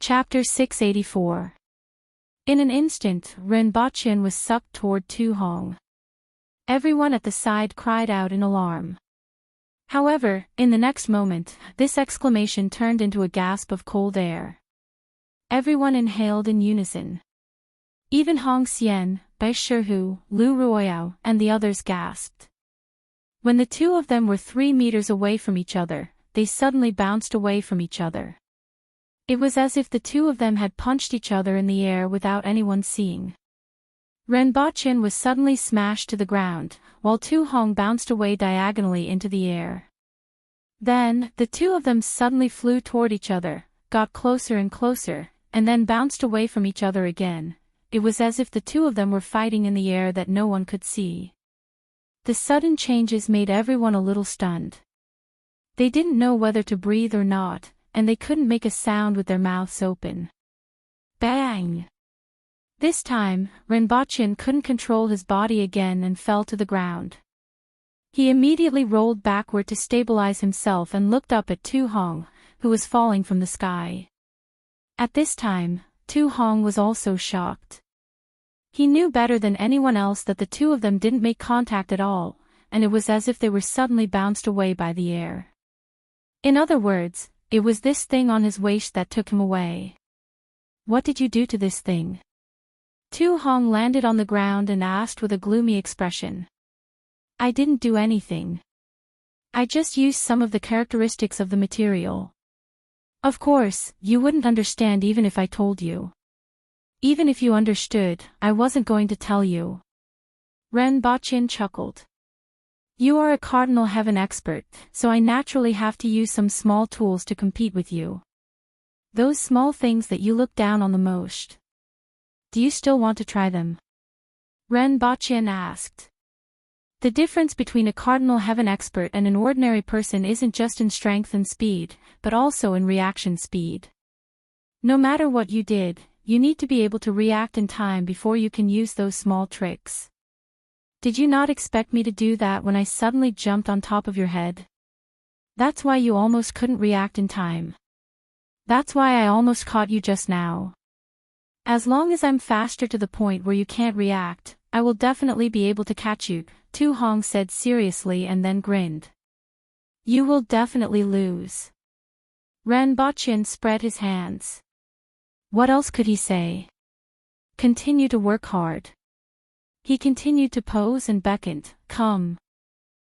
Chapter 684. In an instant, Renbochin was sucked toward Tu Hong. Everyone at the side cried out in alarm. However, in the next moment, this exclamation turned into a gasp of cold air. Everyone inhaled in unison. Even Hong Xian, Bai Shihu, Lu Ruoyao, and the others gasped. When the two of them were 3 meters away from each other, they suddenly bounced away from each other. It was as if the two of them had punched each other in the air without anyone seeing. Renbochin was suddenly smashed to the ground, while Tu Hong bounced away diagonally into the air. Then, the two of them suddenly flew toward each other, got closer and closer, and then bounced away from each other again. It was as if the two of them were fighting in the air that no one could see. The sudden changes made everyone a little stunned. They didn't know whether to breathe or not, and they couldn't make a sound with their mouths open. Bang! This time, Renbochin couldn't control his body again and fell to the ground. He immediately rolled backward to stabilize himself and looked up at Tu Hong, who was falling from the sky. At this time, Tu Hong was also shocked. He knew better than anyone else that the two of them didn't make contact at all, and it was as if they were suddenly bounced away by the air. In other words, it was this thing on his waist that took him away. What did you do to this thing? Tu Hong landed on the ground and asked with a gloomy expression. I didn't do anything. I just used some of the characteristics of the material. Of course, you wouldn't understand even if I told you. Even if you understood, I wasn't going to tell you. Renbochin chuckled. You are a Cardinal Heaven expert, so I naturally have to use some small tools to compete with you. Those small things that you look down on the most. Do you still want to try them? Renbochin asked. The difference between a Cardinal Heaven expert and an ordinary person isn't just in strength and speed, but also in reaction speed. No matter what you did, you need to be able to react in time before you can use those small tricks. Did you not expect me to do that when I suddenly jumped on top of your head? That's why you almost couldn't react in time. That's why I almost caught you just now. As long as I'm faster to the point where you can't react, I will definitely be able to catch you, Tu Hong said seriously and then grinned. You will definitely lose. Renbochin spread his hands. What else could he say? Continue to work hard. He continued to pose and beckoned, come.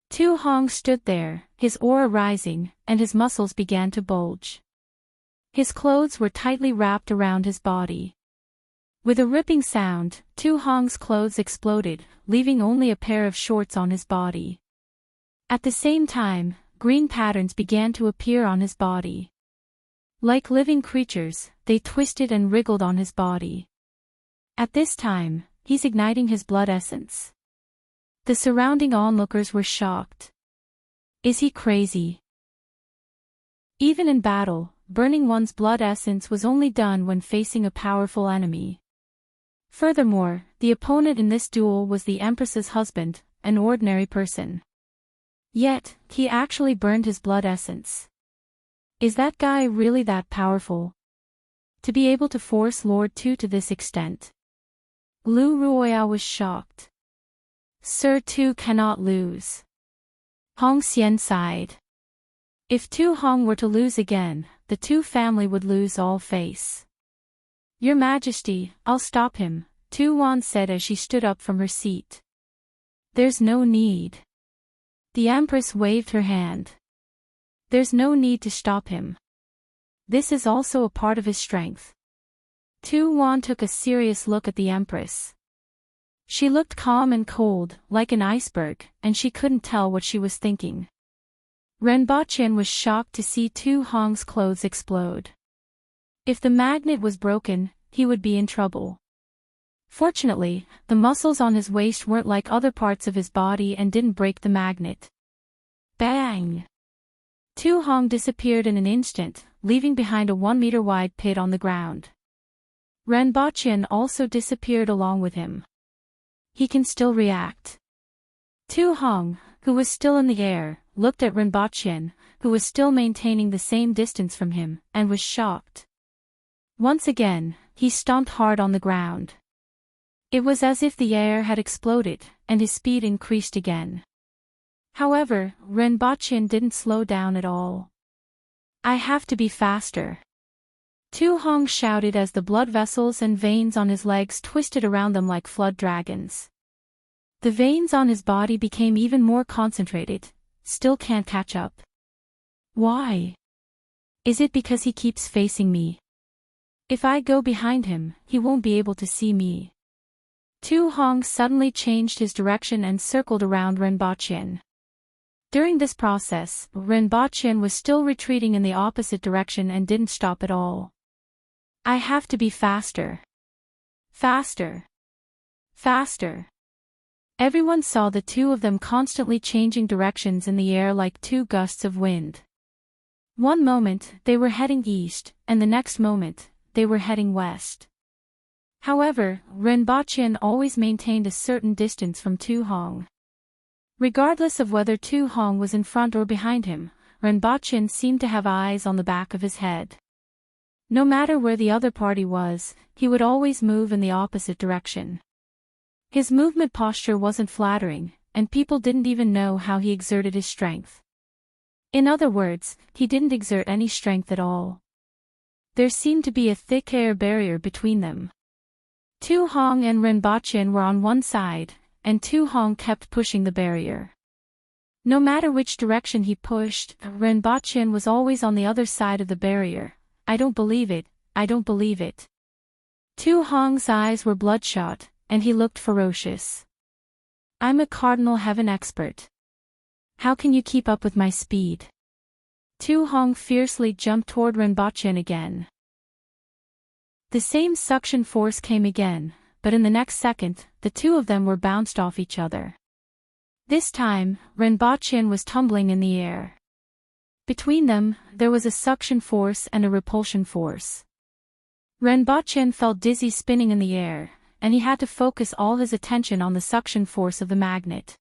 Tu Hong stood there, his aura rising, and his muscles began to bulge. His clothes were tightly wrapped around his body. With a ripping sound, Tu Hong's clothes exploded, leaving only a pair of shorts on his body. At the same time, green patterns began to appear on his body. Like living creatures, they twisted and wriggled on his body. At this time, he's igniting his blood essence. The surrounding onlookers were shocked. Is he crazy? Even in battle, burning one's blood essence was only done when facing a powerful enemy. Furthermore, the opponent in this duel was the Empress's husband, an ordinary person. Yet, he actually burned his blood essence. Is that guy really that powerful? To be able to force Lord Tu to this extent? Lu Ruoyao was shocked. Sir Tu cannot lose. Hong Xian sighed. If Tu Hong were to lose again, the Tu family would lose all face. Your Majesty, I'll stop him, Tu Wan said as she stood up from her seat. There's no need. The Empress waved her hand. There's no need to stop him. This is also a part of his strength. Tu Wan took a serious look at the Empress. She looked calm and cold, like an iceberg, and she couldn't tell what she was thinking. Renbochin was shocked to see Tu Hong's clothes explode. If the magnet was broken, he would be in trouble. Fortunately, the muscles on his waist weren't like other parts of his body and didn't break the magnet. Bang! Tu Hong disappeared in an instant, leaving behind a 1-meter-wide pit on the ground. Renbochin also disappeared along with him. He can still react. Tu Hong, who was still in the air, looked at Renbochin, who was still maintaining the same distance from him, and was shocked. Once again, he stomped hard on the ground. It was as if the air had exploded, and his speed increased again. However, Renbochin didn't slow down at all. "I have to be faster," Tu Hong shouted as the blood vessels and veins on his legs twisted around them like flood dragons. The veins on his body became even more concentrated. "Still can't catch up. Why? Is it because he keeps facing me? If I go behind him, he won't be able to see me." Tu Hong suddenly changed his direction and circled around Renbochin. During this process, Renbochin was still retreating in the opposite direction and didn't stop at all. "I have to be faster. Faster. Faster." Everyone saw the two of them constantly changing directions in the air like two gusts of wind. One moment, they were heading east, and the next moment, they were heading west. However, Renbochin always maintained a certain distance from Tu Hong. Regardless of whether Tu Hong was in front or behind him, Renbochin seemed to have eyes on the back of his head. No matter where the other party was, he would always move in the opposite direction. His movement posture wasn't flattering, and people didn't even know how he exerted his strength. In other words, he didn't exert any strength at all. There seemed to be a thick air barrier between them. Tu Hong and Renbochin were on one side, and Tu Hong kept pushing the barrier. No matter which direction he pushed, Renbochin was always on the other side of the barrier. "I don't believe it, I don't believe it." Tu Hong's eyes were bloodshot, and he looked ferocious. "I'm a Cardinal Heaven expert. How can you keep up with my speed?" Tu Hong fiercely jumped toward Renbochin again. The same suction force came again, but in the next second, the two of them were bounced off each other. This time, Renbochin was tumbling in the air. Between them, there was a suction force and a repulsion force. Renbochin felt dizzy spinning in the air, and he had to focus all his attention on the suction force of the magnet.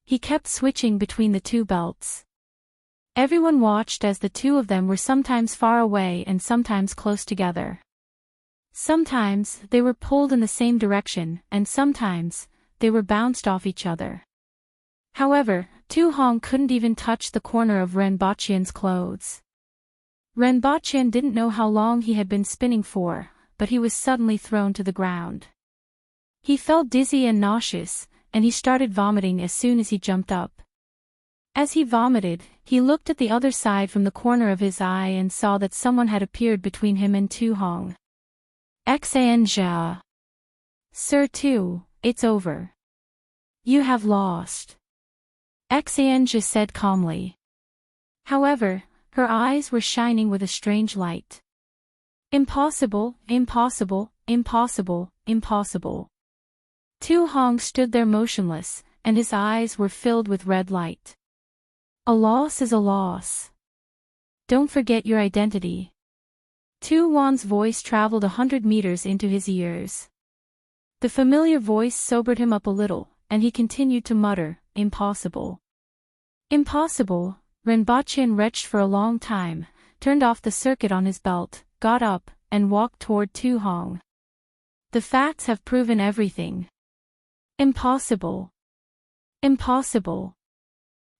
He kept switching between the two belts. Everyone watched as the two of them were sometimes far away and sometimes close together. Sometimes, they were pulled in the same direction, and sometimes, they were bounced off each other. However, Tu Hong couldn't even touch the corner of Renbochin's clothes. Renbochin didn't know how long he had been spinning for, but he was suddenly thrown to the ground. He felt dizzy and nauseous, and he started vomiting as soon as he jumped up. As he vomited, he looked at the other side from the corner of his eye and saw that someone had appeared between him and Tu Hong. "Xanjia. Sir Tu, it's over. You have lost," Xanjia said calmly. However, her eyes were shining with a strange light. "Impossible, impossible, impossible, impossible." Tu Hong stood there motionless, and his eyes were filled with red light. "A loss is a loss. Don't forget your identity." Tu Wan's voice traveled 100 meters into his ears. The familiar voice sobered him up a little, and he continued to mutter, "Impossible. Impossible." Renbochin retched for a long time, turned off the circuit on his belt, got up, and walked toward Tu Hong. "The facts have proven everything. Impossible. Impossible."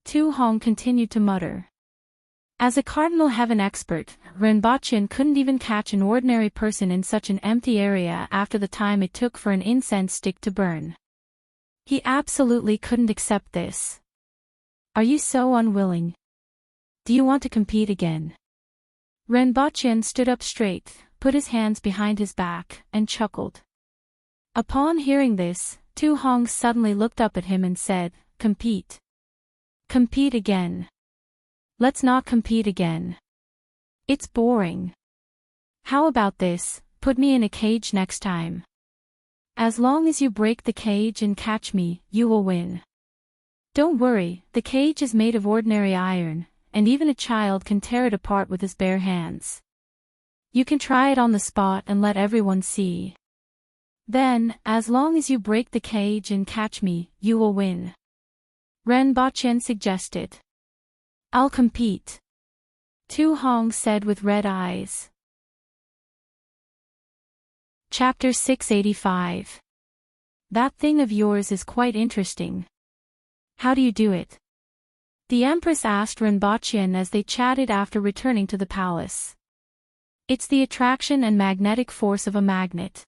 Tu Hong continued to mutter. As a Cardinal Heaven expert, Renbochin couldn't even catch an ordinary person in such an empty area after the time it took for an incense stick to burn. He absolutely couldn't accept this. "Are you so unwilling? Do you want to compete again?" Renbochin stood up straight, put his hands behind his back, and chuckled. Upon hearing this, Tu Hong suddenly looked up at him and said, "Compete. Compete again. Let's not compete again. It's boring. How about this, put me in a cage next time. As long as you break the cage and catch me, you will win. Don't worry, the cage is made of ordinary iron, and even a child can tear it apart with his bare hands. You can try it on the spot and let everyone see. Then, as long as you break the cage and catch me, you will win." Renbochin suggested. "I'll compete," Tu Hong said with red eyes. Chapter 685. That thing of yours is quite interesting. How do you do it? The Empress asked Rinpoche as they chatted after returning to the palace. It's the attraction and magnetic force of a magnet.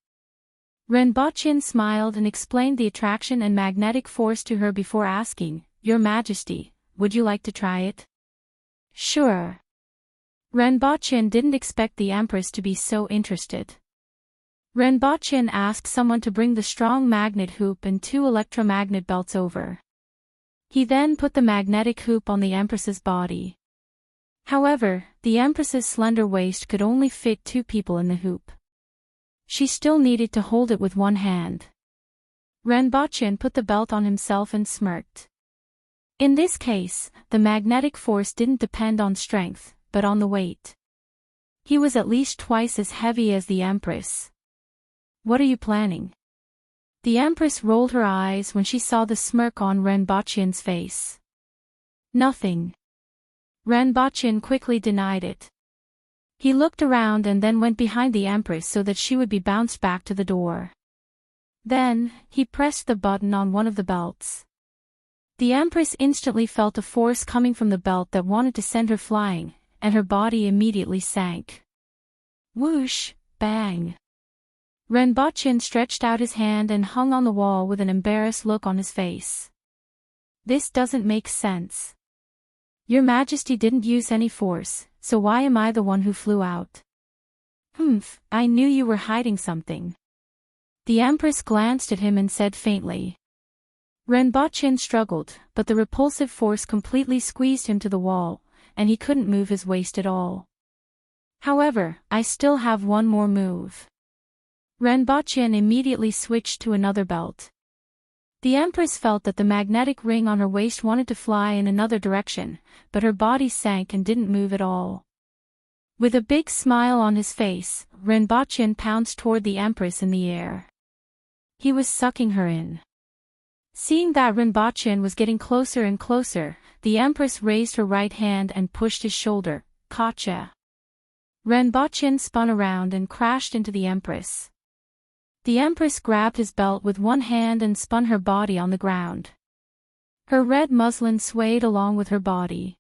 Rinpoche smiled and explained the attraction and magnetic force to her before asking, Your Majesty, would you like to try it? Sure. Rinpoche didn't expect the Empress to be so interested. Rinpoche asked someone to bring the strong magnet hoop and 2 electromagnet belts over. He then put the magnetic hoop on the Empress's body. However, the Empress's slender waist could only fit 2 people in the hoop. She still needed to hold it with one hand. Rinpoche put the belt on himself and smirked. In this case, the magnetic force didn't depend on strength, but on the weight. He was at least twice as heavy as the Empress. What are you planning? The Empress rolled her eyes when she saw the smirk on Rinpoche's face. Nothing. Rinpoche quickly denied it. He looked around and then went behind the Empress so that she would be bounced back to the door. Then, he pressed the button on one of the belts. The Empress instantly felt a force coming from the belt that wanted to send her flying, and her body immediately sank. Whoosh, bang. Rinpoche stretched out his hand and hung on the wall with an embarrassed look on his face. This doesn't make sense. Your Majesty didn't use any force, so why am I the one who flew out? Humph, I knew you were hiding something. The Empress glanced at him and said faintly. Rinpoche struggled, but the repulsive force completely squeezed him to the wall, and he couldn't move his waist at all. However, I still have one more move. Rinpoche immediately switched to another belt. The Empress felt that the magnetic ring on her waist wanted to fly in another direction, but her body sank and didn't move at all. With a big smile on his face, Rinpoche pounced toward the Empress in the air. He was sucking her in. Seeing that Rinpoche was getting closer and closer, the Empress raised her right hand and pushed his shoulder. Gotcha. Rinpoche spun around and crashed into the Empress. The Empress grabbed his belt with one hand and spun her body on the ground. Her red muslin swayed along with her body.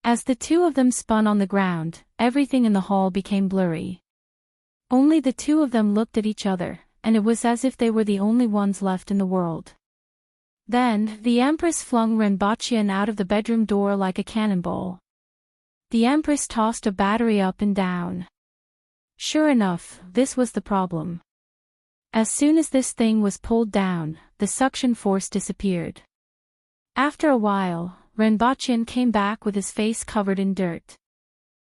As the 2 of them spun on the ground, everything in the hall became blurry. Only the 2 of them looked at each other, and it was as if they were the only ones left in the world. Then, the Empress flung Rinpoche out of the bedroom door like a cannonball. The Empress tossed a battery up and down. Sure enough, this was the problem. As soon as this thing was pulled down, the suction force disappeared. After a while, Rinpoche came back with his face covered in dirt.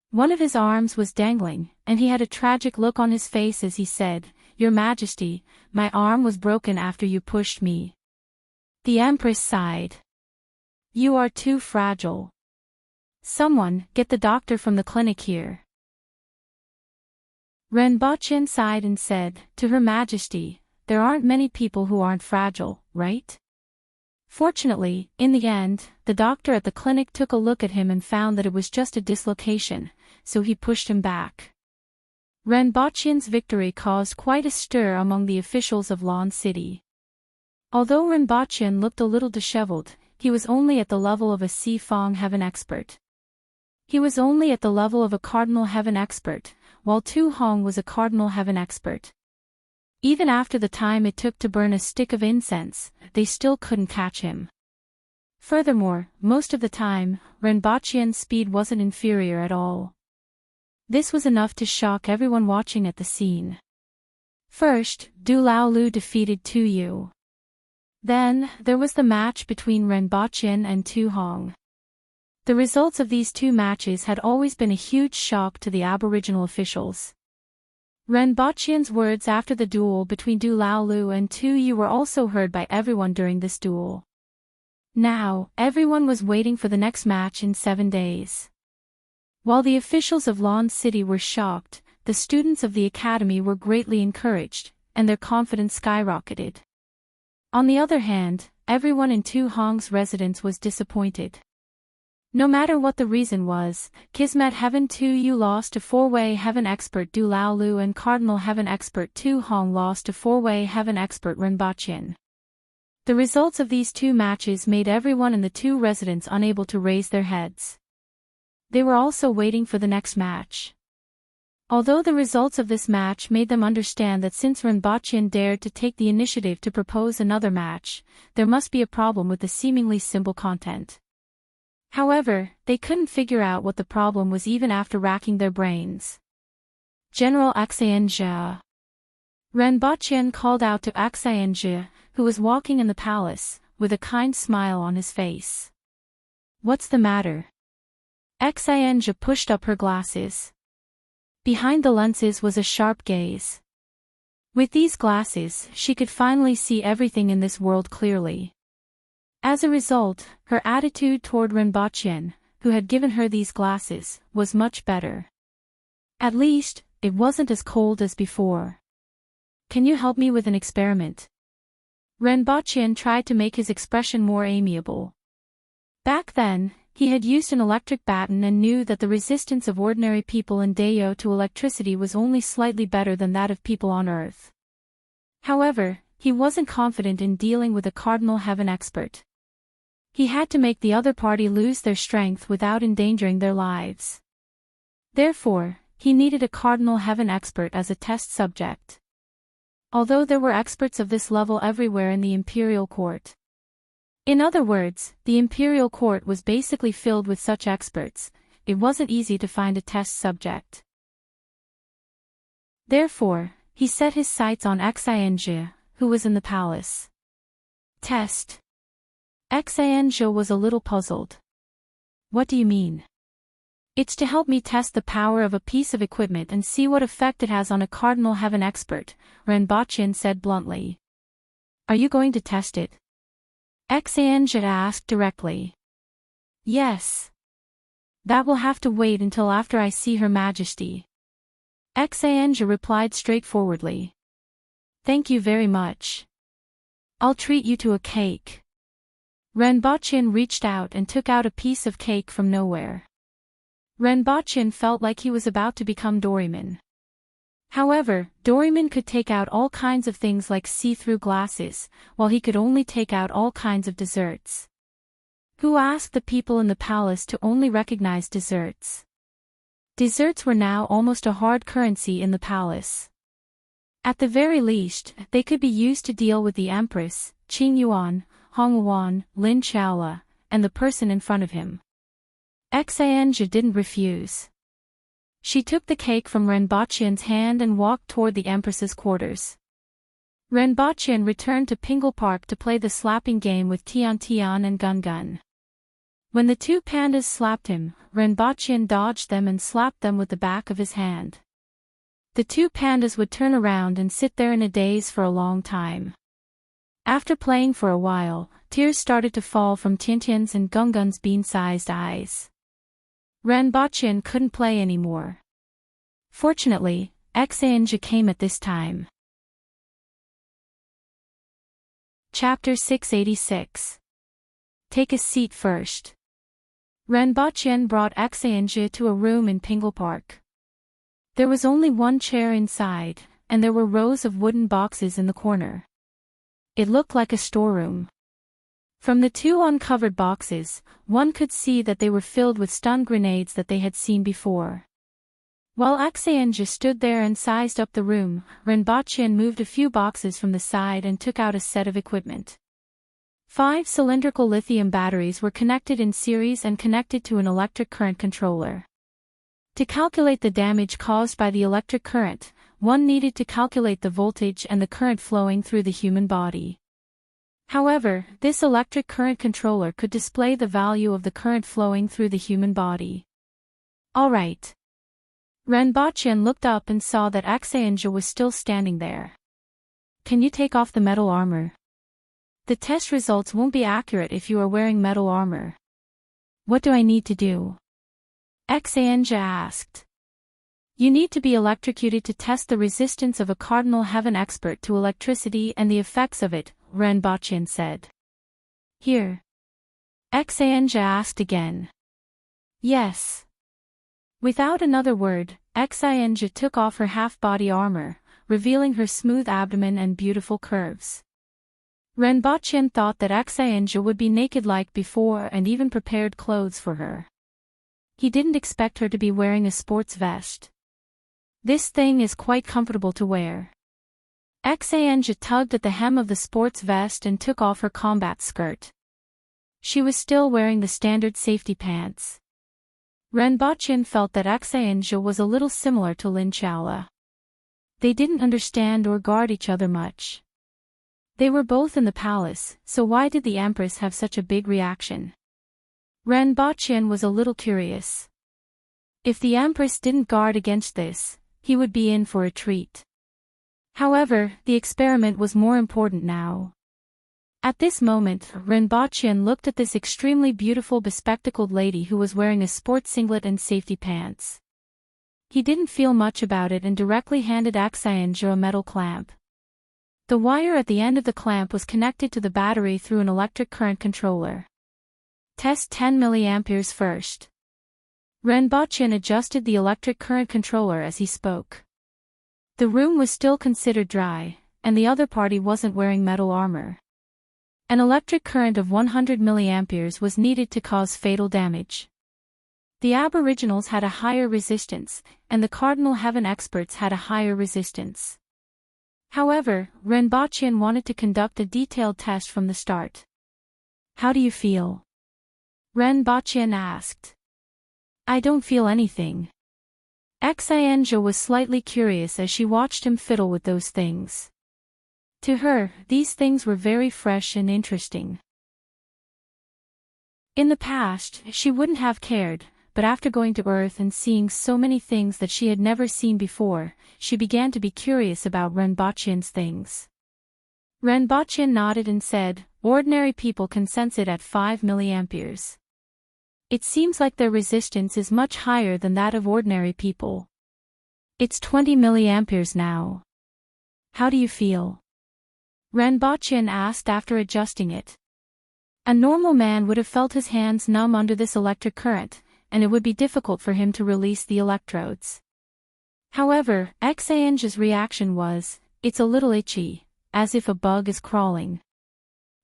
One of his arms was dangling, and he had a tragic look on his face as he said, Your Majesty, my arm was broken after you pushed me. The Empress sighed. You are too fragile. Someone, get the doctor from the clinic here. Rinpoche sighed and said, To Her Majesty, there aren't many people who aren't fragile, right? Fortunately, in the end, the doctor at the clinic took a look at him and found that it was just a dislocation, so he pushed him back. Rinpoche's victory caused quite a stir among the officials of Lan City. Although Rinpoche looked a little disheveled, he was only at the level of a Sifang heaven expert. He was only at the level of a cardinal heaven expert, while Tu Hong was a cardinal heaven expert. Even after the time it took to burn a stick of incense, they still couldn't catch him. Furthermore, most of the time, Rinpoche's speed wasn't inferior at all. This was enough to shock everyone watching at the scene. First, Du Laolu defeated Tu Yu. Then, there was the match between Rinpoche and Tu Hong. The results of these 2 matches had always been a huge shock to the Aboriginal officials. Rinpoche's words after the duel between Du Laolu and Tu Yu were also heard by everyone during this duel. Now, everyone was waiting for the next match in 7 days. While the officials of Lan City were shocked, the students of the academy were greatly encouraged, and their confidence skyrocketed. On the other hand, everyone in Tu Hong's residence was disappointed. No matter what the reason was, Kismet Heaven 2 Yu lost to Four-Way Heaven Expert Du Lao Lu and Cardinal Heaven Expert Tu Hong lost to Four-Way Heaven Expert Ren Baqin. The results of these two matches made everyone in the two residents unable to raise their heads. They were also waiting for the next match. Although the results of this match made them understand that since Ren Baqin dared to take the initiative to propose another match, there must be a problem with the seemingly simple content. However, they couldn't figure out what the problem was even after racking their brains. General Xianjia. Ren Baqin called out to Xianjia, who was walking in the palace, with a kind smile on his face. What's the matter? Xianjia pushed up her glasses. Behind the lenses was a sharp gaze. With these glasses, she could finally see everything in this world clearly. As a result, her attitude toward Ren Baqin, who had given her these glasses, was much better. At least, it wasn't as cold as before. Can you help me with an experiment? Ren Baqin tried to make his expression more amiable. Back then, he had used an electric baton and knew that the resistance of ordinary people in Dayo to electricity was only slightly better than that of people on Earth. However, he wasn't confident in dealing with a Cardinal Heaven expert. He had to make the other party lose their strength without endangering their lives. Therefore, he needed a Cardinal Heaven expert as a test subject. Although there were experts of this level everywhere in the Imperial Court. In other words, the Imperial Court was basically filled with such experts, it wasn't easy to find a test subject. Therefore, he set his sights on Xianjia, who was in the palace. Test. Xianjia was a little puzzled. What do you mean? It's to help me test the power of a piece of equipment and see what effect it has on a Cardinal Heaven expert, Ren Baqin said bluntly. Are you going to test it? Xianjia asked directly. Yes. That will have to wait until after I see Her Majesty. Xianjia replied straightforwardly. Thank you very much. I'll treat you to a cake. Ren Baqin reached out and took out a piece of cake from nowhere. Ren Baqin felt like he was about to become Doraemon. However, Doraemon could take out all kinds of things like see-through glasses, while he could only take out all kinds of desserts. Who asked the people in the palace to only recognize desserts? Desserts were now almost a hard currency in the palace. At the very least, they could be used to deal with the Empress, Qing Yuan, Hong Yuan, Lin Chaola, and the person in front of him. Xianjia didn't refuse. She took the cake from Ren Baqin's hand and walked toward the Empress's quarters. Ren Baqin returned to Pingle Park to play the slapping game with Tian Tian and Gun Gun. When the two pandas slapped him, Ren Baqin dodged them and slapped them with the back of his hand. The two pandas would turn around and sit there in a daze for a long time. After playing for a while, tears started to fall from Tiantian's and Gungun's bean-sized eyes. Ren Baqin couldn't play anymore. Fortunately, Xianjia came at this time. Chapter 686. Take a seat first. Ren Baqin brought Xianjia to a room in Pingle Park. There was only one chair inside, and there were rows of wooden boxes in the corner. It looked like a storeroom. From the two uncovered boxes, one could see that they were filled with stun grenades that they had seen before. While Xianjia stood there and sized up the room, Ren Baqin moved a few boxes from the side and took out a set of equipment. 5 cylindrical lithium batteries were connected in series and connected to an electric current controller. To calculate the damage caused by the electric current, one needed to calculate the voltage and the current flowing through the human body. However, this electric current controller could display the value of the current flowing through the human body. All right. Ren Baqin looked up and saw that Xianjia was still standing there. Can you take off the metal armor? The test results won't be accurate if you are wearing metal armor. What do I need to do? Xianjia asked. You need to be electrocuted to test the resistance of a Cardinal Heaven expert to electricity and the effects of it, Ren Baqin said. Here. Xianjia asked again. Yes. Without another word, Enchanting took off her half-body armor, revealing her smooth abdomen and beautiful curves. Renbochin thought that Enchanting would be naked like before and even prepared clothes for her. He didn't expect her to be wearing a sports vest. This thing is quite comfortable to wear. Enchanting tugged at the hem of the sports vest and took off her combat skirt. She was still wearing the standard safety pants. Renbochin felt that Enchanting was a little similar to Lin Chaola. They didn't understand or guard each other much. They were both in the palace, so why did the Empress have such a big reaction? Renbochin was a little curious. If the Empress didn't guard against this, he would be in for a treat. However, the experiment was more important now. At this moment, Renbochin looked at this extremely beautiful bespectacled lady who was wearing a sports singlet and safety pants. He didn't feel much about it and directly handed Enchanting a metal clamp. The wire at the end of the clamp was connected to the battery through an electric current controller. Test 10 mA first. Renbochin adjusted the electric current controller as he spoke. The room was still considered dry, and the other party wasn't wearing metal armor. An electric current of 100 mA was needed to cause fatal damage. The Aboriginals had a higher resistance, and the Cardinal Heaven experts had a higher resistance. However, Renbochin wanted to conduct a detailed test from the start. How do you feel? Renbochin asked. I don't feel anything. Enchanting was slightly curious as she watched him fiddle with those things. To her, these things were very fresh and interesting. In the past, she wouldn't have cared, but after going to Earth and seeing so many things that she had never seen before, she began to be curious about Renbochin's things. Renbochin nodded and said, ordinary people can sense it at 5 mA. It seems like their resistance is much higher than that of ordinary people. It's 20 mA now. How do you feel? Renbochin asked after adjusting it. A normal man would have felt his hands numb under this electric current, and it would be difficult for him to release the electrodes. However, Enchanting's reaction was, it's a little itchy, as if a bug is crawling.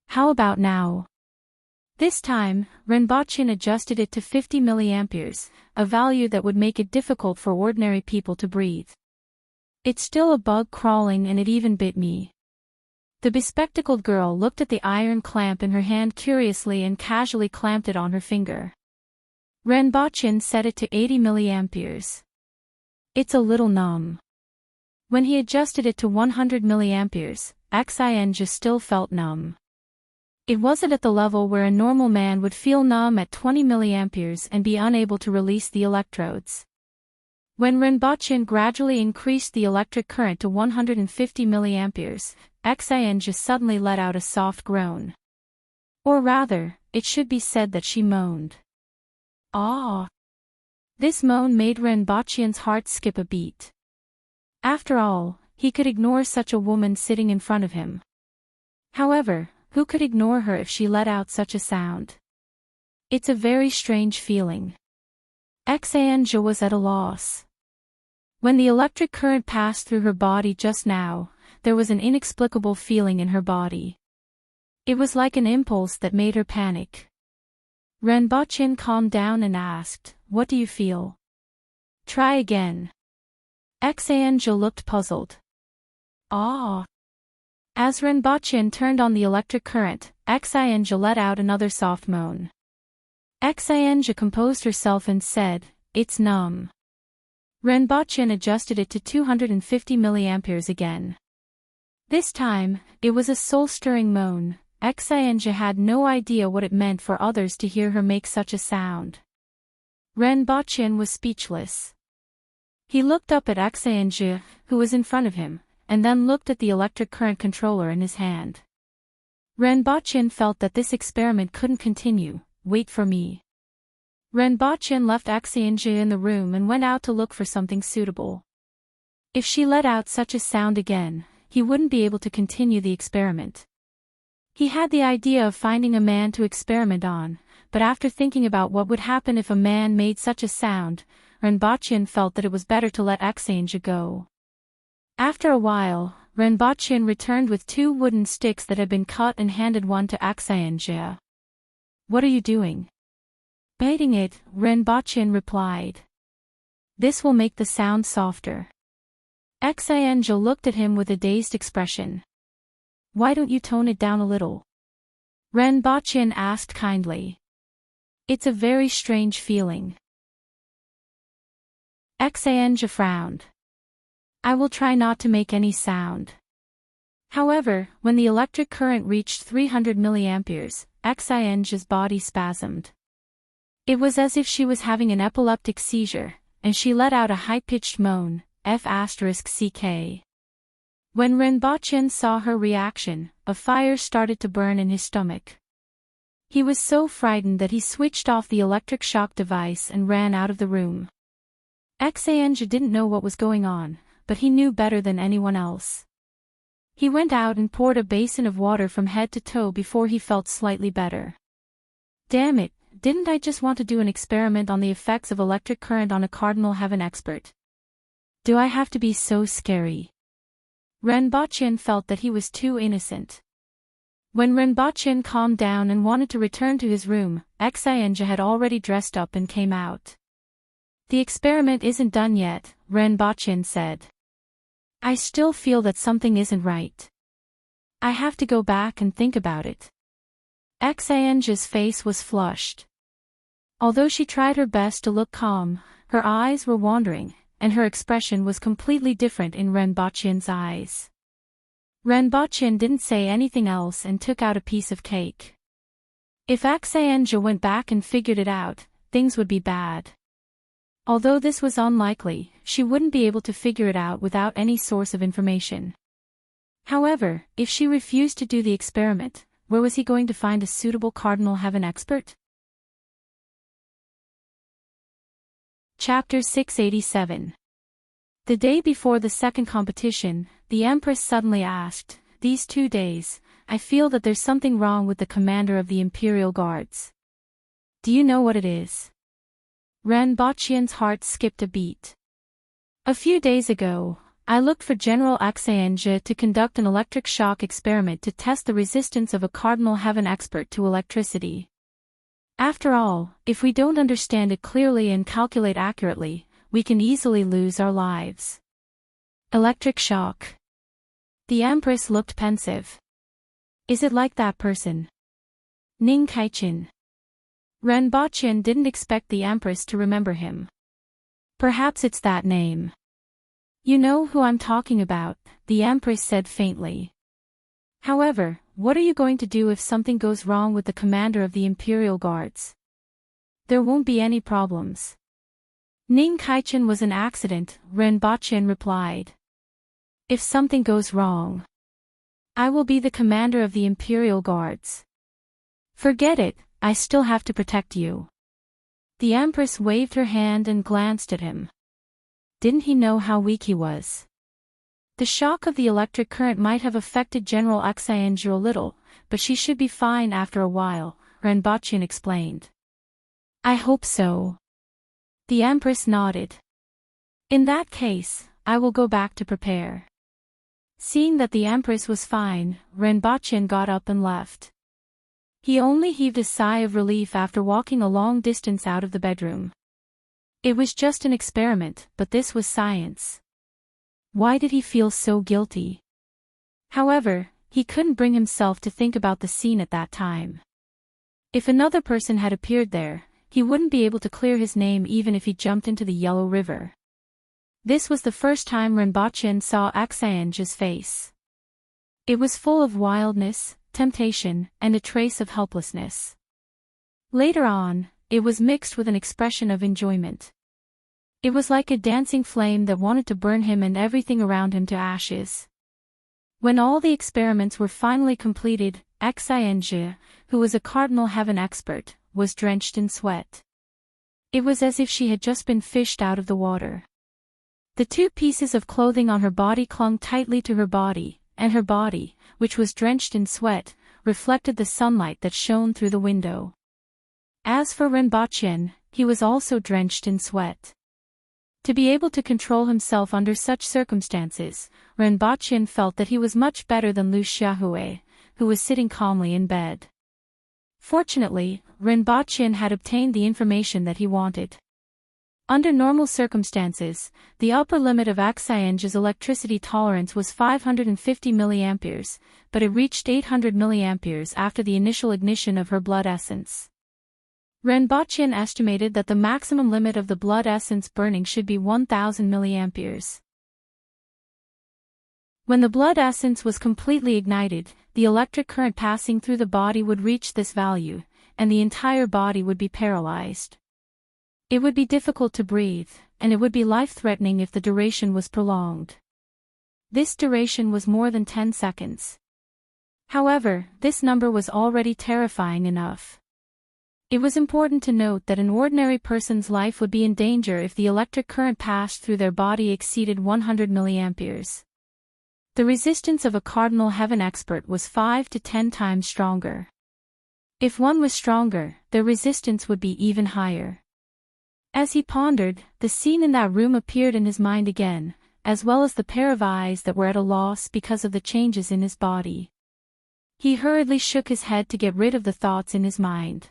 How about now? This time, Renbochin adjusted it to 50 mA, a value that would make it difficult for ordinary people to breathe. It's still a bug crawling and it even bit me. The bespectacled girl looked at the iron clamp in her hand curiously and casually clamped it on her finger. Renbochin set it to 80 mA. It's a little numb. When he adjusted it to 100 mA, Enchanting still felt numb. It wasn't at the level where a normal man would feel numb at 20 mA and be unable to release the electrodes. When Renbochin gradually increased the electric current to 150 mA, Enchanting suddenly let out a soft groan. Or rather, it should be said that she moaned. Ah! This moan made Renbochin's heart skip a beat. After all, he could ignore such a woman sitting in front of him. However, who could ignore her if she let out such a sound? It's a very strange feeling. Enchanting was at a loss. When the electric current passed through her body just now, there was an inexplicable feeling in her body. It was like an impulse that made her panic. Renbochin calmed down and asked, what do you feel? Try again. Enchanting looked puzzled. Ah! As Renbochin turned on the electric current, Enchanting let out another soft moan. Enchanting composed herself and said, it's numb. Renbochin adjusted it to 250 mA again. This time, it was a soul-stirring moan. Enchanting had no idea what it meant for others to hear her make such a sound. Renbochin was speechless. He looked up at Enchanting, who was in front of him, and then looked at the electric current controller in his hand. Renbochin felt that this experiment couldn't continue. Wait for me. Renbochin left Enchanting in the room and went out to look for something suitable. If she let out such a sound again, he wouldn't be able to continue the experiment. He had the idea of finding a man to experiment on, but after thinking about what would happen if a man made such a sound, Renbochin felt that it was better to let Enchanting go. After a while, Renbochin returned with 2 wooden sticks that had been cut and handed one to Enchanting. "What are you doing?" "Biting it," Renbochin replied. "This will make the sound softer." Enchanting looked at him with a dazed expression. "Why don't you tone it down a little?" Renbochin asked kindly. "It's a very strange feeling." Enchanting frowned. "I will try not to make any sound." However, when the electric current reached 300 milliamperes, Enchanting's body spasmed. It was as if she was having an epileptic seizure, and she let out a high-pitched moan, F***ck. When Renbochin saw her reaction, a fire started to burn in his stomach. He was so frightened that he switched off the electric shock device and ran out of the room. Enchanting didn't know what was going on, but he knew better than anyone else. He went out and poured a basin of water from head to toe before he felt slightly better. "Damn it, didn't I just want to do an experiment on the effects of electric current on a cardinal heaven expert? Do I have to be so scary?" Renbochin felt that he was too innocent. When Renbochin calmed down and wanted to return to his room, Enchanting had already dressed up and came out. "The experiment isn't done yet," Renbochin said. "I still feel that something isn't right. I have to go back and think about it." Enchanting's face was flushed. Although she tried her best to look calm, her eyes were wandering, and her expression was completely different in Renbochin's eyes. Renbochin didn't say anything else and took out a piece of cake. If Enchanting went back and figured it out, things would be bad. Although this was unlikely, she wouldn't be able to figure it out without any source of information. However, if she refused to do the experiment, where was he going to find a suitable cardinal heaven expert? Chapter 687. The day before the second competition, the Empress suddenly asked, "These 2 days, I feel that there's something wrong with the commander of the Imperial Guards. Do you know what it is?" Renbochin's heart skipped a beat. "A few days ago, I looked for General Enchanting to conduct an electric shock experiment to test the resistance of a cardinal heaven expert to electricity. After all, if we don't understand it clearly and calculate accurately, we can easily lose our lives." Electric shock. The Empress looked pensive. "Is it like that person? Ning Kaichin?" Renbochin didn't expect the Empress to remember him. "Perhaps it's that name." "You know who I'm talking about," the Empress said faintly. "However, what are you going to do if something goes wrong with the commander of the Imperial Guards?" "There won't be any problems. Ning Kaichin was an accident," Renbochin replied. "If something goes wrong, I will be the commander of the Imperial Guards." "Forget it, I still have to protect you." The Empress waved her hand and glanced at him. Didn't he know how weak he was? The shock of the electric current might have affected General Enchanting a little, but she should be fine after a while, Renbochin explained. "I hope so." The Empress nodded. "In that case, I will go back to prepare." Seeing that the Empress was fine, Renbochin got up and left. He only heaved a sigh of relief after walking a long distance out of the bedroom. It was just an experiment, but this was science. Why did he feel so guilty? However, he couldn't bring himself to think about the scene at that time. If another person had appeared there, he wouldn't be able to clear his name even if he jumped into the Yellow River. This was the first time Renbochin saw Enchanting's face. It was full of wildness, temptation, and a trace of helplessness. Later on, it was mixed with an expression of enjoyment. It was like a dancing flame that wanted to burn him and everything around him to ashes. When all the experiments were finally completed, Enchanting, who was a cardinal heaven expert, was drenched in sweat. It was as if she had just been fished out of the water. The 2 pieces of clothing on her body clung tightly to her body, and her body, which was drenched in sweat, reflected the sunlight that shone through the window. As for Renbachien, he was also drenched in sweat. To be able to control himself under such circumstances, Renbachien felt that he was much better than Lu Xiaohui, who was sitting calmly in bed. Fortunately, Renbachien had obtained the information that he wanted. Under normal circumstances, the upper limit of Xianzhe's electricity tolerance was 550 mA, but it reached 800 mA after the initial ignition of her blood essence. Renbachien estimated that the maximum limit of the blood essence burning should be 1000 mA. When the blood essence was completely ignited, the electric current passing through the body would reach this value, and the entire body would be paralyzed. It would be difficult to breathe, and it would be life-threatening if the duration was prolonged. This duration was more than 10 seconds. However, this number was already terrifying enough. It was important to note that an ordinary person's life would be in danger if the electric current passed through their body exceeded 100 mA. The resistance of a cardinal heaven expert was 5 to 10 times stronger. If one was stronger, their resistance would be even higher. As he pondered, the scene in that room appeared in his mind again, as well as the pair of eyes that were at a loss because of the changes in his body. He hurriedly shook his head to get rid of the thoughts in his mind.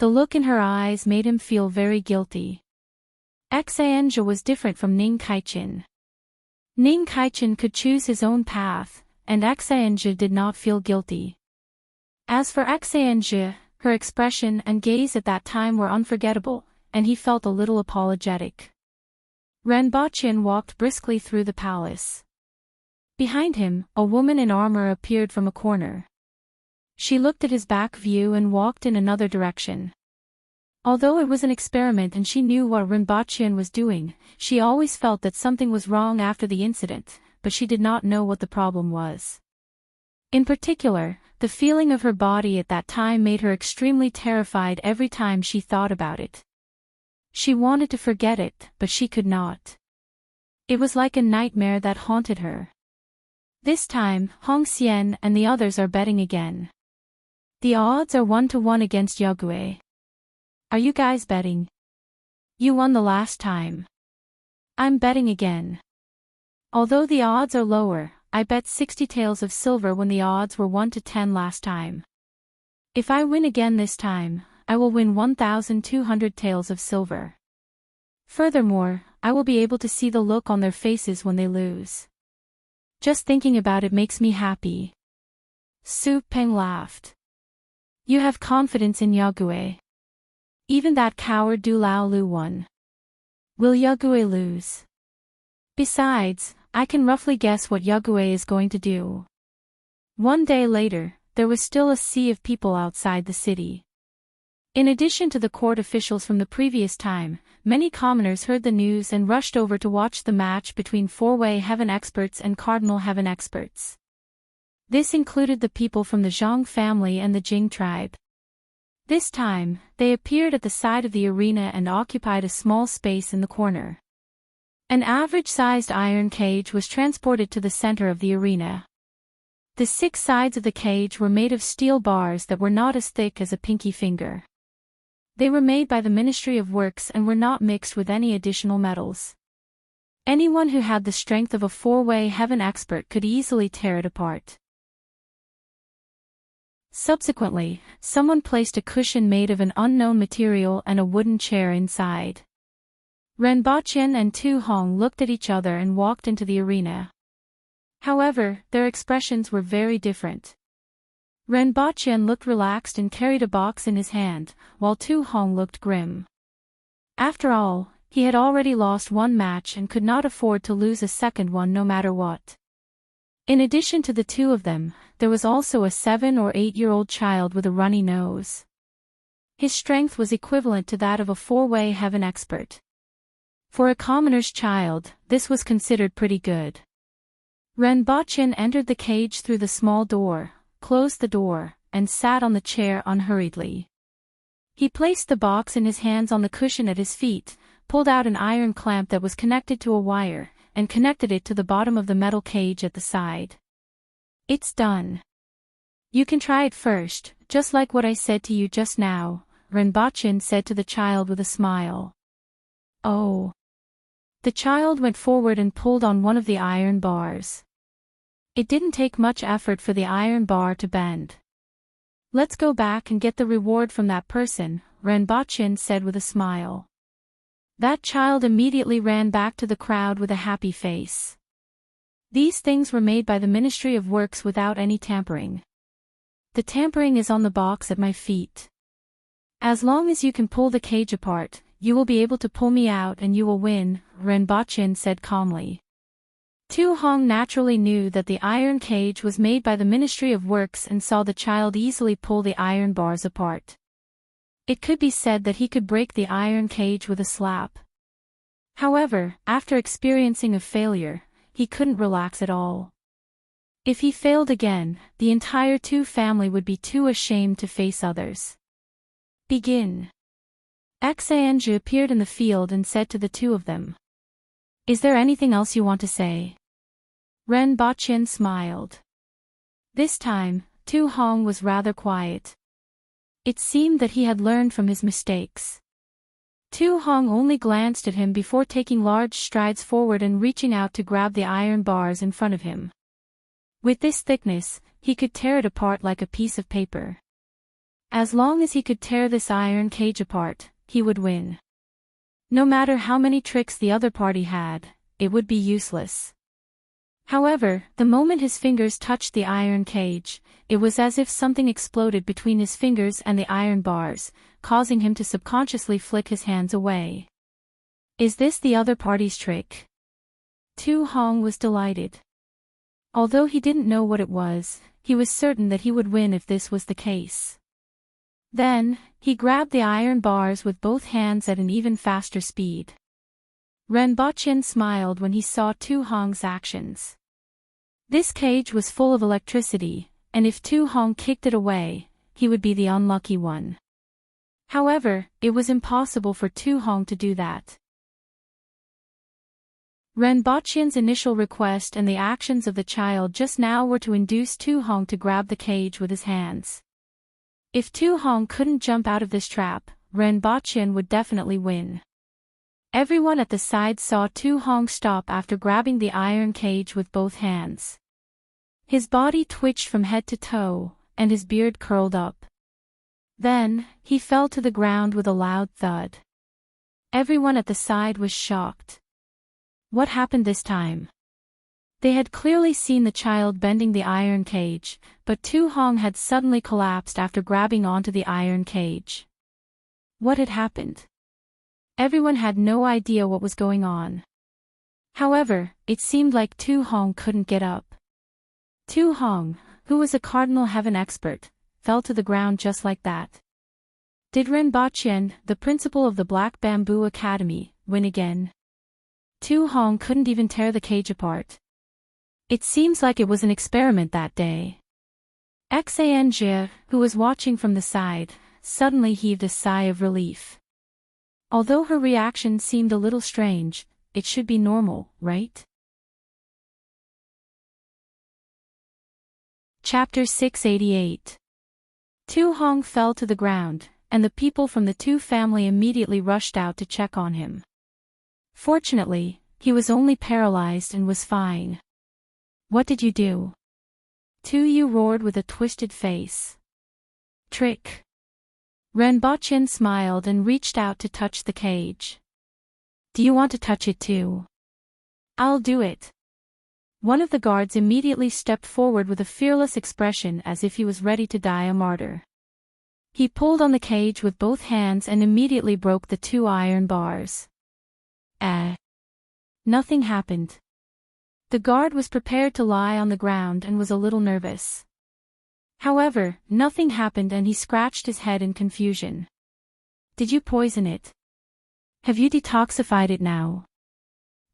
The look in her eyes made him feel very guilty. Xianzhe was different from Ning Kaichen. Ning Kaichen could choose his own path, and Xianzhe did not feel guilty. As for Xianzhe, her expression and gaze at that time were unforgettable, and he felt a little apologetic. Renbachien walked briskly through the palace. Behind him, a woman in armor appeared from a corner. She looked at his back view and walked in another direction. Although it was an experiment and she knew what Renbachien was doing, she always felt that something was wrong after the incident, but she did not know what the problem was. In particular, the feeling of her body at that time made her extremely terrified every time she thought about it. She wanted to forget it, but she could not. It was like a nightmare that haunted her. This time, Hong Xian and the others are betting again. The odds are 1-to-1 against Yagui. Are you guys betting? You won the last time. I'm betting again. Although the odds are lower, I bet 60 taels of silver when the odds were 1-to-10 last time. If I win again this time, I will win 1,200 taels of silver. Furthermore, I will be able to see the look on their faces when they lose. Just thinking about it makes me happy. Su Peng laughed. You have confidence in Yagui. Even that coward Du Lao Lu won. Will Yagui lose? Besides, I can roughly guess what Yagui is going to do. One day later, there was still a sea of people outside the city. In addition to the court officials from the previous time, many commoners heard the news and rushed over to watch the match between four-way heaven experts and cardinal heaven experts. This included the people from the Zhang family and the Jing tribe. This time, they appeared at the side of the arena and occupied a small space in the corner. An average-sized iron cage was transported to the center of the arena. The 6 sides of the cage were made of steel bars that were not as thick as a pinky finger. They were made by the Ministry of Works and were not mixed with any additional metals. Anyone who had the strength of a four-way heaven expert could easily tear it apart. Subsequently, someone placed a cushion made of an unknown material and a wooden chair inside. Renbachien and Tu Hong looked at each other and walked into the arena. However, their expressions were very different. Renbachien looked relaxed and carried a box in his hand, while Tu Hong looked grim. After all, he had already lost one match and could not afford to lose a second one no matter what. In addition to the two of them, there was also a 7- or 8-year-old child with a runny nose. His strength was equivalent to that of a four-way heaven expert. For a commoner's child, this was considered pretty good. Renbachien entered the cage through the small door, closed the door, and sat on the chair unhurriedly. He placed the box in his hands on the cushion at his feet, pulled out an iron clamp that was connected to a wire, and connected it to the bottom of the metal cage at the side. It's done. You can try it first, just like what I said to you just now, Renbochin said to the child with a smile. Oh. The child went forward and pulled on one of the iron bars. It didn't take much effort for the iron bar to bend. Let's go back and get the reward from that person, Renbochin said with a smile. That child immediately ran back to the crowd with a happy face. These things were made by the Ministry of Works without any tampering. The tampering is on the box at my feet. As long as you can pull the cage apart, you will be able to pull me out and you will win, Renbochin said calmly. Tu Hong naturally knew that the iron cage was made by the Ministry of Works and saw the child easily pull the iron bars apart. It could be said that he could break the iron cage with a slap. However, after experiencing a failure, he couldn't relax at all. If he failed again, the entire Tu family would be too ashamed to face others. Begin. Xianzhi appeared in the field and said to the two of them. Is there anything else you want to say? Renbochin smiled. This time, Tu Hong was rather quiet. It seemed that he had learned from his mistakes. Tu Hong only glanced at him before taking large strides forward and reaching out to grab the iron bars in front of him. With this thickness, he could tear it apart like a piece of paper. As long as he could tear this iron cage apart, he would win. No matter how many tricks the other party had, it would be useless. However, the moment his fingers touched the iron cage, it was as if something exploded between his fingers and the iron bars, causing him to subconsciously flick his hands away. Is this the other party's trick? Tu Hong was delighted. Although he didn't know what it was, he was certain that he would win if this was the case. Then, he grabbed the iron bars with both hands at an even faster speed. Renbochin smiled when he saw Tu Hong's actions. This cage was full of electricity, and if Tu Hong kicked it away, he would be the unlucky one. However, it was impossible for Tu Hong to do that. Renbochin's initial request and the actions of the child just now were to induce Tu Hong to grab the cage with his hands. If Tu Hong couldn't jump out of this trap, Renbochin would definitely win. Everyone at the side saw Tu Hong stop after grabbing the iron cage with both hands. His body twitched from head to toe, and his beard curled up. Then, he fell to the ground with a loud thud. Everyone at the side was shocked. What happened this time? They had clearly seen the child bending the iron cage, but Tu Hong had suddenly collapsed after grabbing onto the iron cage. What had happened? Everyone had no idea what was going on. However, it seemed like Tu Hong couldn't get up. Tu Hong, who was a Cardinal Heaven expert, fell to the ground just like that. Did Renbochin, the principal of the Black Bamboo Academy, win again? Tu Hong couldn't even tear the cage apart. It seems like it was an experiment that day. Xianzhi, who was watching from the side, suddenly heaved a sigh of relief. Although her reaction seemed a little strange, it should be normal, right? Chapter 688. Tu Hong fell to the ground, and the people from the Tu family immediately rushed out to check on him. Fortunately, he was only paralyzed and was fine. What did you do? Tu Yu roared with a twisted face. Trick. Renbochin smiled and reached out to touch the cage. Do you want to touch it too? I'll do it. One of the guards immediately stepped forward with a fearless expression as if he was ready to die a martyr. He pulled on the cage with both hands and immediately broke the 2 iron bars. Nothing happened. The guard was prepared to lie on the ground and was a little nervous. However, nothing happened and he scratched his head in confusion. Did you poison it? Have you detoxified it now?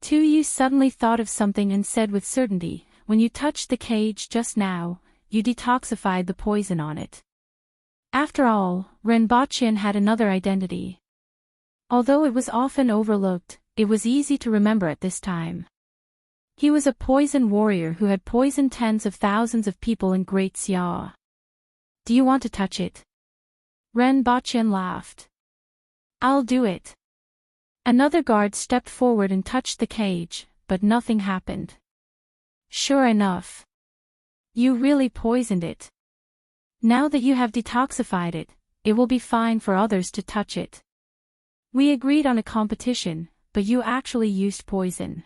Tu Yu suddenly thought of something and said with certainty, when you touched the cage just now, you detoxified the poison on it. After all, Renbochin had another identity. Although it was often overlooked, it was easy to remember at this time. He was a poison warrior who had poisoned tens of thousands of people in Great Xia. Do you want to touch it? Ren Bachyan laughed. I'll do it. Another guard stepped forward and touched the cage, but nothing happened. Sure enough. You really poisoned it. Now that you have detoxified it, it will be fine for others to touch it. We agreed on a competition, but you actually used poison.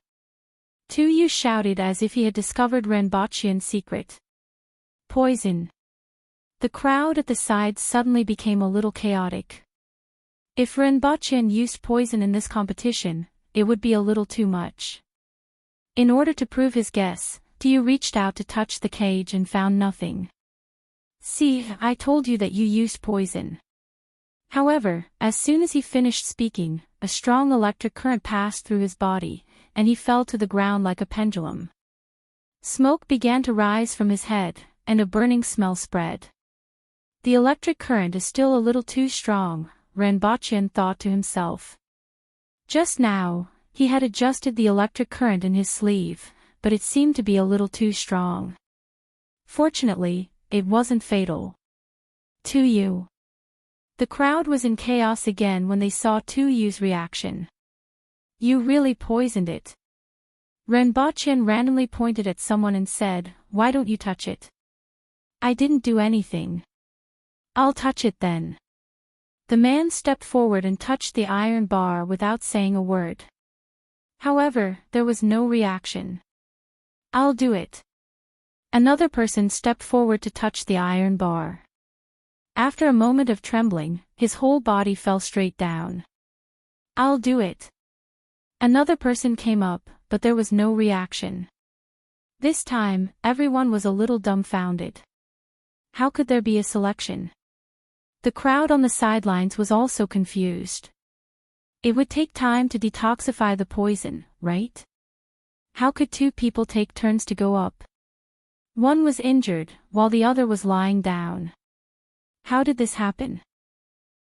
Tu Yu shouted as if he had discovered Ren Bachyan's secret. Poison. The crowd at the sides suddenly became a little chaotic. If Ren Bachyan used poison in this competition, it would be a little too much. In order to prove his guess, Tu Yu reached out to touch the cage and found nothing. See, I told you that you used poison. However, as soon as he finished speaking, a strong electric current passed through his body, and he fell to the ground like a pendulum. Smoke began to rise from his head, and a burning smell spread. The electric current is still a little too strong, Ren Bachyan thought to himself. Just now, he had adjusted the electric current in his sleeve, but it seemed to be a little too strong. Fortunately, it wasn't fatal. Tu Yu. The crowd was in chaos again when they saw Tu Yu's reaction. You really poisoned it. Ren Bachyan randomly pointed at someone and said, Why don't you touch it? I didn't do anything. I'll touch it then. The man stepped forward and touched the iron bar without saying a word. However, there was no reaction. I'll do it. Another person stepped forward to touch the iron bar. After a moment of trembling, his whole body fell straight down. I'll do it. Another person came up, but there was no reaction. This time, everyone was a little dumbfounded. How could there be a selection? The crowd on the sidelines was also confused. It would take time to detoxify the poison, right? How could two people take turns to go up? One was injured, while the other was lying down. How did this happen?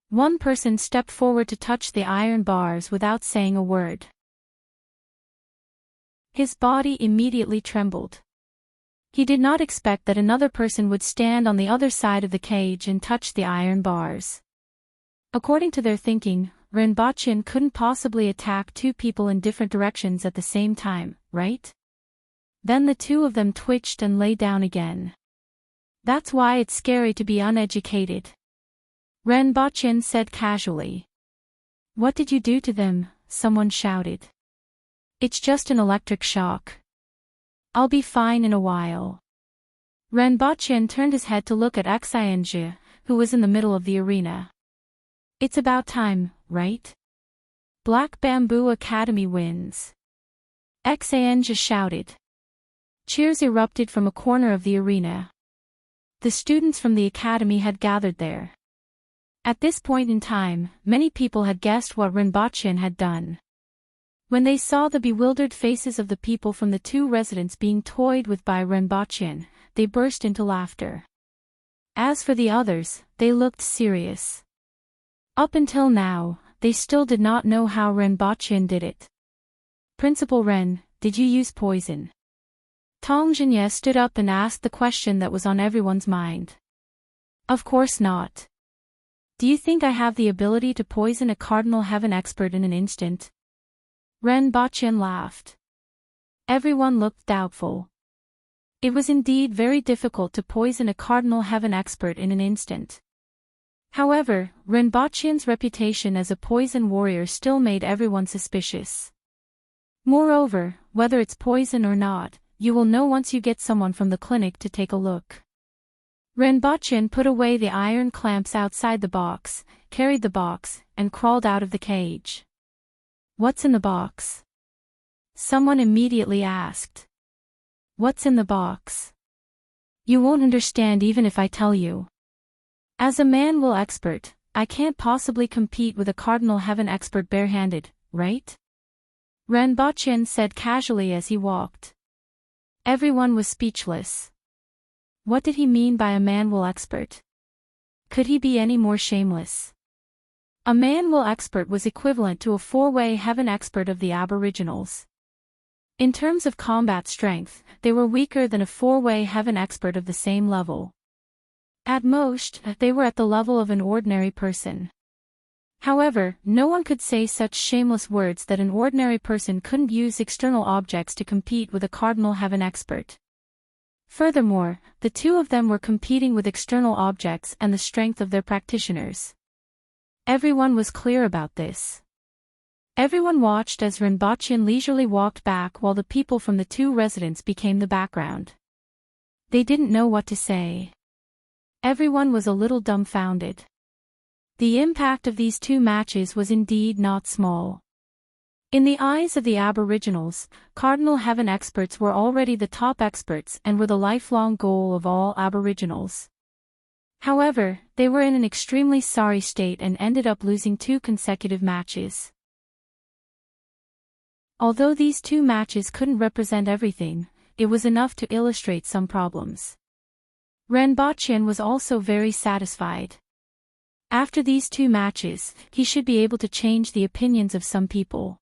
One person stepped forward to touch the iron bars without saying a word. His body immediately trembled. He did not expect that another person would stand on the other side of the cage and touch the iron bars. According to their thinking, Ren Bachyan couldn't possibly attack two people in different directions at the same time, right? Then the two of them twitched and lay down again. That's why it's scary to be uneducated. Ren Bachyan said casually. What did you do to them? Someone shouted. It's just an electric shock. I'll be fine in a while. Ren Bachyan turned his head to look at Enchanting, who was in the middle of the arena. It's about time, right? Black Bamboo Academy wins. Enchanting shouted. Cheers erupted from a corner of the arena. The students from the academy had gathered there. At this point in time, many people had guessed what Ren Bachyan had done. When they saw the bewildered faces of the people from the two residents being toyed with by Ren Bachyan, they burst into laughter. As for the others, they looked serious. Up until now, they still did not know how Ren Bachyan did it. Principal Ren, did you use poison? Tong Jinye stood up and asked the question that was on everyone's mind. Of course not. Do you think I have the ability to poison a Cardinal Heaven expert in an instant? Ren Bachyan laughed. Everyone looked doubtful. It was indeed very difficult to poison a Cardinal Heaven expert in an instant. However, Ren Bachyan's reputation as a poison warrior still made everyone suspicious. Moreover, whether it's poison or not, you will know once you get someone from the clinic to take a look. Ren Bachyan put away the iron clamps outside the box, carried the box, and crawled out of the cage. What's in the box? Someone immediately asked. What's in the box? You won't understand even if I tell you. As a man-will expert, I can't possibly compete with a Cardinal Heaven expert barehanded, right? Ren Bachyan said casually as he walked. Everyone was speechless. What did he mean by a man-will expert? Could he be any more shameless? A man-will expert was equivalent to a four-way heaven expert of the Aboriginals. In terms of combat strength, they were weaker than a four-way heaven expert of the same level. At most, they were at the level of an ordinary person. However, no one could say such shameless words that an ordinary person couldn't use external objects to compete with a cardinal heaven expert. Furthermore, the two of them were competing with external objects and the strength of their practitioners. Everyone was clear about this. Everyone watched as Rinpoche leisurely walked back while the people from the two residents became the background. They didn't know what to say. Everyone was a little dumbfounded. The impact of these two matches was indeed not small. In the eyes of the Aboriginals, Cardinal Heaven experts were already the top experts and were the lifelong goal of all Aboriginals. However, they were in an extremely sorry state and ended up losing 2 consecutive matches. Although these 2 matches couldn't represent everything, it was enough to illustrate some problems. Rinpoche was also very satisfied. After these 2 matches, he should be able to change the opinions of some people.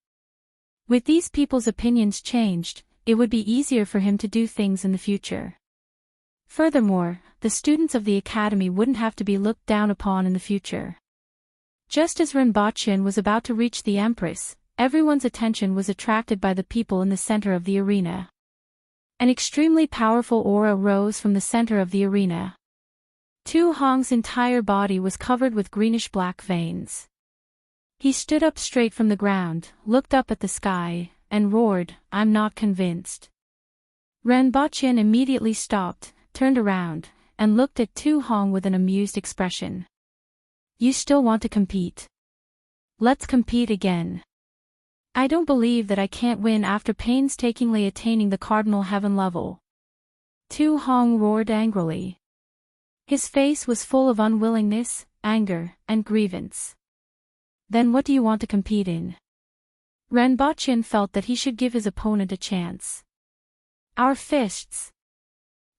With these people's opinions changed, it would be easier for him to do things in the future. Furthermore, the students of the academy wouldn't have to be looked down upon in the future. Just as Rinpoche was about to reach the Empress, everyone's attention was attracted by the people in the center of the arena. An extremely powerful aura rose from the center of the arena. Tu Hong's entire body was covered with greenish-black veins. He stood up straight from the ground, looked up at the sky, and roared, "I'm not convinced." Rinpoche immediately stopped, turned around, and looked at Tu Hong with an amused expression. "You still want to compete? Let's compete again. I don't believe that I can't win after painstakingly attaining the Cardinal Heaven level." Tu Hong roared angrily. His face was full of unwillingness, anger, and grievance. "Then what do you want to compete in?" Rinpoche felt that he should give his opponent a chance. "Our fists."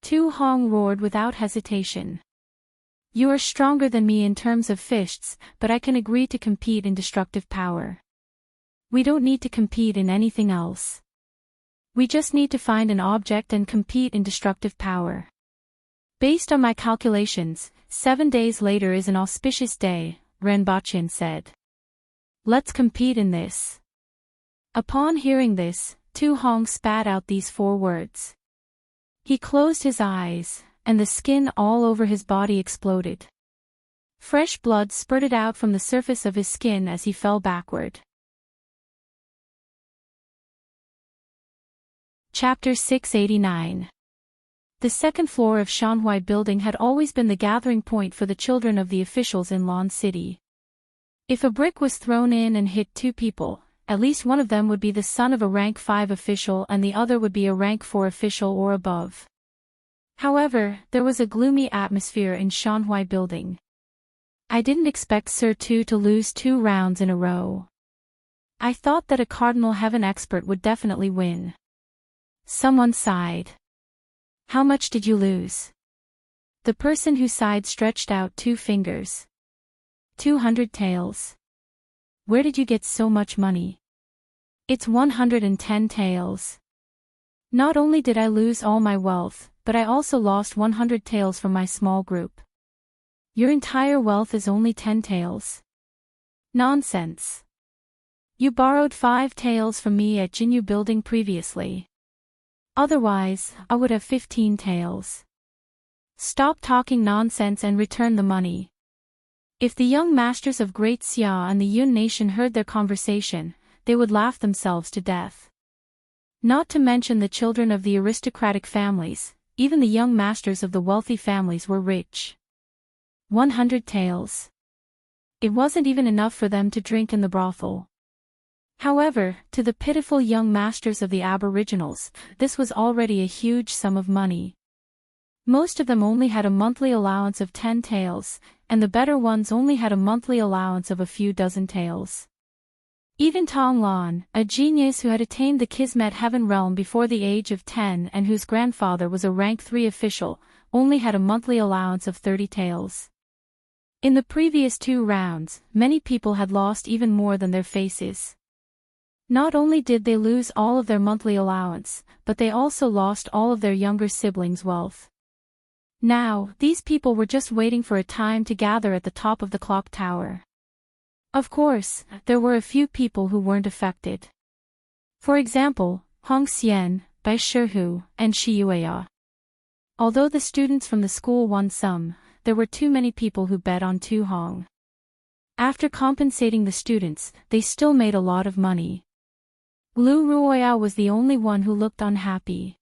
Tu Hong roared without hesitation. "You are stronger than me in terms of fists, but I can agree to compete in destructive power. We don't need to compete in anything else. We just need to find an object and compete in destructive power. Based on my calculations, 7 days later is an auspicious day," Rinpoche said. "Let's compete in this." Upon hearing this, Tu Hong spat out these 4 words. He closed his eyes, and the skin all over his body exploded. Fresh blood spurted out from the surface of his skin as he fell backward. Chapter 689. The second floor of Shanhui Building had always been the gathering point for the children of the officials in Lan City. If a brick was thrown in and hit 2 people, at least one of them would be the son of a rank 5 official and the other would be a rank 4 official or above. However, there was a gloomy atmosphere in Shanhui Building. "I didn't expect Sir Tu to lose 2 rounds in a row. I thought that a Cardinal Heaven expert would definitely win." Someone sighed. "How much did you lose?" The person who sighed stretched out 2 fingers. 200 taels. "Where did you get so much money?" "It's 110 taels. Not only did I lose all my wealth, but I also lost 100 taels from my small group." "Your entire wealth is only 10 taels. "Nonsense. You borrowed 5 taels from me at Jinyu Building previously. Otherwise, I would have 15 taels. Stop talking nonsense and return the money." If the young masters of Great Xia and the Yun nation heard their conversation, they would laugh themselves to death. Not to mention the children of the aristocratic families, even the young masters of the wealthy families were rich. 100 taels. It wasn't even enough for them to drink in the brothel. However, to the pitiful young masters of the Aboriginals, this was already a huge sum of money. Most of them only had a monthly allowance of 10 taels, and the better ones only had a monthly allowance of a few dozen taels. Even Tong Lan, a genius who had attained the Kismet Heaven realm before the age of 10 and whose grandfather was a rank 3 official, only had a monthly allowance of 30 taels. In the previous 2 rounds, many people had lost even more than their faces. Not only did they lose all of their monthly allowance, but they also lost all of their younger siblings' wealth. Now, these people were just waiting for a time to gather at the top of the clock tower. Of course, there were a few people who weren't affected. For example, Hong Xian, Bai Shihu, and Shi Yueya. Although the students from the school won some, there were too many people who bet on Tu Hong. After compensating the students, they still made a lot of money. Lu Ruoyao was the only one who looked unhappy.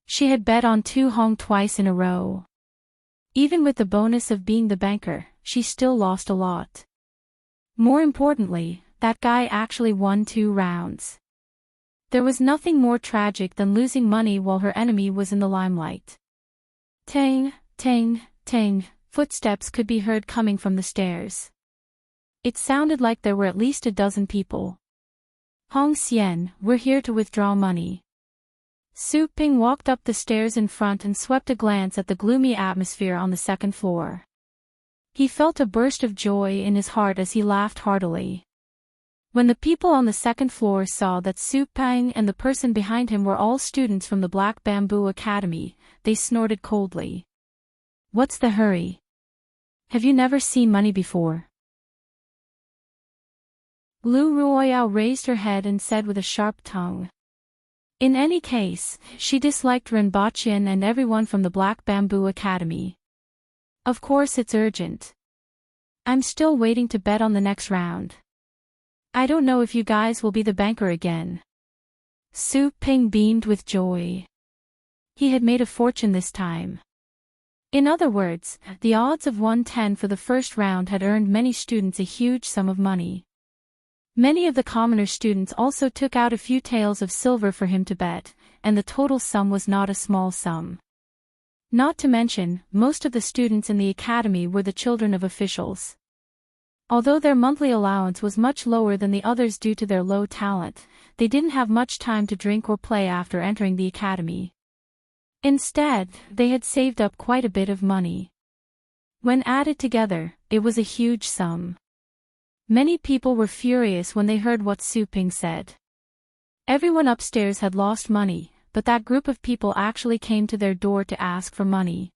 She had bet on Tu Hong twice in a row. Even with the bonus of being the banker, she still lost a lot. More importantly, that guy actually won 2 rounds. There was nothing more tragic than losing money while her enemy was in the limelight. Tang, tang, tang, footsteps could be heard coming from the stairs. It sounded like there were at least a dozen people. Hong Xian, we're here to withdraw money. Su Ping walked up the stairs in front and swept a glance at the gloomy atmosphere on the second floor. He felt a burst of joy in his heart as he laughed heartily. When the people on the second floor saw that Su Ping and the person behind him were all students from the Black Bamboo Academy, they snorted coldly. What's the hurry? Have you never seen money before? Lu Ruoyao raised her head and said with a sharp tongue. In any case, she disliked Ren Baqian and everyone from the Black Bamboo Academy. Of course it's urgent. I'm still waiting to bet on the next round. I don't know if you guys will be the banker again. Su Ping beamed with joy. He had made a fortune this time. In other words, the odds of 110 for the first round had earned many students a huge sum of money. Many of the commoner students also took out a few taels of silver for him to bet, and the total sum was not a small sum. Not to mention, most of the students in the academy were the children of officials. Although their monthly allowance was much lower than the others due to their low talent, they didn't have much time to drink or play after entering the academy. Instead, they had saved up quite a bit of money. When added together, it was a huge sum. Many people were furious when they heard what Su Ping said. Everyone upstairs had lost money, but that group of people actually came to their door to ask for money.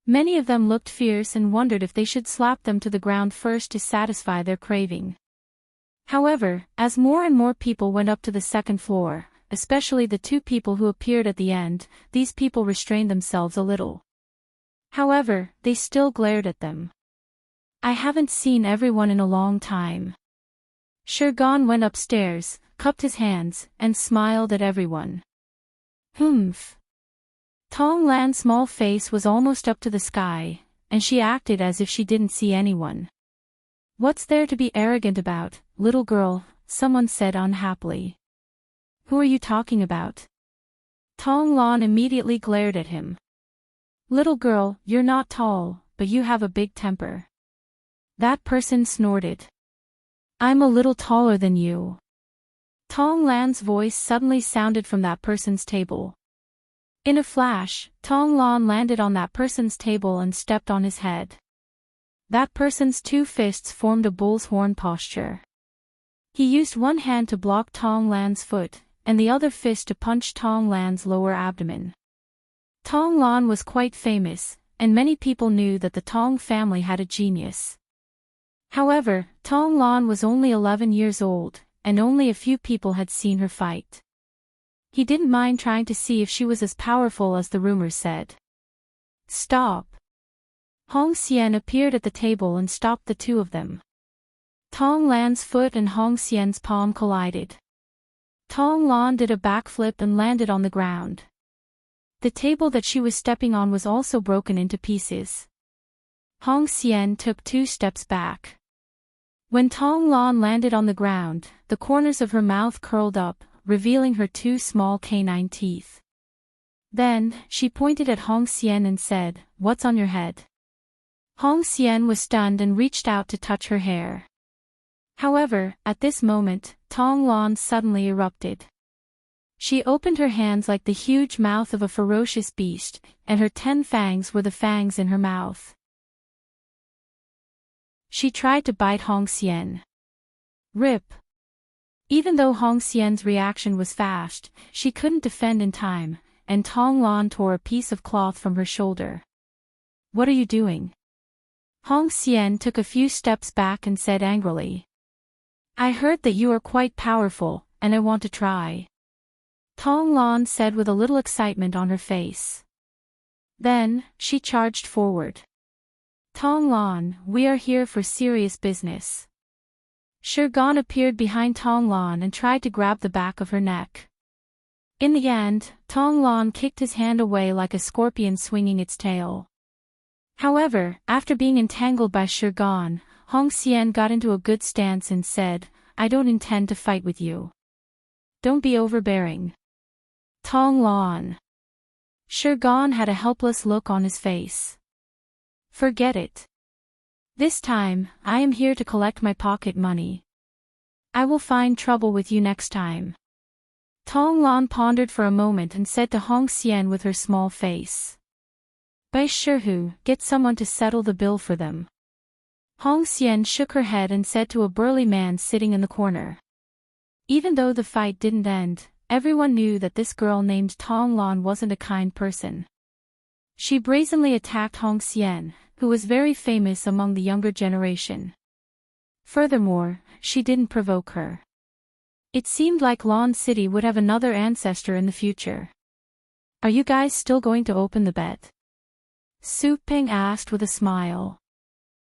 Many of them looked fierce and wondered if they should slap them to the ground first to satisfy their craving. However, as more and more people went up to the second floor, especially the 2 people who appeared at the end, these people restrained themselves a little. However, they still glared at them. I haven't seen everyone in a long time. Shirgan went upstairs, cupped his hands, and smiled at everyone. Humph. Tong Lan's small face was almost up to the sky, and she acted as if she didn't see anyone. What's there to be arrogant about, little girl? Someone said unhappily. Who are you talking about? Tong Lan immediately glared at him. Little girl, you're not tall, but you have a big temper. That person snorted. I'm a little taller than you. Tong Lan's voice suddenly sounded from that person's table. In a flash, Tong Lan landed on that person's table and stepped on his head. That person's 2 fists formed a bull's horn posture. He used one hand to block Tong Lan's foot, and the other fist to punch Tong Lan's lower abdomen. Tong Lan was quite famous, and many people knew that the Tong family had a genius. However, Tong Lan was only 11 years old, and only a few people had seen her fight. He didn't mind trying to see if she was as powerful as the rumors said. Stop! Hong Xian appeared at the table and stopped the 2 of them. Tong Lan's foot and Hong Xian's palm collided. Tong Lan did a backflip and landed on the ground. The table that she was stepping on was also broken into pieces. Hong Xian took 2 steps back. When Tong Lan landed on the ground, the corners of her mouth curled up, revealing her 2 small canine teeth. Then, she pointed at Hong Xian and said, "What's on your head?" Hong Xian was stunned and reached out to touch her hair. However, at this moment, Tong Lan suddenly erupted. She opened her hands like the huge mouth of a ferocious beast, and her 10 fangs were the fangs in her mouth. She tried to bite Hong Xian. Rip! Even though Hong Xian's reaction was fast, she couldn't defend in time, and Tong Lan tore a piece of cloth from her shoulder. What are you doing? Hong Xian took a few steps back and said angrily. I heard that you are quite powerful, and I want to try. Tong Lan said with a little excitement on her face. Then, she charged forward. Tong Lan, we are here for serious business. Shirgan appeared behind Tong Lan and tried to grab the back of her neck. In the end, Tong Lan kicked his hand away like a scorpion swinging its tail. However, after being entangled by Shirgan, Hong Xian got into a good stance and said, I don't intend to fight with you. Don't be overbearing. Tong Lan. Shirgan had a helpless look on his face. Forget it. This time, I am here to collect my pocket money. I will find trouble with you next time. Tong Lan pondered for a moment and said to Hong Xian with her small face. Bai Shihu, get someone to settle the bill for them. Hong Xian shook her head and said to a burly man sitting in the corner. Even though the fight didn't end, everyone knew that this girl named Tong Lan wasn't a kind person. She brazenly attacked Hong Xian, who was very famous among the younger generation. Furthermore, she didn't provoke her. It seemed like Lan City would have another ancestor in the future. Are you guys still going to open the bet? Su Peng asked with a smile.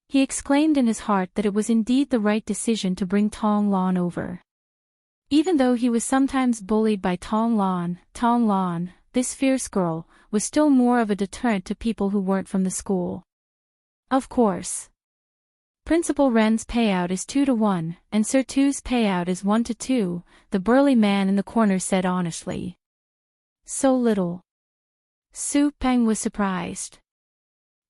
He exclaimed in his heart that it was indeed the right decision to bring Tong Lan over. Even though he was sometimes bullied by Tong Lan, this fierce girl, was still more of a deterrent to people who weren't from the school. Of course. Principal Ren's payout is 2-1, and Sir Tu's payout is 1-2, the burly man in the corner said honestly. So little. Su Peng was surprised.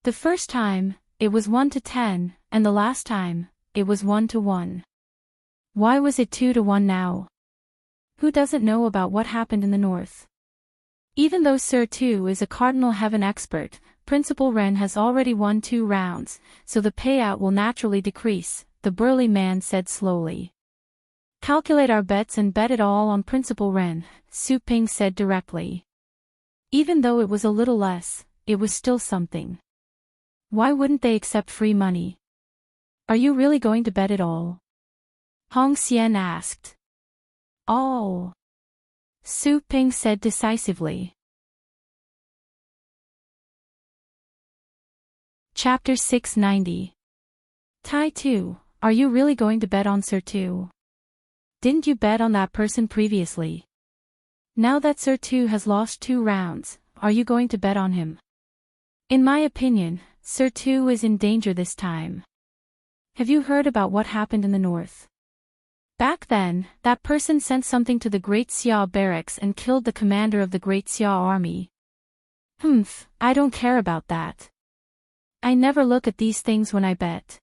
The first time, it was 1-10, and the last time, it was 1-1. Why was it 2-1 now? Who doesn't know about what happened in the north? Even though Sir Tu is a Cardinal Heaven expert, Principal Ren has already won 2 rounds, so the payout will naturally decrease, the burly man said slowly. Calculate our bets and bet it all on Principal Ren, Su Ping said directly. Even though it was a little less, it was still something. Why wouldn't they accept free money? Are you really going to bet it all? Hong Xian asked. All. Su Ping said decisively. Chapter 690. Tai Tu, are you really going to bet on Sir Tu? Didn't you bet on that person previously? Now that Sir Tu has lost 2 rounds, are you going to bet on him? In my opinion, Sir Tu is in danger this time. Have you heard about what happened in the north? Back then, that person sent something to the Great Xia barracks and killed the commander of the Great Xia army. I don't care about that. I never look at these things when I bet.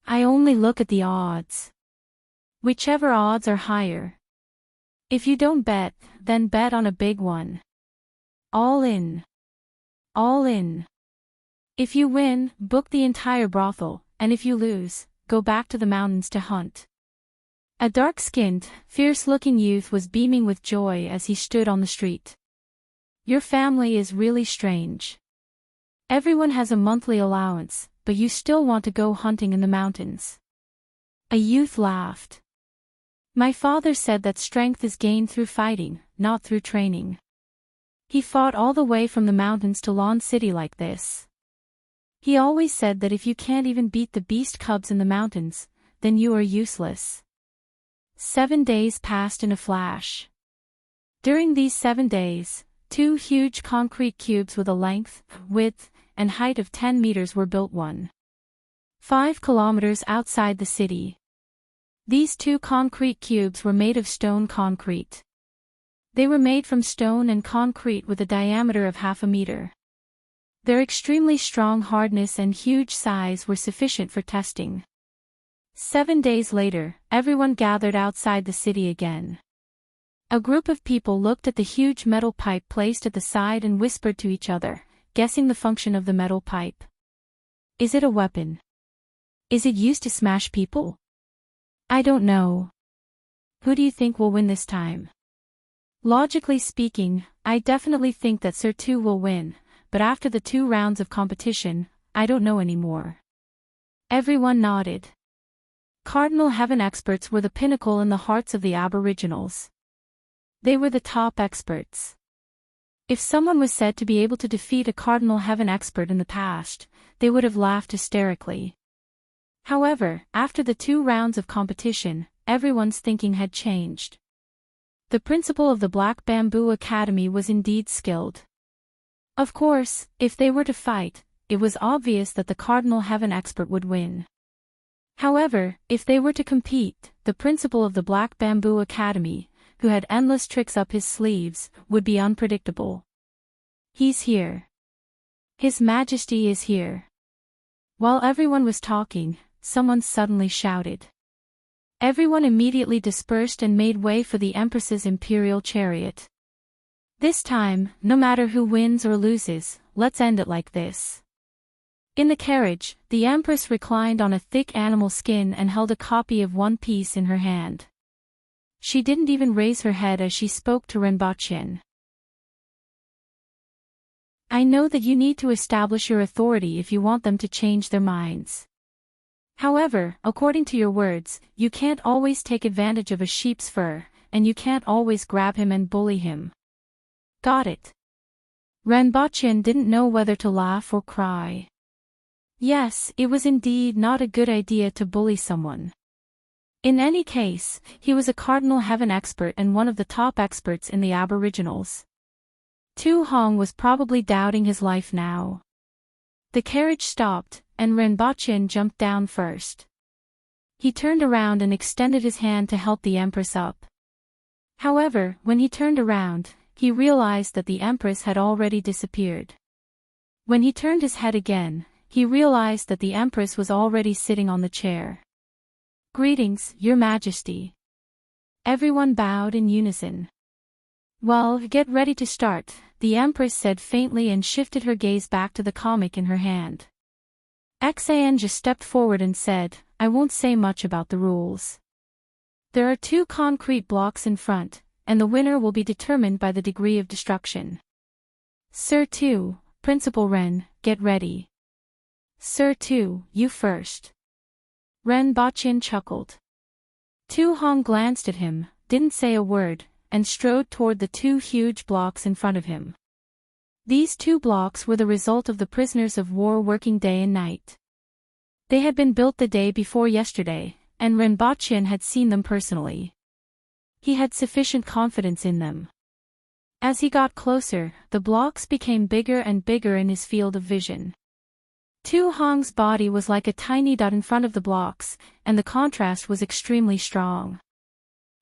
I only look at the odds. Whichever odds are higher. If you don't bet, then bet on a big one. All in. All in. If you win, book the entire brothel, and if you lose, go back to the mountains to hunt. A dark-skinned, fierce-looking youth was beaming with joy as he stood on the street. Your family is really strange. Everyone has a monthly allowance, but you still want to go hunting in the mountains. A youth laughed. My father said that strength is gained through fighting, not through training. He fought all the way from the mountains to Lan City like this. He always said that if you can't even beat the beast cubs in the mountains, then you are useless. 7 days passed in a flash. During these 7 days, 2 huge concrete cubes with a length, width, and height of 10 meters were built 1.5 kilometers outside the city. These 2 concrete cubes were made of stone concrete. They were made from stone and concrete with a diameter of 0.5 meter. Their extremely strong hardness and huge size were sufficient for testing. 7 days later, everyone gathered outside the city again. A group of people looked at the huge metal pipe placed at the side and whispered to each other, guessing the function of the metal pipe. Is it a weapon? Is it used to smash people? I don't know. Who do you think will win this time? Logically speaking, I definitely think that Sir Tu will win, but after the 2 rounds of competition, I don't know anymore. Everyone nodded. Cardinal Heaven experts were the pinnacle in the hearts of the Aboriginals. They were the top experts. If someone was said to be able to defeat a Cardinal Heaven expert in the past, they would have laughed hysterically. However, after the 2 rounds of competition, everyone's thinking had changed. The principal of the Black Bamboo Academy was indeed skilled. Of course, if they were to fight, it was obvious that the Cardinal Heaven expert would win. However, if they were to compete, the principal of the Black Bamboo Academy, who had endless tricks up his sleeves, would be unpredictable. He's here. His Majesty is here. While everyone was talking, someone suddenly shouted. Everyone immediately dispersed and made way for the Empress's imperial chariot. This time, no matter who wins or loses, let's end it like this. In the carriage, the Empress reclined on a thick animal skin and held a copy of One Piece in her hand. She didn't even raise her head as she spoke to Rinpoche. I know that you need to establish your authority if you want them to change their minds. However, according to your words, you can't always take advantage of a sheep's fur, and you can't always grab him and bully him. Got it. Rinpoche didn't know whether to laugh or cry. Yes, it was indeed not a good idea to bully someone. In any case, he was a Cardinal Heaven expert and one of the top experts in the Aboriginals. Tu Hong was probably doubting his life now. The carriage stopped, and Rinpoche jumped down first. He turned around and extended his hand to help the Empress up. However, when he turned around, he realized that the Empress had already disappeared. When he turned his head again, he realized that the Empress was already sitting on the chair. Greetings, Your Majesty. Everyone bowed in unison. Well, get ready to start, the Empress said faintly and shifted her gaze back to the comic in her hand. Xan just stepped forward and said, I won't say much about the rules. There are 2 concrete blocks in front, and the winner will be determined by the degree of destruction. Sir Tu, Principal Ren, get ready. Sir Tu, you first. Rinpoche chuckled. Tu Hong glanced at him, didn't say a word, and strode toward the 2 huge blocks in front of him. These 2 blocks were the result of the prisoners of war working day and night. They had been built the day before yesterday, and Rinpoche had seen them personally. He had sufficient confidence in them. As he got closer, the blocks became bigger and bigger in his field of vision. Tu Hong's body was like a tiny dot in front of the blocks, and the contrast was extremely strong.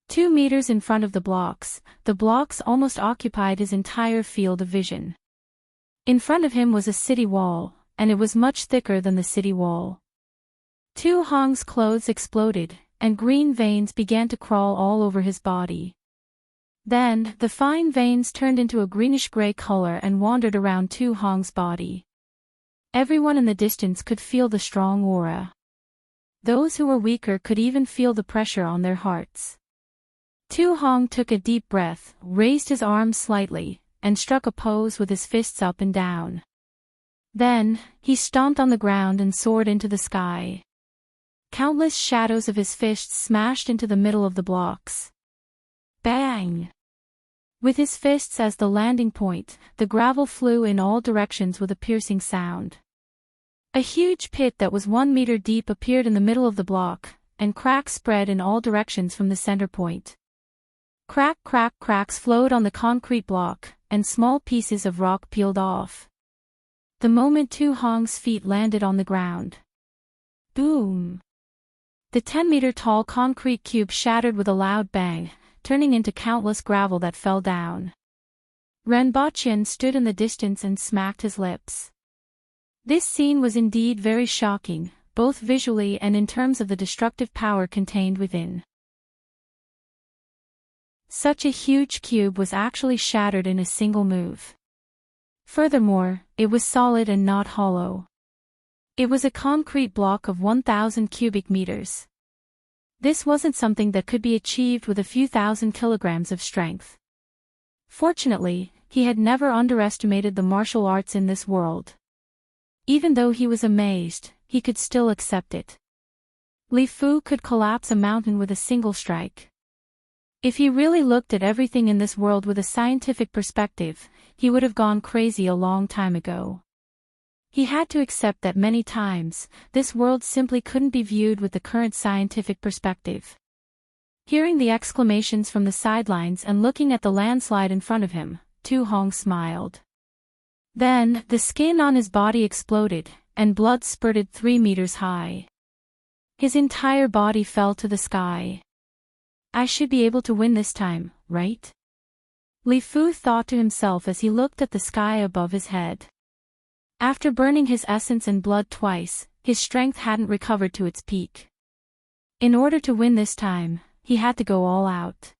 2 meters in front of the blocks almost occupied his entire field of vision. In front of him was a city wall, and it was much thicker than the city wall. Tu Hong's clothes exploded, and green veins began to crawl all over his body. Then, the fine veins turned into a greenish-gray color and wandered around Tu Hong's body. Everyone in the distance could feel the strong aura. Those who were weaker could even feel the pressure on their hearts. Tu Hong took a deep breath, raised his arms slightly, and struck a pose with his fists up and down. Then, he stomped on the ground and soared into the sky. Countless shadows of his fists smashed into the middle of the blocks. Bang! With his fists as the landing point, the gravel flew in all directions with a piercing sound. A huge pit that was 1 meter deep appeared in the middle of the block, and cracks spread in all directions from the center point. Cracks flowed on the concrete block, and small pieces of rock peeled off. The moment Tu Hong's feet landed on the ground. Boom! The 10-meter-tall concrete cube shattered with a loud bang, turning into countless gravel that fell down. Rinpoche stood in the distance and smacked his lips. This scene was indeed very shocking, both visually and in terms of the destructive power contained within. Such a huge cube was actually shattered in a single move. Furthermore, it was solid and not hollow. It was a concrete block of 1,000 cubic meters. This wasn't something that could be achieved with a few thousand kilograms of strength. Fortunately, he had never underestimated the martial arts in this world. Even though he was amazed, he could still accept it. Li Fu could collapse a mountain with a single strike. If he really looked at everything in this world with a scientific perspective, he would have gone crazy a long time ago. He had to accept that many times, this world simply couldn't be viewed with the current scientific perspective. Hearing the exclamations from the sidelines and looking at the landslide in front of him, Tu Hong smiled. Then, the skin on his body exploded, and blood spurted 3 meters high. His entire body fell to the sky. I should be able to win this time, right? Li Fu thought to himself as he looked at the sky above his head. After burning his essence and blood twice, his strength hadn't recovered to its peak. In order to win this time, he had to go all out.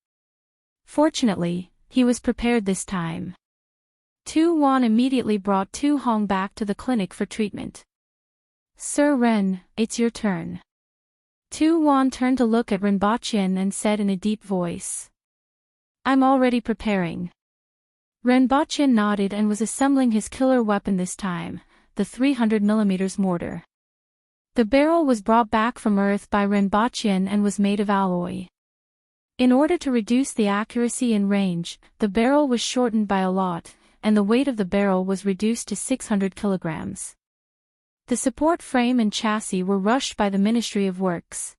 Fortunately, he was prepared this time. Tu Wan immediately brought Tu Hong back to the clinic for treatment. Sir Ren, it's your turn. Tu Wan turned to look at Rinpochen and said in a deep voice. I'm already preparing. Rinpochen nodded and was assembling his killer weapon this time, the 300mm mortar. The barrel was brought back from Earth by Rinpochen and was made of alloy. In order to reduce the accuracy and range, the barrel was shortened by a lot, and the weight of the barrel was reduced to 600 kilograms. The support frame and chassis were rushed by the Ministry of Works.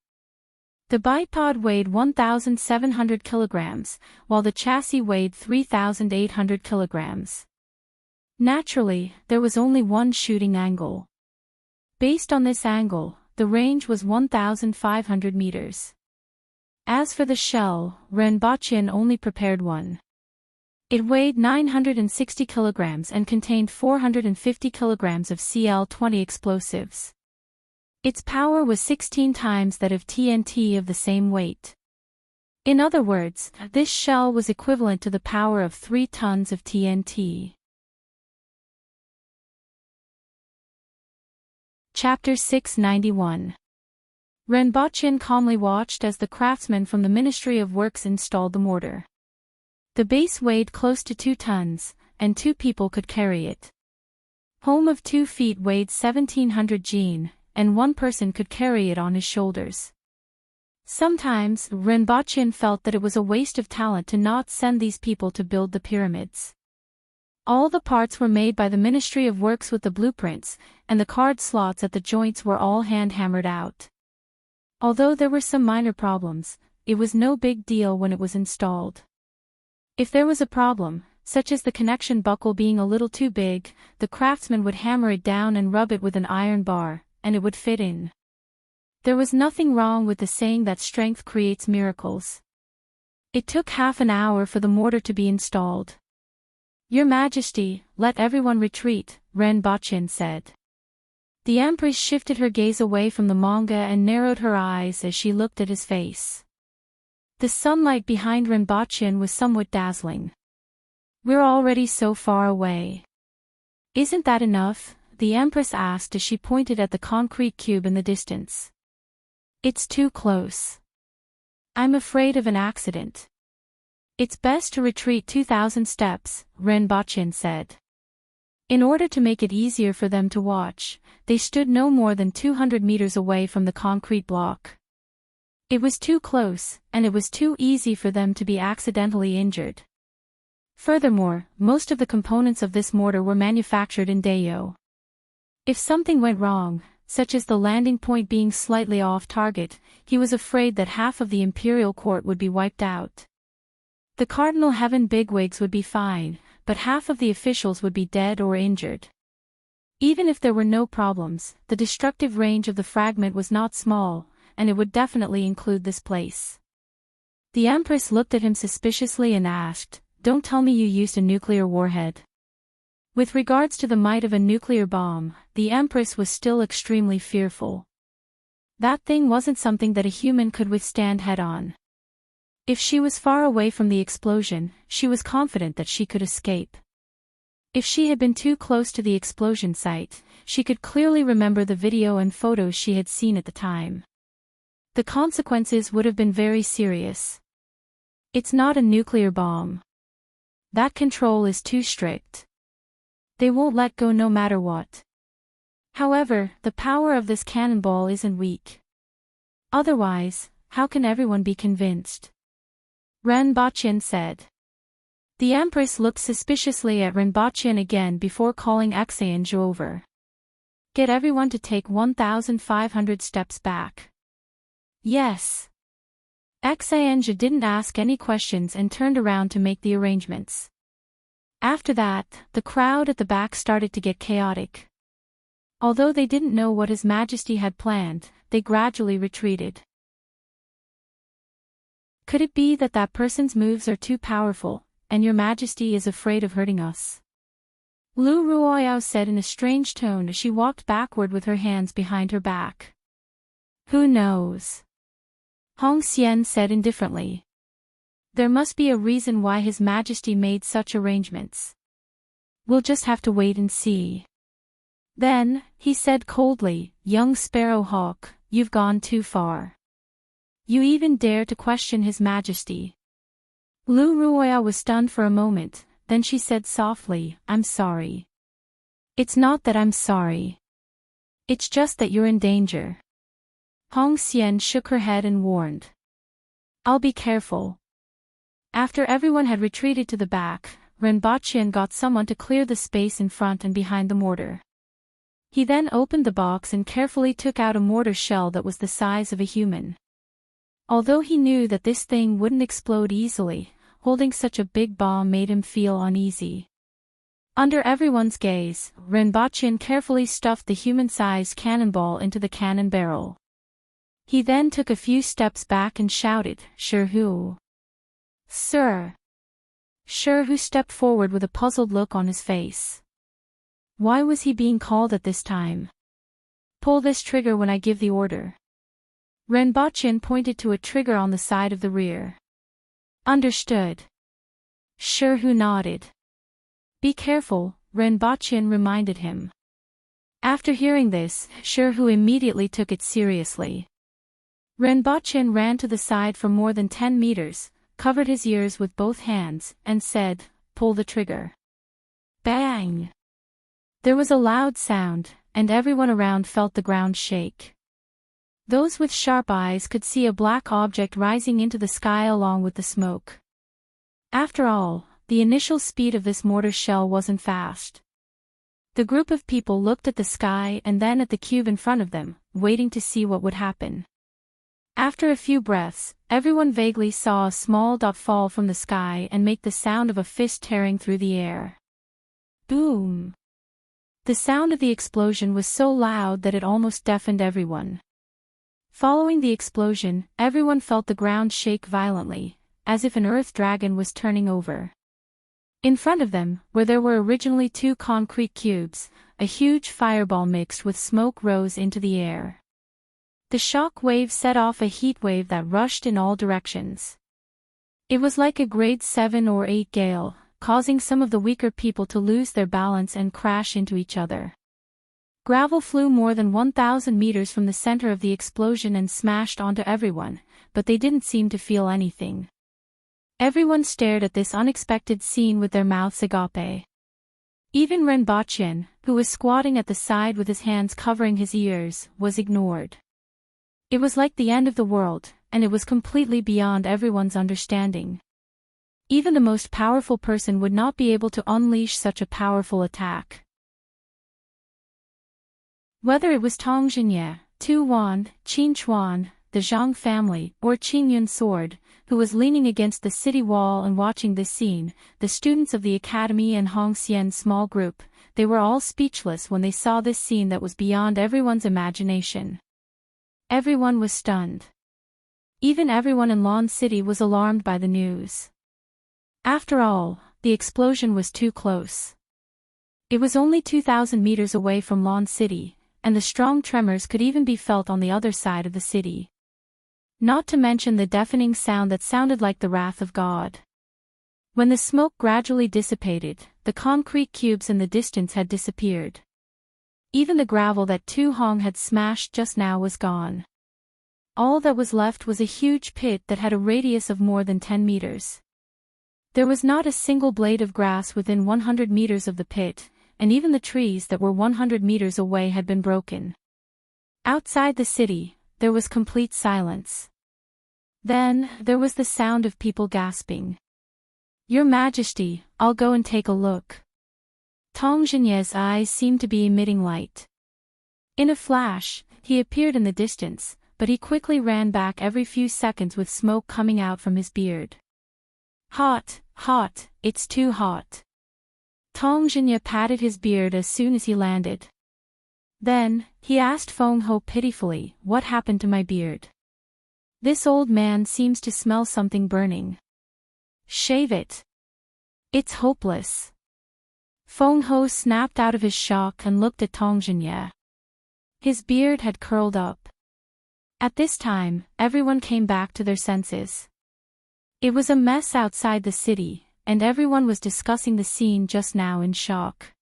The bipod weighed 1,700 kilograms, while the chassis weighed 3,800 kilograms. Naturally, there was only one shooting angle. Based on this angle, the range was 1,500 meters. As for the shell, Rinpochen only prepared one. It weighed 960 kilograms and contained 450 kilograms of CL-20 explosives. Its power was 16 times that of TNT of the same weight. In other words, this shell was equivalent to the power of 3 tons of TNT. Chapter 691. Rinpochen calmly watched as the craftsmen from the Ministry of Works installed the mortar. The base weighed close to 2 tons, and 2 people could carry it. Home of 2 feet weighed 1,700 jin, and 1 person could carry it on his shoulders. Sometimes, Rinpochen felt that it was a waste of talent to not send these people to build the pyramids. All the parts were made by the Ministry of Works with the blueprints, and the card slots at the joints were all hand-hammered out. Although there were some minor problems, it was no big deal when it was installed. If there was a problem, such as the connection buckle being a little too big, the craftsman would hammer it down and rub it with an iron bar, and it would fit in. There was nothing wrong with the saying that strength creates miracles. It took half an hour for the mortar to be installed. Your Majesty, let everyone retreat, Rinpochen said. The Empress shifted her gaze away from the manga and narrowed her eyes as she looked at his face. The sunlight behind Rinpochen was somewhat dazzling. We're already so far away. Isn't that enough? The Empress asked as she pointed at the concrete cube in the distance. It's too close. I'm afraid of an accident. It's best to retreat 2,000 steps, Rinpochen said. In order to make it easier for them to watch, they stood no more than 200 meters away from the concrete block. It was too close, and it was too easy for them to be accidentally injured. Furthermore, most of the components of this mortar were manufactured in Dayo. If something went wrong, such as the landing point being slightly off target, he was afraid that half of the imperial court would be wiped out. The Cardinal Heaven bigwigs would be fine, but half of the officials would be dead or injured. Even if there were no problems, the destructive range of the fragment was not small, and it would definitely include this place. The Empress looked at him suspiciously and asked, "Don't tell me you used a nuclear warhead." With regards to the might of a nuclear bomb, the Empress was still extremely fearful. That thing wasn't something that a human could withstand head-on. If she was far away from the explosion, she was confident that she could escape. If she had been too close to the explosion site, she could clearly remember the video and photos she had seen at the time. The consequences would have been very serious. It's not a nuclear bomb. That control is too strict. They won't let go no matter what. However, the power of this cannonball isn't weak. Otherwise, how can everyone be convinced? Renbochin said. The Empress looked suspiciously at Renbochin again before calling Exange over. Get everyone to take 1,500 steps back. Yes. Exange didn't ask any questions and turned around to make the arrangements. After that, the crowd at the back started to get chaotic. Although they didn't know what His Majesty had planned, they gradually retreated. Could it be that that person's moves are too powerful, and Your Majesty is afraid of hurting us? Lu Ruoyao said in a strange tone as she walked backward with her hands behind her back. Who knows? Hong Xian said indifferently. There must be a reason why His Majesty made such arrangements. We'll just have to wait and see. Then, he said coldly, Young Sparrow Hawk, you've gone too far. You even dare to question His Majesty. Lu Ruoya was stunned for a moment, then she said softly, I'm sorry. It's not that I'm sorry. It's just that you're in danger. Hong Xian shook her head and warned. I'll be careful. After everyone had retreated to the back, Renbochin got someone to clear the space in front and behind the mortar. He then opened the box and carefully took out a mortar shell that was the size of a human. Although he knew that this thing wouldn't explode easily, holding such a big bomb made him feel uneasy. Under everyone's gaze, Renbochin carefully stuffed the human-sized cannonball into the cannon barrel. He then took a few steps back and shouted, Sherhu. Sir. Sherhu stepped forward with a puzzled look on his face. Why was he being called at this time? Pull this trigger when I give the order. Renbochin pointed to a trigger on the side of the rear. Understood. Sherhu nodded. Be careful, Renbochin reminded him. After hearing this, Sherhu immediately took it seriously. Renbochin ran to the side for more than 10 meters, covered his ears with both hands, and said, Pull the trigger. Bang! There was a loud sound, and everyone around felt the ground shake. Those with sharp eyes could see a black object rising into the sky along with the smoke. After all, the initial speed of this mortar shell wasn't fast. The group of people looked at the sky and then at the cube in front of them, waiting to see what would happen. After a few breaths, everyone vaguely saw a small dot fall from the sky and make the sound of a fist tearing through the air. Boom! The sound of the explosion was so loud that it almost deafened everyone. Following the explosion, everyone felt the ground shake violently, as if an earth dragon was turning over. In front of them, where there were originally 2 concrete cubes, a huge fireball mixed with smoke rose into the air. The shock wave set off a heat wave that rushed in all directions. It was like a grade 7 or 8 gale, causing some of the weaker people to lose their balance and crash into each other. Gravel flew more than 1,000 meters from the center of the explosion and smashed onto everyone, but they didn't seem to feel anything. Everyone stared at this unexpected scene with their mouths agape. Even Renbochin, who was squatting at the side with his hands covering his ears, was ignored. It was like the end of the world, and it was completely beyond everyone's understanding. Even the most powerful person would not be able to unleash such a powerful attack. Whether it was Tong Jinye, Tu Wan, Qin Chuan, the Zhang family, or Qin Yun Sword, who was leaning against the city wall and watching this scene, the students of the academy and Hong Xian's small group, they were all speechless when they saw this scene that was beyond everyone's imagination. Everyone was stunned. Even everyone in Lon City was alarmed by the news. After all, the explosion was too close. It was only 2,000 meters away from Lon City, and the strong tremors could even be felt on the other side of the city. Not to mention the deafening sound that sounded like the wrath of God. When the smoke gradually dissipated, the concrete cubes in the distance had disappeared. Even the gravel that Tu Hong had smashed just now was gone. All that was left was a huge pit that had a radius of more than 10 meters. There was not a single blade of grass within 100 meters of the pit, and even the trees that were 100 meters away had been broken. Outside the city, there was complete silence. Then, there was the sound of people gasping. "Your Majesty, I'll go and take a look." Tong Jinye's eyes seemed to be emitting light. In a flash, he appeared in the distance, but he quickly ran back every few seconds with smoke coming out from his beard. "Hot, hot, it's too hot." Tong Jinye patted his beard as soon as he landed. Then, he asked Feng Ho pitifully, "What happened to my beard? This old man seems to smell something burning." "Shave it. It's hopeless." Feng Ho snapped out of his shock and looked at Tong Jinye. His beard had curled up. At this time, everyone came back to their senses. It was a mess outside the city, and everyone was discussing the scene just now in shock.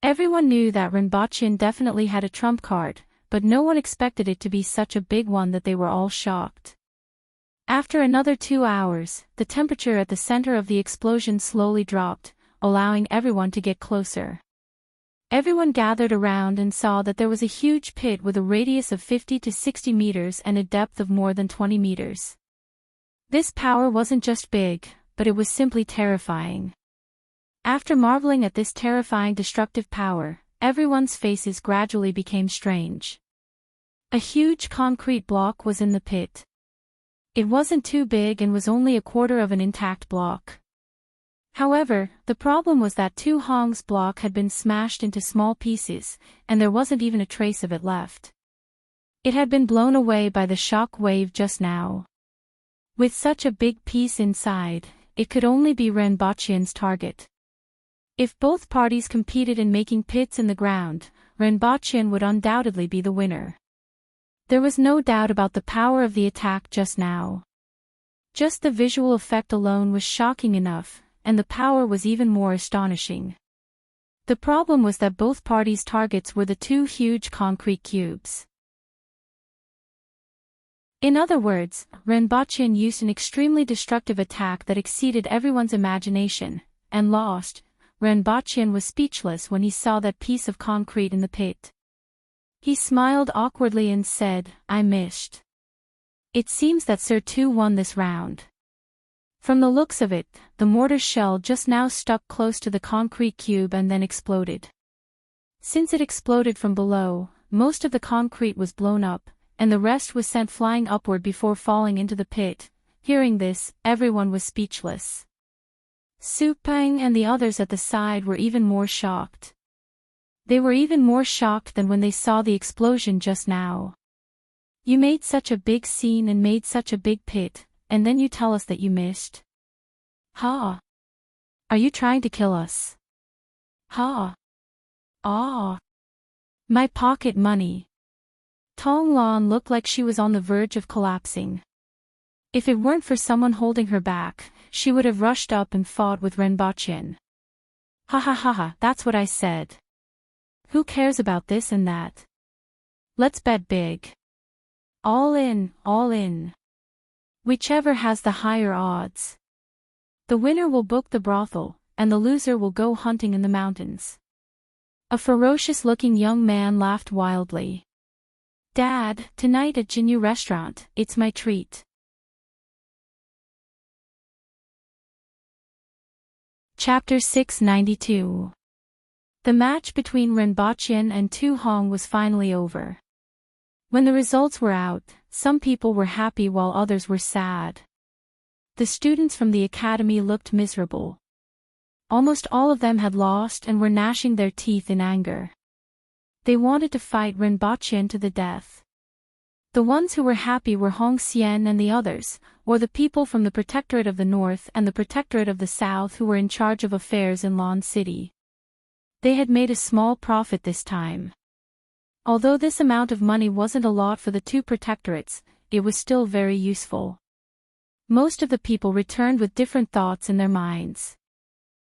Everyone knew that Rinpoche definitely had a trump card, but no one expected it to be such a big one that they were all shocked. After another 2 hours, the temperature at the center of the explosion slowly dropped, allowing everyone to get closer. Everyone gathered around and saw that there was a huge pit with a radius of 50 to 60 meters and a depth of more than 20 meters. This power wasn't just big, but it was simply terrifying. After marveling at this terrifying destructive power, everyone's faces gradually became strange. A huge concrete block was in the pit. It wasn't too big and was only a quarter of an intact block. However, the problem was that Tu Hong's block had been smashed into small pieces, and there wasn't even a trace of it left. It had been blown away by the shock wave just now. With such a big piece inside, it could only be Rinpoche's target. If both parties competed in making pits in the ground, Rinpoche would undoubtedly be the winner. There was no doubt about the power of the attack just now. Just the visual effect alone was shocking enough, and the power was even more astonishing. The problem was that both parties' targets were the two huge concrete cubes. In other words, Rinpoche used an extremely destructive attack that exceeded everyone's imagination, and lost. Rinpoche was speechless when he saw that piece of concrete in the pit. He smiled awkwardly and said, "I missed. It seems that Sir Tu won this round." From the looks of it, the mortar shell just now stuck close to the concrete cube and then exploded. Since it exploded from below, most of the concrete was blown up, and the rest was sent flying upward before falling into the pit. Hearing this, everyone was speechless. Su Peng and the others at the side were even more shocked. They were even more shocked than when they saw the explosion just now. "You made such a big scene and made such a big pit, and then you tell us that you missed? Ha! Are you trying to kill us? Ha! Ah! My pocket money." Tong Lan looked like she was on the verge of collapsing. If it weren't for someone holding her back, she would have rushed up and fought with Rinpoche. "Ha ha ha ha, that's what I said. Who cares about this and that? Let's bet big. All in, all in. Whichever has the higher odds. The winner will book the brothel, and the loser will go hunting in the mountains." A ferocious-looking young man laughed wildly. "Dad, tonight at Jinyu restaurant, it's my treat." Chapter 692. The match between Rinpoche and Tu Hong was finally over. When the results were out, some people were happy while others were sad. The students from the academy looked miserable. Almost all of them had lost and were gnashing their teeth in anger. They wanted to fight Rinpoche to the death. The ones who were happy were Hong Xian and the others, or the people from the Protectorate of the North and the Protectorate of the South who were in charge of affairs in Lan City. They had made a small profit this time. Although this amount of money wasn't a lot for the two protectorates, it was still very useful. Most of the people returned with different thoughts in their minds.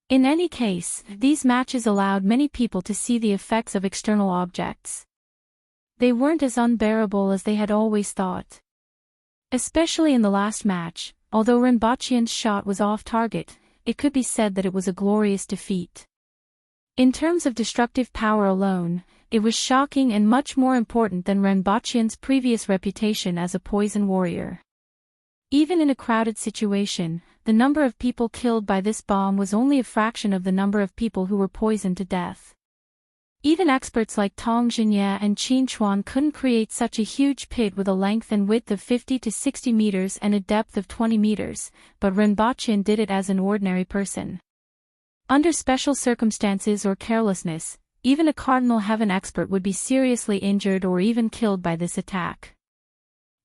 In any case, these matches allowed many people to see the effects of external objects. They weren't as unbearable as they had always thought. Especially in the last match, although Rinpoche's shot was off target, it could be said that it was a glorious defeat. In terms of destructive power alone, it was shocking and much more important than Renbachian's previous reputation as a poison warrior. Even in a crowded situation, the number of people killed by this bomb was only a fraction of the number of people who were poisoned to death. Even experts like Tong Jinye and Qin Chuan couldn't create such a huge pit with a length and width of 50 to 60 meters and a depth of 20 meters, but Renbachian did it as an ordinary person. Under special circumstances or carelessness, even a Cardinal Heaven expert would be seriously injured or even killed by this attack.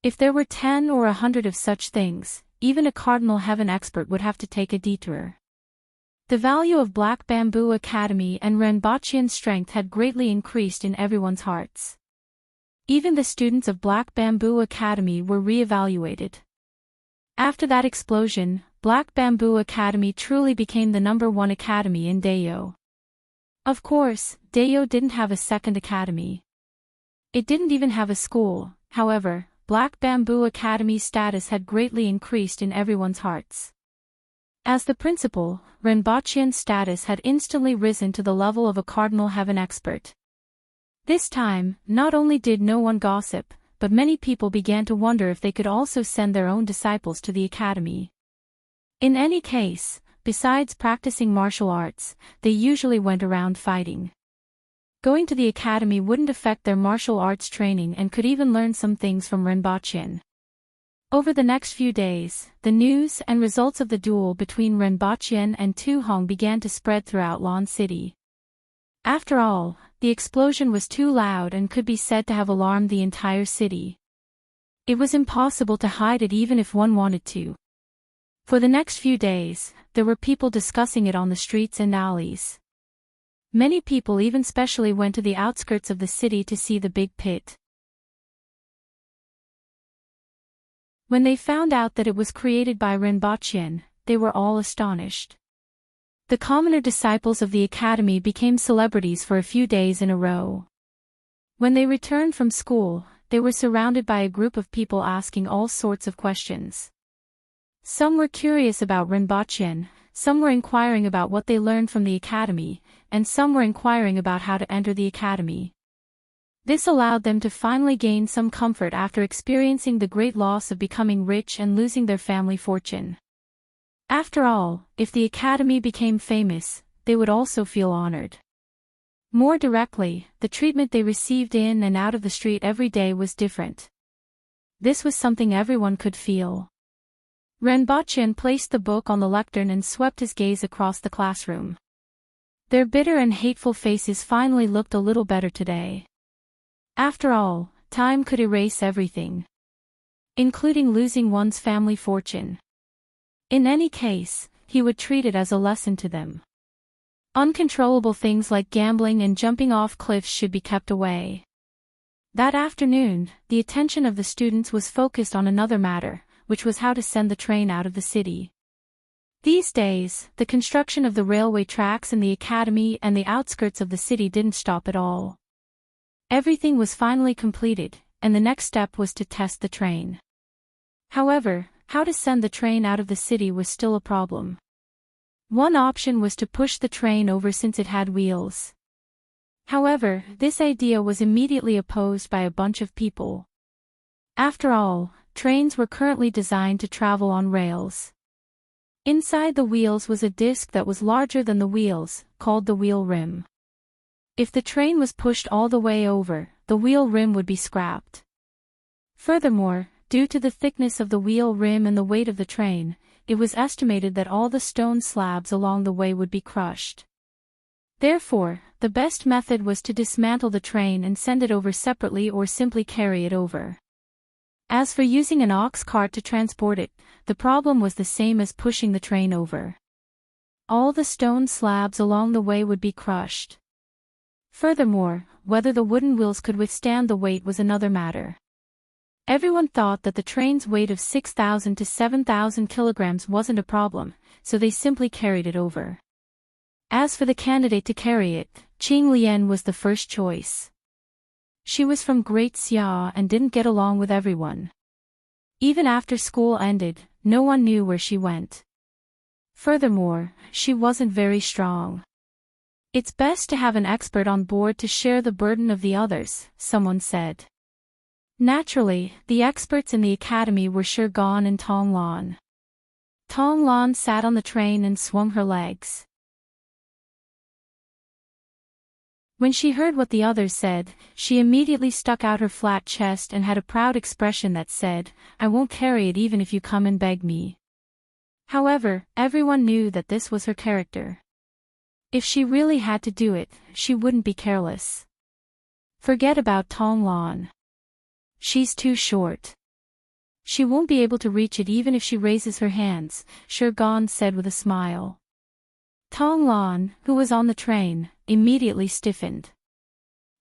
If there were 10 or 100 of such things, even a Cardinal Heaven expert would have to take a detour. The value of Black Bamboo Academy and Renbachian's strength had greatly increased in everyone's hearts. Even the students of Black Bamboo Academy were re-evaluated. After that explosion, Black Bamboo Academy truly became the #1 academy in Dayo. Of course, Dayo didn't have a second academy. It didn't even have a school, however, Black Bamboo Academy's status had greatly increased in everyone's hearts. As the principal, Renbachian's status had instantly risen to the level of a Cardinal Heaven expert. This time, not only did no one gossip, but many people began to wonder if they could also send their own disciples to the academy. In any case, besides practicing martial arts, they usually went around fighting. Going to the academy wouldn't affect their martial arts training and could even learn some things from Renbachian. Over the next few days, the news and results of the duel between Renbachian and Tu Hong began to spread throughout Lan City. After all, the explosion was too loud and could be said to have alarmed the entire city. It was impossible to hide it even if one wanted to. For the next few days, there were people discussing it on the streets and alleys. Many people even specially went to the outskirts of the city to see the big pit. When they found out that it was created by Renbachian, they were all astonished. The commoner disciples of the academy became celebrities for a few days in a row. When they returned from school, they were surrounded by a group of people asking all sorts of questions. Some were curious about Renbachian, some were inquiring about what they learned from the academy, and some were inquiring about how to enter the academy. This allowed them to finally gain some comfort after experiencing the great loss of becoming rich and losing their family fortune. After all, if the academy became famous, they would also feel honored. More directly, the treatment they received in and out of the street every day was different. This was something everyone could feel. Renbachian placed the book on the lectern and swept his gaze across the classroom. Their bitter and hateful faces finally looked a little better today. After all, time could erase everything, including losing one's family fortune. In any case, he would treat it as a lesson to them. Uncontrollable things like gambling and jumping off cliffs should be kept away. That afternoon, the attention of the students was focused on another matter, which was how to send the train out of the city. These days, the construction of the railway tracks in the academy and the outskirts of the city didn't stop at all. Everything was finally completed, and the next step was to test the train. However, how to send the train out of the city was still a problem. One option was to push the train over since it had wheels. However, this idea was immediately opposed by a bunch of people. After all, trains were currently designed to travel on rails. Inside the wheels was a disc that was larger than the wheels, called the wheel rim. If the train was pushed all the way over, the wheel rim would be scrapped. Furthermore, due to the thickness of the wheel rim and the weight of the train, it was estimated that all the stone slabs along the way would be crushed. Therefore, the best method was to dismantle the train and send it over separately or simply carry it over. As for using an ox cart to transport it, the problem was the same as pushing the train over. All the stone slabs along the way would be crushed. Furthermore, whether the wooden wheels could withstand the weight was another matter. Everyone thought that the train's weight of 6,000 to 7,000 kilograms wasn't a problem, so they simply carried it over. As for the candidate to carry it, Qing Lian was the first choice. She was from Great Xia and didn't get along with everyone. Even after school ended, no one knew where she went. Furthermore, she wasn't very strong. It's best to have an expert on board to share the burden of the others, someone said. Naturally, the experts in the academy were Shirgan and Tonglan. Tonglan sat on the train and swung her legs. When she heard what the others said, she immediately stuck out her flat chest and had a proud expression that said, "I won't carry it even if you come and beg me." However, everyone knew that this was her character. If she really had to do it, she wouldn't be careless. Forget about Tonglan. She's too short. She won't be able to reach it even if she raises her hands, Shirgan said with a smile. Tonglan, who was on the train, immediately stiffened.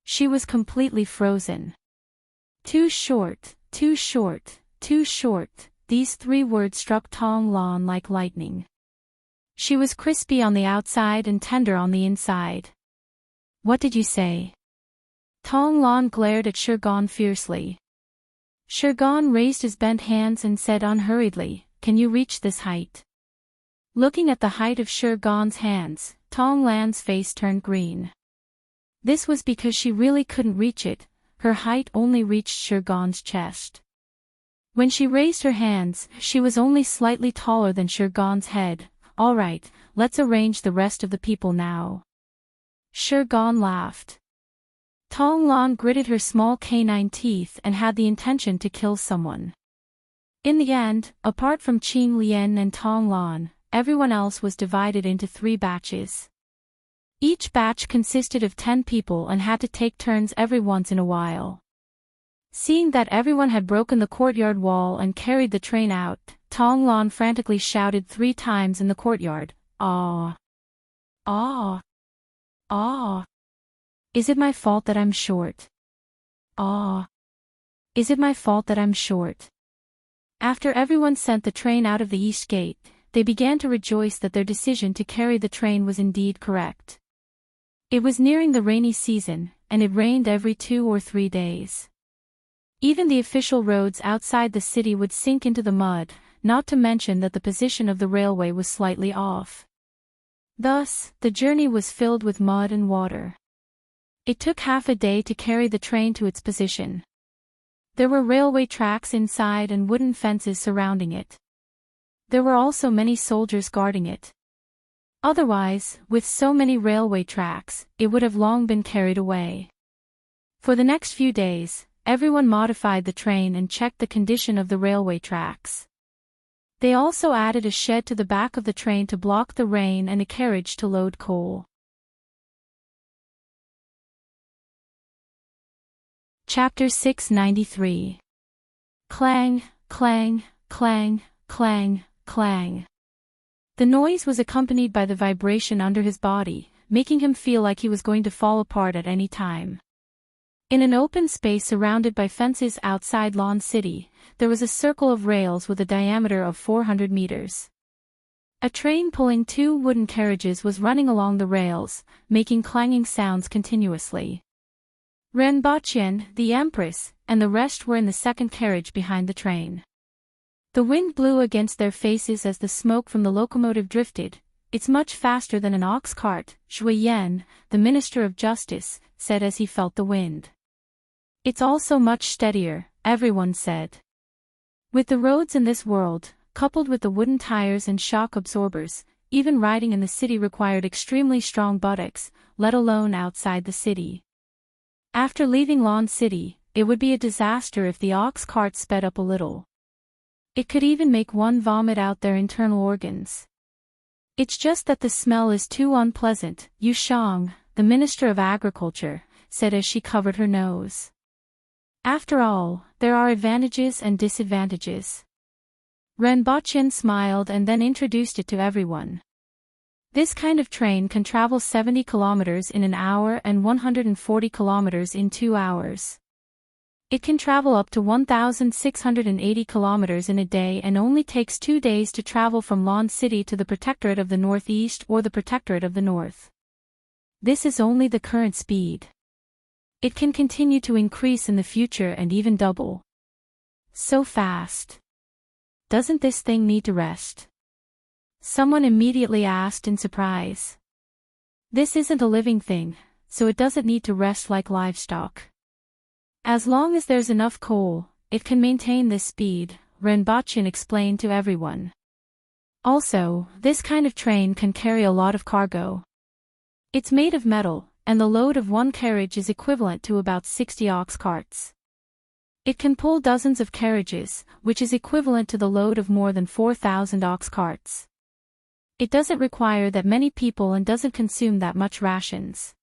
She was completely frozen. Too short, too short, too short, these 3 words struck Tonglan like lightning. She was crispy on the outside and tender on the inside. What did you say? Tonglan glared at Shirgan fiercely. Shirgan raised his bent hands and said unhurriedly, "Can you reach this height?" Looking at the height of Shirgan's hands, Tonglan's face turned green. This was because she really couldn't reach it, her height only reached Shirgan's chest. When she raised her hands, she was only slightly taller than Shirgan's head. "All right, let's arrange the rest of the people now." Shirgan laughed. Tonglan gritted her small canine teeth and had the intention to kill someone. In the end, apart from Qing Lian and Tonglan, everyone else was divided into 3 batches. Each batch consisted of 10 people and had to take turns every once in a while. Seeing that everyone had broken the courtyard wall and carried the train out, Tonglan frantically shouted 3 times in the courtyard, "Ah! Ah! Ah! Is it my fault that I'm short? Ah! Is it my fault that I'm short?" After everyone sent the train out of the east gate, they began to rejoice that their decision to carry the train was indeed correct. It was nearing the rainy season, and it rained every 2 or 3 days. Even the official roads outside the city would sink into the mud, not to mention that the position of the railway was slightly off. Thus, the journey was filled with mud and water. It took half a day to carry the train to its position. There were railway tracks inside and wooden fences surrounding it. There were also many soldiers guarding it. Otherwise, with so many railway tracks, it would have long been carried away. For the next few days, everyone modified the train and checked the condition of the railway tracks. They also added a shed to the back of the train to block the rain and a carriage to load coal. Chapter 693. Clang, clang, clang, clang, clang. The noise was accompanied by the vibration under his body, making him feel like he was going to fall apart at any time. In an open space surrounded by fences outside Lawn City, there was a circle of rails with a diameter of 400 meters. A train pulling 2 wooden carriages was running along the rails, making clanging sounds continuously. Ren Baqian, the Empress, and the rest were in the second carriage behind the train. The wind blew against their faces as the smoke from the locomotive drifted. "It's much faster than an ox cart," Shui Yan, the Minister of Justice, said as he felt the wind. "It's also much steadier," everyone said. With the roads in this world, coupled with the wooden tires and shock absorbers, even riding in the city required extremely strong buttocks, let alone outside the city. After leaving Lawn City, it would be a disaster if the ox cart sped up a little. It could even make one vomit out their internal organs. "It's just that the smell is too unpleasant," Yu Shang, the Minister of Agriculture, said as she covered her nose. "After all, there are advantages and disadvantages." Ren Baqian smiled and then introduced it to everyone. This kind of train can travel 70 kilometers in an hour and 140 kilometers in 2 hours. It can travel up to 1,680 kilometers in a day and only takes 2 days to travel from Lawn City to the Protectorate of the Northeast or the Protectorate of the North. This is only the current speed. It can continue to increase in the future and even double. So fast. Doesn't this thing need to rest? Someone immediately asked in surprise. This isn't a living thing, so it doesn't need to rest like livestock. As long as there's enough coal, it can maintain this speed, Renbochin explained to everyone. Also, this kind of train can carry a lot of cargo. It's made of metal, and the load of one carriage is equivalent to about 60 ox carts. It can pull dozens of carriages, which is equivalent to the load of more than 4,000 ox carts. It doesn't require that many people and doesn't consume that much rations.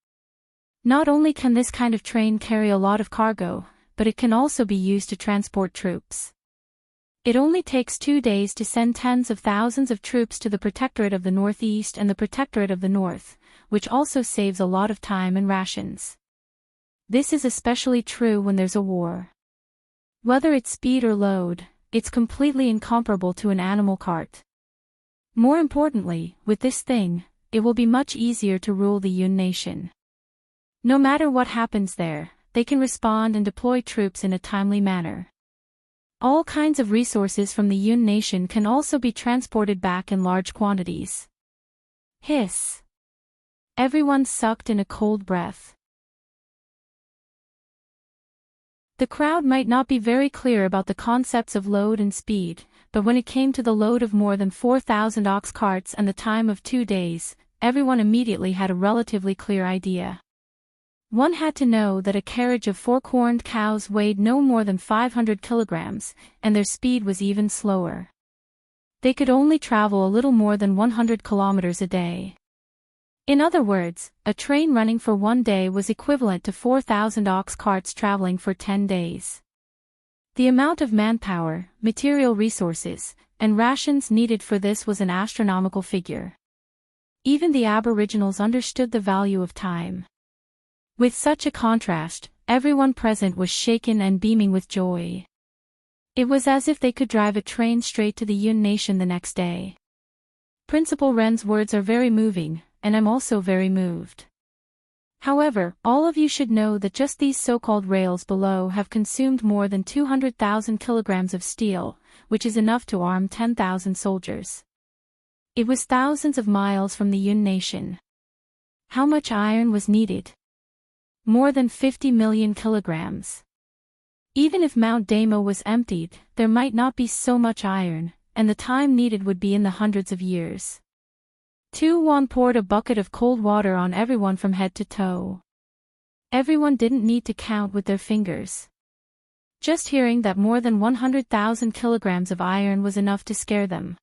Not only can this kind of train carry a lot of cargo, but it can also be used to transport troops. It only takes 2 days to send tens of thousands of troops to the Protectorate of the Northeast and the Protectorate of the North, which also saves a lot of time and rations. This is especially true when there's a war. Whether it's speed or load, it's completely incomparable to an animal cart. More importantly, with this thing, it will be much easier to rule the Yun nation. No matter what happens there, they can respond and deploy troops in a timely manner. All kinds of resources from the Yun nation can also be transported back in large quantities. Hiss. Everyone sucked in a cold breath. The crowd might not be very clear about the concepts of load and speed, but when it came to the load of more than 4,000 ox carts and the time of 2 days, everyone immediately had a relatively clear idea. One had to know that a carriage of 4 corned cows weighed no more than 500 kilograms, and their speed was even slower. They could only travel a little more than 100 kilometers a day. In other words, a train running for 1 day was equivalent to 4,000 ox carts traveling for 10 days. The amount of manpower, material resources, and rations needed for this was an astronomical figure. Even the Aboriginals understood the value of time. With such a contrast, everyone present was shaken and beaming with joy. It was as if they could drive a train straight to the Yun nation the next day. Principal Ren's words are very moving, and I'm also very moved. However, all of you should know that just these so-called rails below have consumed more than 200,000 kilograms of steel, which is enough to arm 10,000 soldiers. It was thousands of miles from the Yun nation. How much iron was needed? More than 50 million kilograms. Even if Mount Damo was emptied, there might not be so much iron, and the time needed would be in the hundreds of years. Tu Wan poured a bucket of cold water on everyone from head to toe. Everyone didn't need to count with their fingers. Just hearing that more than 100,000 kilograms of iron was enough to scare them.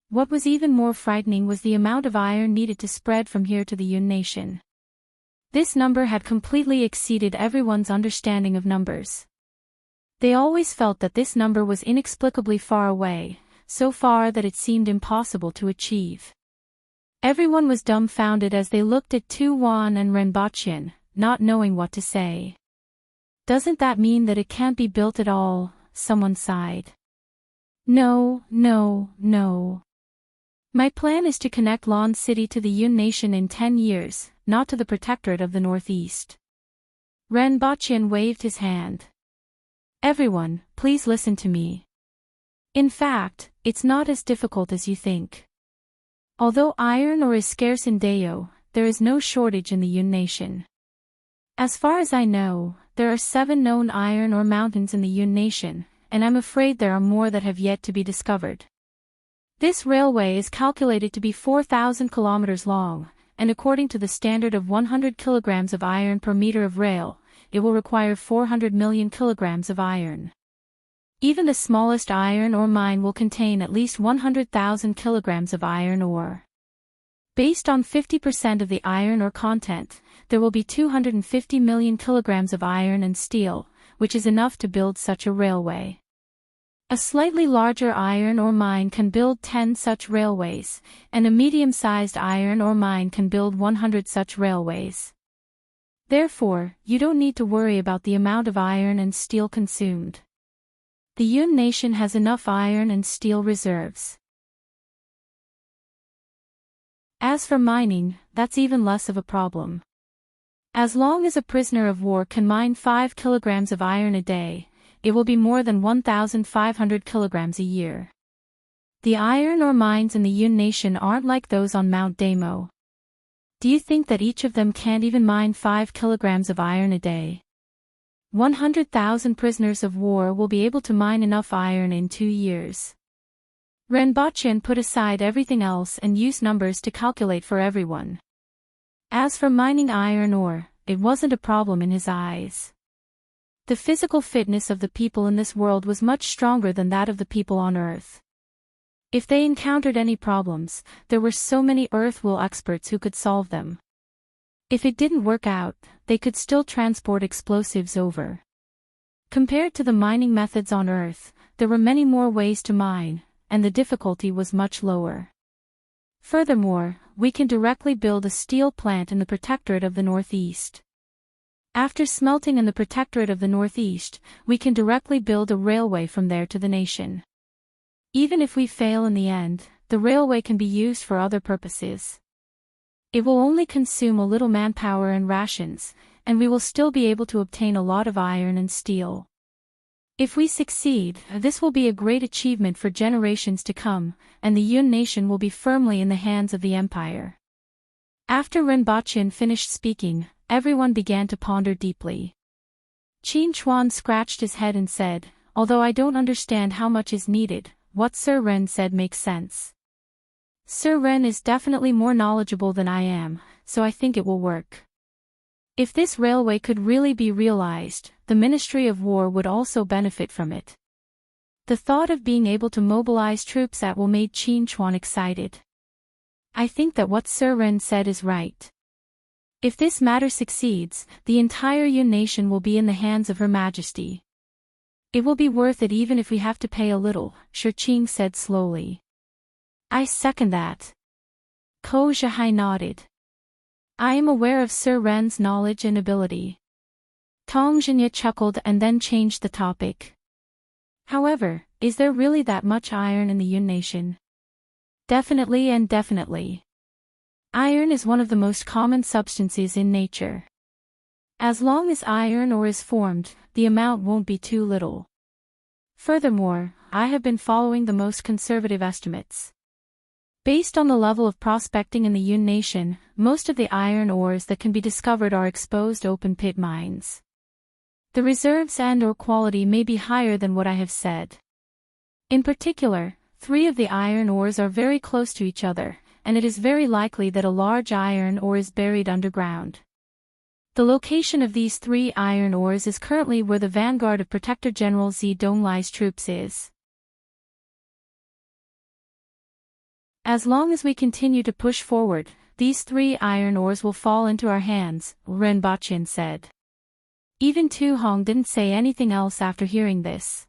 What was even more frightening was the amount of iron needed to spread from here to the Yun nation. This number had completely exceeded everyone's understanding of numbers. They always felt that this number was inexplicably far away, so far that it seemed impossible to achieve. Everyone was dumbfounded as they looked at Tu Wan and Renbochin, not knowing what to say. Doesn't that mean that it can't be built at all? Someone sighed. No. My plan is to connect Lon City to the Yun nation in 10 years, not to the Protectorate of the Northeast. Renbochin waved his hand. Everyone, please listen to me. In fact, it's not as difficult as you think. Although iron ore is scarce in Deo, there is no shortage in the Yun nation. As far as I know, there are 7 known iron ore mountains in the Yun nation, and I'm afraid there are more that have yet to be discovered. This railway is calculated to be 4,000 kilometers long, and according to the standard of 100 kilograms of iron per meter of rail, it will require 400 million kilograms of iron. Even the smallest iron ore mine will contain at least 100,000 kilograms of iron ore. Based on 50% of the iron ore content, there will be 250 million kilograms of iron and steel, which is enough to build such a railway. A slightly larger iron ore mine can build 10 such railways, and a medium-sized iron ore mine can build 100 such railways. Therefore, you don't need to worry about the amount of iron and steel consumed. The Yun nation has enough iron and steel reserves. As for mining, that's even less of a problem. As long as a prisoner of war can mine 5 kilograms of iron a day, it will be more than 1,500 kilograms a year. The iron ore mines in the Yun Nation aren't like those on Mount Damo. Do you think that each of them can't even mine 5 kilograms of iron a day? 100,000 prisoners of war will be able to mine enough iron in 2 years. Renbochin put aside everything else and used numbers to calculate for everyone. As for mining iron ore, it wasn't a problem in his eyes. The physical fitness of the people in this world was much stronger than that of the people on Earth. If they encountered any problems, there were so many Earthwool experts who could solve them. If it didn't work out, they could still transport explosives over. Compared to the mining methods on Earth, there were many more ways to mine, and the difficulty was much lower. Furthermore, we can directly build a steel plant in the Protectorate of the Northeast. After smelting in the Protectorate of the Northeast, we can directly build a railway from there to the nation. Even if we fail in the end, the railway can be used for other purposes. It will only consume a little manpower and rations, and we will still be able to obtain a lot of iron and steel. If we succeed, this will be a great achievement for generations to come, and the Yun Nation will be firmly in the hands of the Empire. After Renbochin finished speaking, everyone began to ponder deeply. Qin Chuan scratched his head and said, "Although I don't understand how much is needed, what Sir Ren said makes sense. Sir Ren is definitely more knowledgeable than I am, so I think it will work. If this railway could really be realized, the Ministry of War would also benefit from it." The thought of being able to mobilize troops at will made Qin Chuan excited. "I think that what Sir Ren said is right. If this matter succeeds, the entire Yun Nation will be in the hands of Her Majesty. It will be worth it even if we have to pay a little," Shi Qing said slowly. "I second that." Ko Zhihai nodded. "I am aware of Sir Ren's knowledge and ability." Tong Zhinya chuckled and then changed the topic. "However, is there really that much iron in the Yun Nation?" "Definitely and definitely. Iron is one of the most common substances in nature. As long as iron ore is formed, the amount won't be too little. Furthermore, I have been following the most conservative estimates. Based on the level of prospecting in the Yun Nation, most of the iron ores that can be discovered are exposed open-pit mines. The reserves and/or quality may be higher than what I have said. In particular, 3 of the iron ores are very close to each other, and it is very likely that a large iron ore is buried underground. The location of these 3 iron ores is currently where the vanguard of Protector General Zi Donglai's troops is. As long as we continue to push forward, these 3 iron ores will fall into our hands, Renbochin said. Even Tu Hong didn't say anything else after hearing this.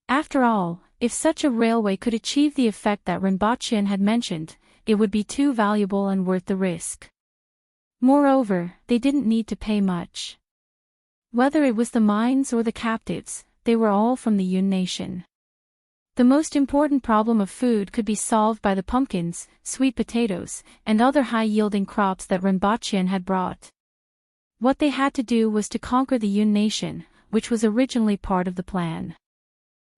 After all, if such a railway could achieve the effect that Renbochin had mentioned, it would be too valuable and worth the risk. Moreover, they didn't need to pay much. Whether it was the mines or the captives, they were all from the Yun Nation. The most important problem of food could be solved by the pumpkins, sweet potatoes, and other high-yielding crops that Renbochin had brought. What they had to do was to conquer the Yun Nation, which was originally part of the plan.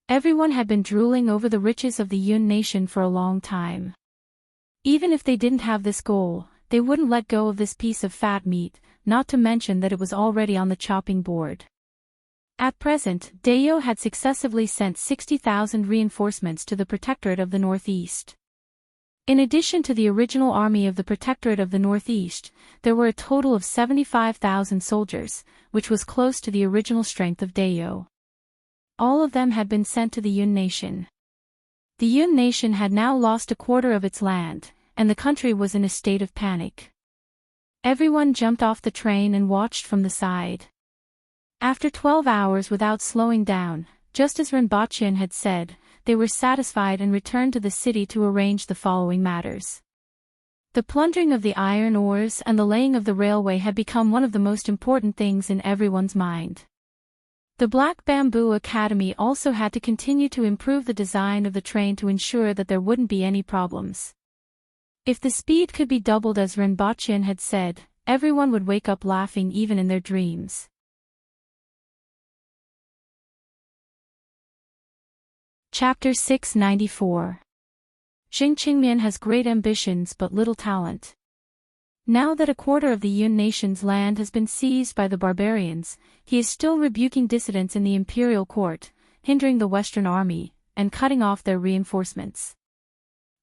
Everyone had been drooling over the riches of the Yun Nation for a long time. Even if they didn't have this goal, they wouldn't let go of this piece of fat meat, not to mention that it was already on the chopping board. At present, Dayo had successively sent 60,000 reinforcements to the Protectorate of the Northeast. In addition to the original army of the Protectorate of the Northeast, there were a total of 75,000 soldiers, which was close to the original strength of Dayo. All of them had been sent to the Yun Nation. The Yun Nation had now lost a quarter of its land, and the country was in a state of panic. Everyone jumped off the train and watched from the side. After 12 hours without slowing down, just as Renbochin had said, they were satisfied and returned to the city to arrange the following matters. The plundering of the iron ores and the laying of the railway had become one of the most important things in everyone's mind. The Black Bamboo Academy also had to continue to improve the design of the train to ensure that there wouldn't be any problems. If the speed could be doubled as Renbochin had said, everyone would wake up laughing even in their dreams. Chapter 694. Xing Qingmian has great ambitions but little talent. Now that a quarter of the Yun nation's land has been seized by the barbarians, he is still rebuking dissidents in the imperial court, hindering the Western army, and cutting off their reinforcements.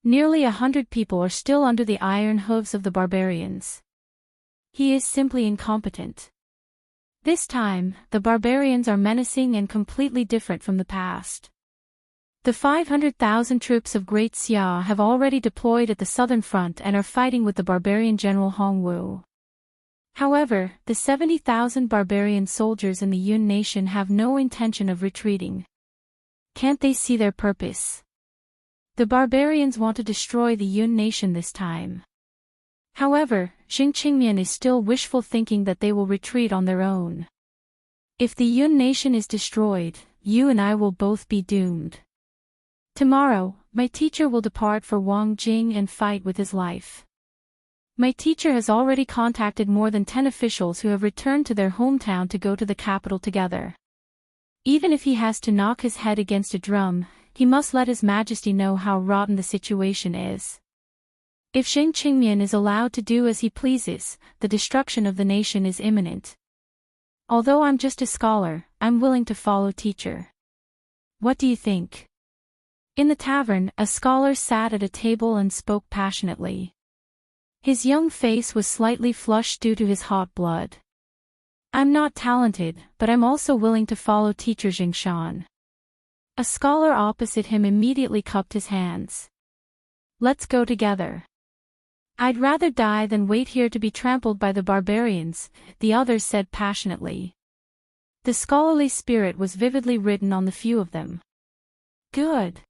Nearly 100 people are still under the iron hooves of the barbarians. He is simply incompetent. This time, the barbarians are menacing and completely different from the past. The 500,000 troops of Great Xia have already deployed at the southern front and are fighting with the barbarian general Hongwu. However, the 70,000 barbarian soldiers in the Yun nation have no intention of retreating. Can't they see their purpose? The barbarians want to destroy the Yun nation this time. However, Xing Qingmian is still wishful thinking that they will retreat on their own. If the Yun nation is destroyed, you and I will both be doomed. Tomorrow, my teacher will depart for Wang Jing and fight with his life. My teacher has already contacted more than 10 officials who have returned to their hometown to go to the capital together. Even if he has to knock his head against a drum, he must let His Majesty know how rotten the situation is. If Xing Qingmian is allowed to do as he pleases, the destruction of the nation is imminent. Although I'm just a scholar, I'm willing to follow teacher. What do you think? In the tavern, a scholar sat at a table and spoke passionately. His young face was slightly flushed due to his hot blood. I'm not talented, but I'm also willing to follow teacher Jingshan. A scholar opposite him immediately cupped his hands. Let's go together. I'd rather die than wait here to be trampled by the barbarians, the others said passionately. The scholarly spirit was vividly written on the few of them. Good.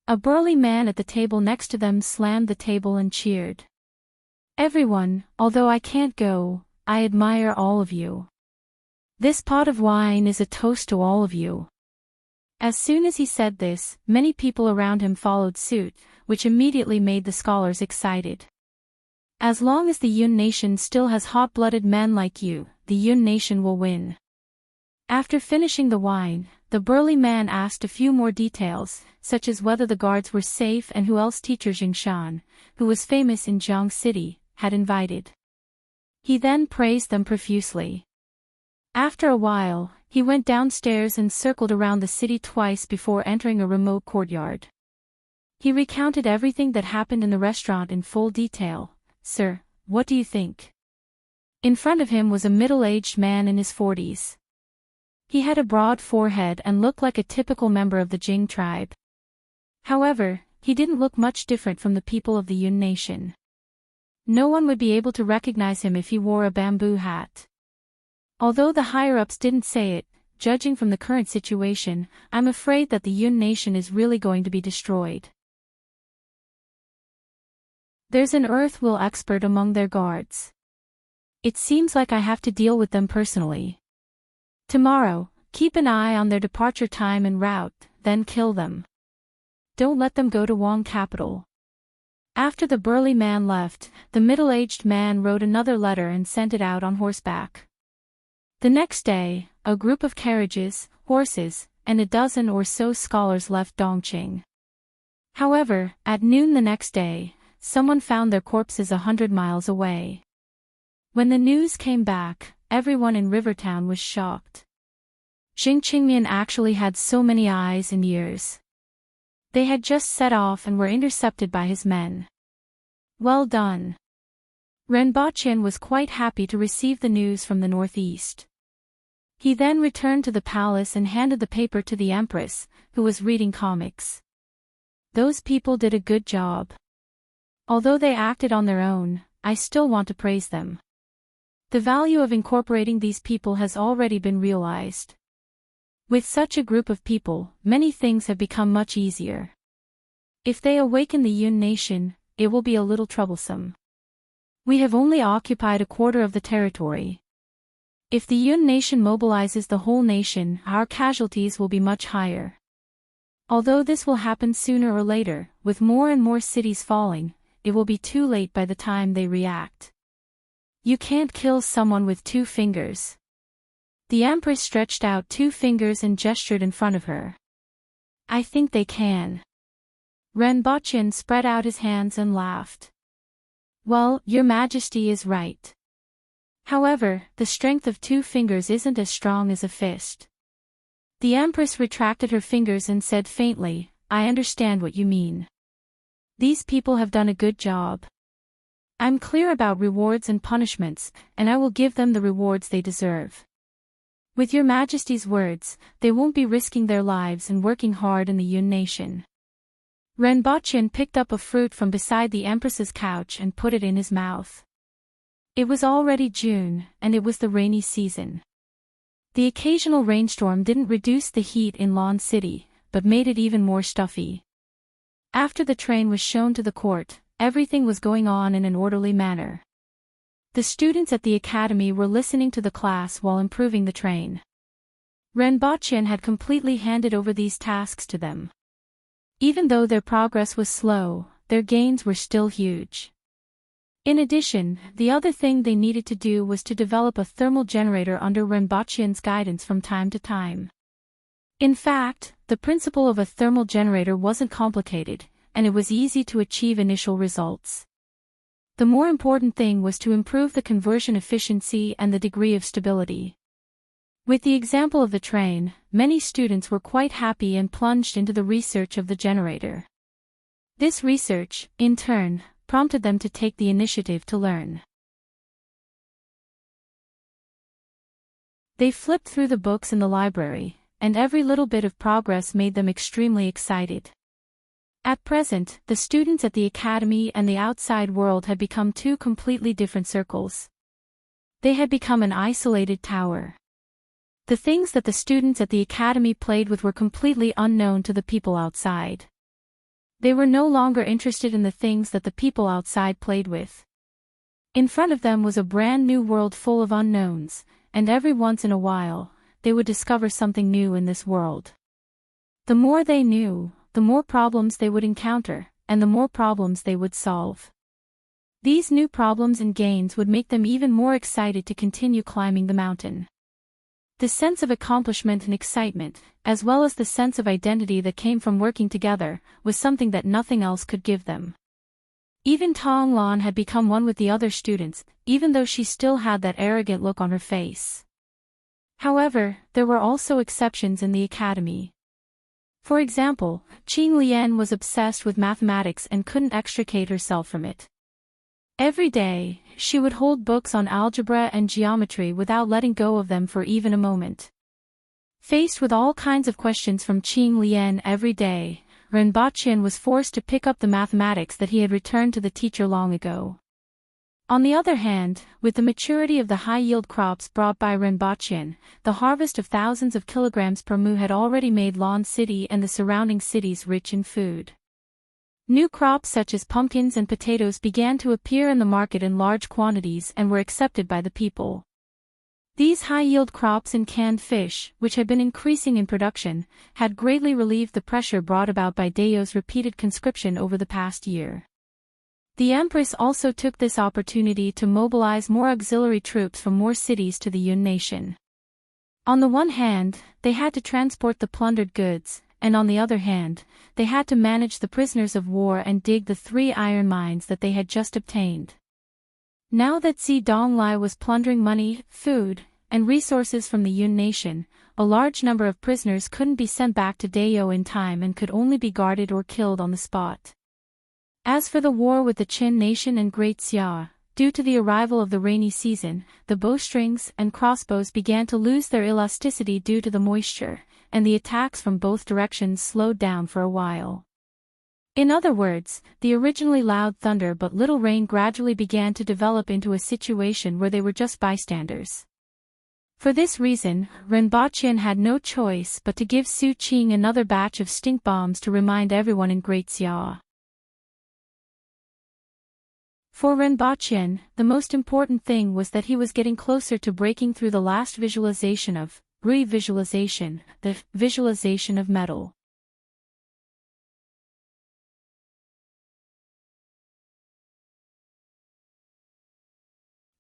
A burly man at the table next to them slammed the table and cheered. Everyone, although I can't go, I admire all of you. This pot of wine is a toast to all of you. As soon as he said this, many people around him followed suit, which immediately made the scholars excited. As long as the Yun nation still has hot-blooded men like you, the Yun nation will win. After finishing the wine, the burly man asked a few more details, such as whether the guards were safe and who else teacher Jingshan, who was famous in Jiang City, had invited. He then praised them profusely. After a while, he went downstairs and circled around the city twice before entering a remote courtyard. He recounted everything that happened in the restaurant in full detail. Sir, what do you think? In front of him was a middle-aged man in his 40s. He had a broad forehead and looked like a typical member of the Jing tribe. However, he didn't look much different from the people of the Yun nation. No one would be able to recognize him if he wore a bamboo hat. Although the higher-ups didn't say it, judging from the current situation, I'm afraid that the Yun nation is really going to be destroyed. There's an Earth-will expert among their guards. It seems like I have to deal with them personally. Tomorrow, keep an eye on their departure time and route, then kill them. Don't let them go to Wang capital. After the burly man left, the middle-aged man wrote another letter and sent it out on horseback. The next day, a group of carriages, horses, and a dozen or so scholars left Dongqing. However, at noon the next day, someone found their corpses 100 miles away. When the news came back, everyone in Rivertown was shocked. Xing Qingmian actually had so many eyes and ears. They had just set off and were intercepted by his men. Well done. Renbaqian was quite happy to receive the news from the northeast. He then returned to the palace and handed the paper to the Empress, who was reading comics. Those people did a good job. Although they acted on their own, I still want to praise them. The value of incorporating these people has already been realized. With such a group of people, many things have become much easier. If they awaken the Yun nation, it will be a little troublesome. We have only occupied a quarter of the territory. If the Yun nation mobilizes the whole nation, our casualties will be much higher. Although this will happen sooner or later, with more and more cities falling, it will be too late by the time they react. You can't kill someone with 2 fingers. The Empress stretched out 2 fingers and gestured in front of her. I think they can. Renbochin spread out his hands and laughed. Well, your majesty is right. However, the strength of 2 fingers isn't as strong as a fist. The Empress retracted her fingers and said faintly, I understand what you mean. These people have done a good job. I'm clear about rewards and punishments, and I will give them the rewards they deserve. With your majesty's words, they won't be risking their lives and working hard in the Yun nation. Renbochin picked up a fruit from beside the Empress's couch and put it in his mouth. It was already June, and it was the rainy season. The occasional rainstorm didn't reduce the heat in Lawn City, but made it even more stuffy. After the train was shown to the court, everything was going on in an orderly manner. The students at the academy were listening to the class while improving the train. Renbochin had completely handed over these tasks to them. Even though their progress was slow, their gains were still huge. In addition, the other thing they needed to do was to develop a thermal generator under Renbochin's guidance from time to time. In fact, the principle of a thermal generator wasn't complicated, and it was easy to achieve initial results. The more important thing was to improve the conversion efficiency and the degree of stability. With the example of the train, many students were quite happy and plunged into the research of the generator. This research, in turn, prompted them to take the initiative to learn. They flipped through the books in the library, and every little bit of progress made them extremely excited. At present, the students at the academy and the outside world had become 2 completely different circles. They had become an isolated tower. The things that the students at the academy played with were completely unknown to the people outside. They were no longer interested in the things that the people outside played with. In front of them was a brand new world full of unknowns, and every once in a while, they would discover something new in this world. The more they knew, the more problems they would encounter, and the more problems they would solve. These new problems and gains would make them even more excited to continue climbing the mountain. The sense of accomplishment and excitement, as well as the sense of identity that came from working together, was something that nothing else could give them. Even Tong Lan had become one with the other students, even though she still had that arrogant look on her face. However, there were also exceptions in the academy. For example, Qing Lian was obsessed with mathematics and couldn't extricate herself from it. Every day, she would hold books on algebra and geometry without letting go of them for even a moment. Faced with all kinds of questions from Qing Lian every day, Renbochin was forced to pick up the mathematics that he had returned to the teacher long ago. On the other hand, with the maturity of the high-yield crops brought by Renbochin, the harvest of thousands of kilograms per mu had already made Lawn City and the surrounding cities rich in food. New crops such as pumpkins and potatoes began to appear in the market in large quantities and were accepted by the people. These high-yield crops and canned fish, which had been increasing in production, had greatly relieved the pressure brought about by Dao's repeated conscription over the past year. The Empress also took this opportunity to mobilize more auxiliary troops from more cities to the Yun nation. On the one hand, they had to transport the plundered goods, and on the other hand, they had to manage the prisoners of war and dig the 3 iron mines that they had just obtained. Now that Donglai was plundering money, food, and resources from the Yun nation, a large number of prisoners couldn't be sent back to Dao in time and could only be guarded or killed on the spot. As for the war with the Qin nation and Great Xia, due to the arrival of the rainy season, the bowstrings and crossbows began to lose their elasticity due to the moisture, and the attacks from both directions slowed down for a while. In other words, the originally loud thunder but little rain gradually began to develop into a situation where they were just bystanders. For this reason, Renbochin had no choice but to give Su Qing another batch of stink bombs to remind everyone in Great Xia. For Renbochin, the most important thing was that he was getting closer to breaking through the last visualization of re-visualization, the visualization of metal.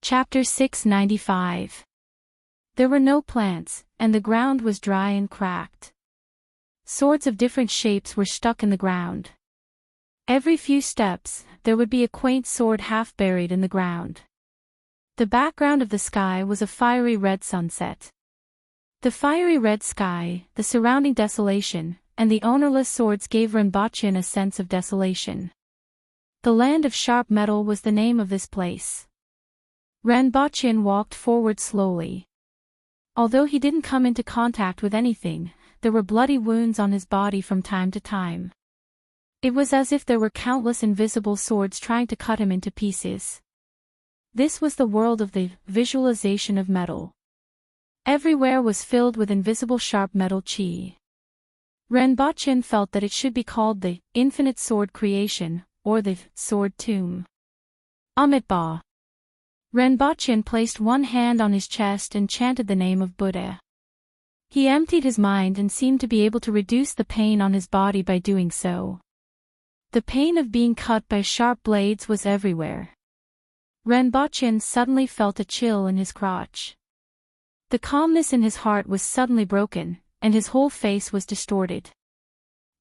Chapter 695. There were no plants, and the ground was dry and cracked. Swords of different shapes were stuck in the ground. Every few steps, there would be a quaint sword half buried in the ground. The background of the sky was a fiery red sunset. The fiery red sky, the surrounding desolation, and the ownerless swords gave Rinpochen a sense of desolation. The land of sharp metal was the name of this place. Rinpochen walked forward slowly. Although he didn't come into contact with anything, there were bloody wounds on his body from time to time. It was as if there were countless invisible swords trying to cut him into pieces. This was the world of the visualization of metal. Everywhere was filled with invisible sharp metal chi. Rinpochen felt that it should be called the infinite sword creation, or the sword tomb. Amitabha. Rinpochen placed one hand on his chest and chanted the name of Buddha. He emptied his mind and seemed to be able to reduce the pain on his body by doing so. The pain of being cut by sharp blades was everywhere. Rinpochen suddenly felt a chill in his crotch. The calmness in his heart was suddenly broken, and his whole face was distorted.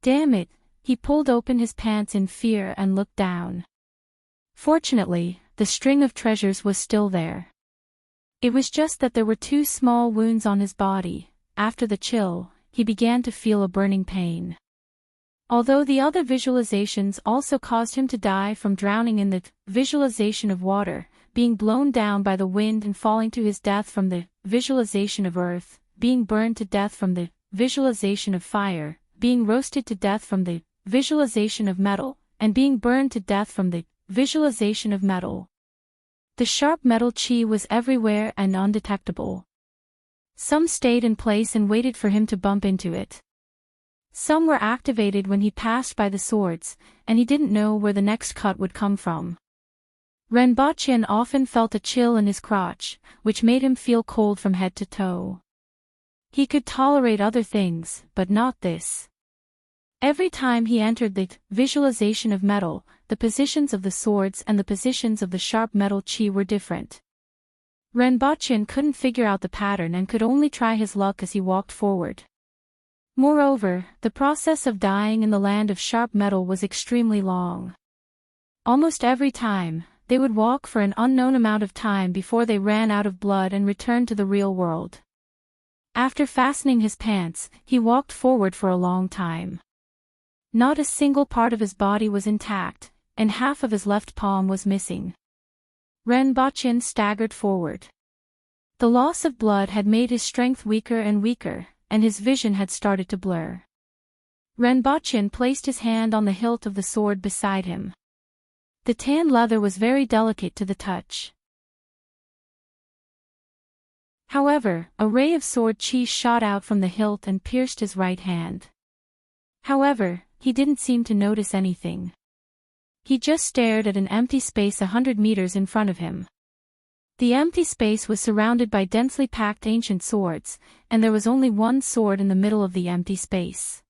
Damn it, he pulled open his pants in fear and looked down. Fortunately, the string of treasures was still there. It was just that there were 2 small wounds on his body. After the chill, he began to feel a burning pain. Although the other visualizations also caused him to die from drowning in the visualization of water, being blown down by the wind and falling to his death from the visualization of earth, being burned to death from the visualization of fire, being roasted to death from the visualization of metal, and being burned to death from the visualization of metal. The sharp metal chi was everywhere and undetectable. Some stayed in place and waited for him to bump into it. Some were activated when he passed by the swords, and he didn't know where the next cut would come from. Rinpochen often felt a chill in his crotch, which made him feel cold from head to toe. He could tolerate other things, but not this. Every time he entered the visualization of metal, the positions of the swords and the positions of the sharp metal chi were different. Rinpochen couldn't figure out the pattern and could only try his luck as he walked forward. Moreover, the process of dying in the land of sharp metal was extremely long. Almost every time, they would walk for an unknown amount of time before they ran out of blood and returned to the real world. After fastening his pants, he walked forward for a long time. Not a single part of his body was intact, and half of his left palm was missing. Rinpochen staggered forward. The loss of blood had made his strength weaker and weaker, and his vision had started to blur. Rinpochen placed his hand on the hilt of the sword beside him. The tan leather was very delicate to the touch. However, a ray of sword chi shot out from the hilt and pierced his right hand. However, he didn't seem to notice anything. He just stared at an empty space 100 meters in front of him. The empty space was surrounded by densely packed ancient swords, and there was only one sword in the middle of the empty space.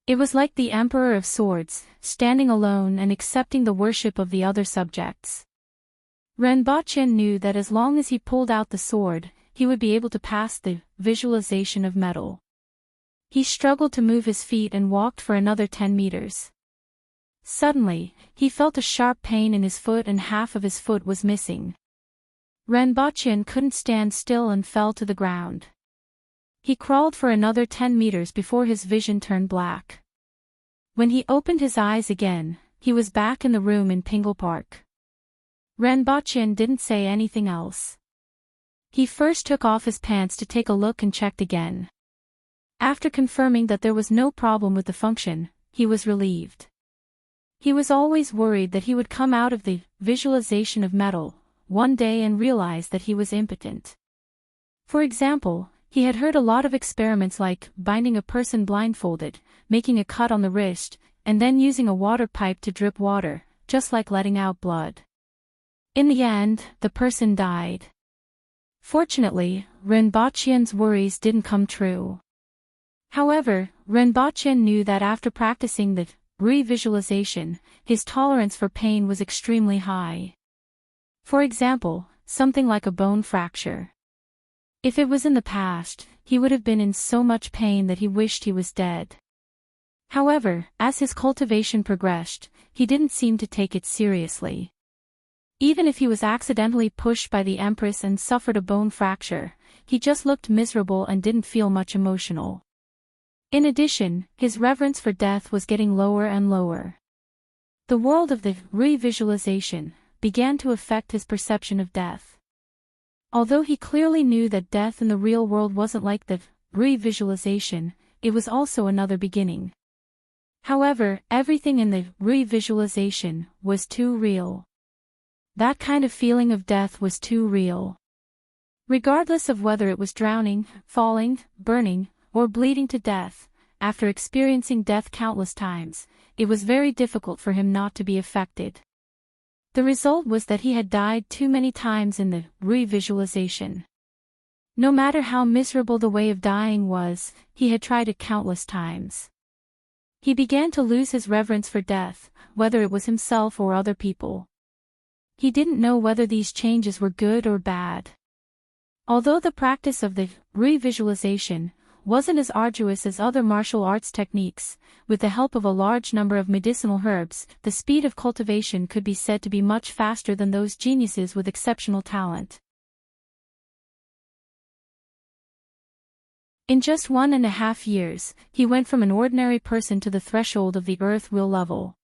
It was like the Emperor of Swords, standing alone and accepting the worship of the other subjects. Rinpochen knew that as long as he pulled out the sword, he would be able to pass the visualization of metal. He struggled to move his feet and walked for another 10 meters. Suddenly, he felt a sharp pain in his foot and half of his foot was missing. Rinpochen couldn't stand still and fell to the ground. He crawled for another 10 meters before his vision turned black. When he opened his eyes again, he was back in the room in Pingle Park. Rinpochen didn't say anything else. He first took off his pants to take a look and checked again. After confirming that there was no problem with the function, he was relieved. He was always worried that he would come out of the visualization of metal one day and realize that he was impotent. For example, he had heard a lot of experiments like binding a person blindfolded, making a cut on the wrist, and then using a water pipe to drip water, just like letting out blood. In the end, the person died. Fortunately, Rinpochen's worries didn't come true. However, Rinpochen knew that after practicing the re-visualization, his tolerance for pain was extremely high. For example, something like a bone fracture. If it was in the past, he would have been in so much pain that he wished he was dead. However, as his cultivation progressed, he didn't seem to take it seriously. Even if he was accidentally pushed by the Empress and suffered a bone fracture, he just looked miserable and didn't feel much emotional. In addition, his reverence for death was getting lower and lower. The world of the re-visualization began to affect his perception of death. Although he clearly knew that death in the real world wasn't like the re-visualization, it was also another beginning. However, everything in the re-visualization was too real. That kind of feeling of death was too real. Regardless of whether it was drowning, falling, burning, or bleeding to death, after experiencing death countless times, it was very difficult for him not to be affected. The result was that he had died too many times in the re-visualization. No matter how miserable the way of dying was, he had tried it countless times. He began to lose his reverence for death, whether it was himself or other people. He didn't know whether these changes were good or bad. Although the practice of the re-visualization wasn't as arduous as other martial arts techniques, with the help of a large number of medicinal herbs, the speed of cultivation could be said to be much faster than those geniuses with exceptional talent. In just 1.5 years, he went from an ordinary person to the threshold of the earth will level.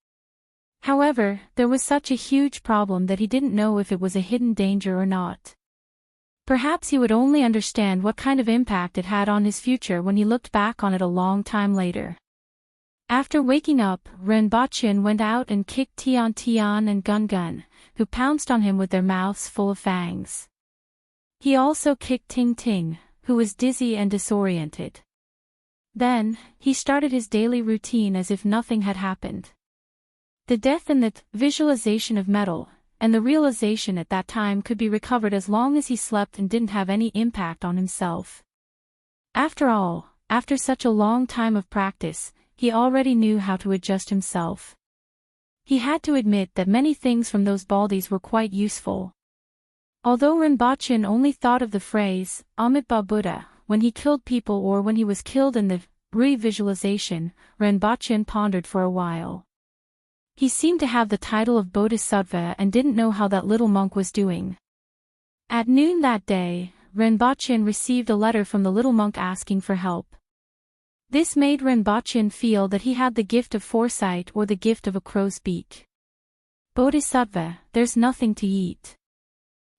However, there was such a huge problem that he didn't know if it was a hidden danger or not. Perhaps he would only understand what kind of impact it had on his future when he looked back on it a long time later. After waking up, Rinpoche went out and kicked Tian Tian and Gun Gun, who pounced on him with their mouths full of fangs. He also kicked Ting Ting, who was dizzy and disoriented. Then, he started his daily routine as if nothing had happened. The death in the visualization of metal, and the realization at that time could be recovered as long as he slept and didn't have any impact on himself. After all, after such a long time of practice, he already knew how to adjust himself. He had to admit that many things from those baldies were quite useful. Although Rinpoche only thought of the phrase, Amitabha Buddha, when he killed people or when he was killed in the re-visualization, Rinpoche pondered for a while. He seemed to have the title of Bodhisattva and didn't know how that little monk was doing. At noon that day, Rinpoche received a letter from the little monk asking for help. This made Rinpoche feel that he had the gift of foresight or the gift of a crow's beak. Bodhisattva, there's nothing to eat.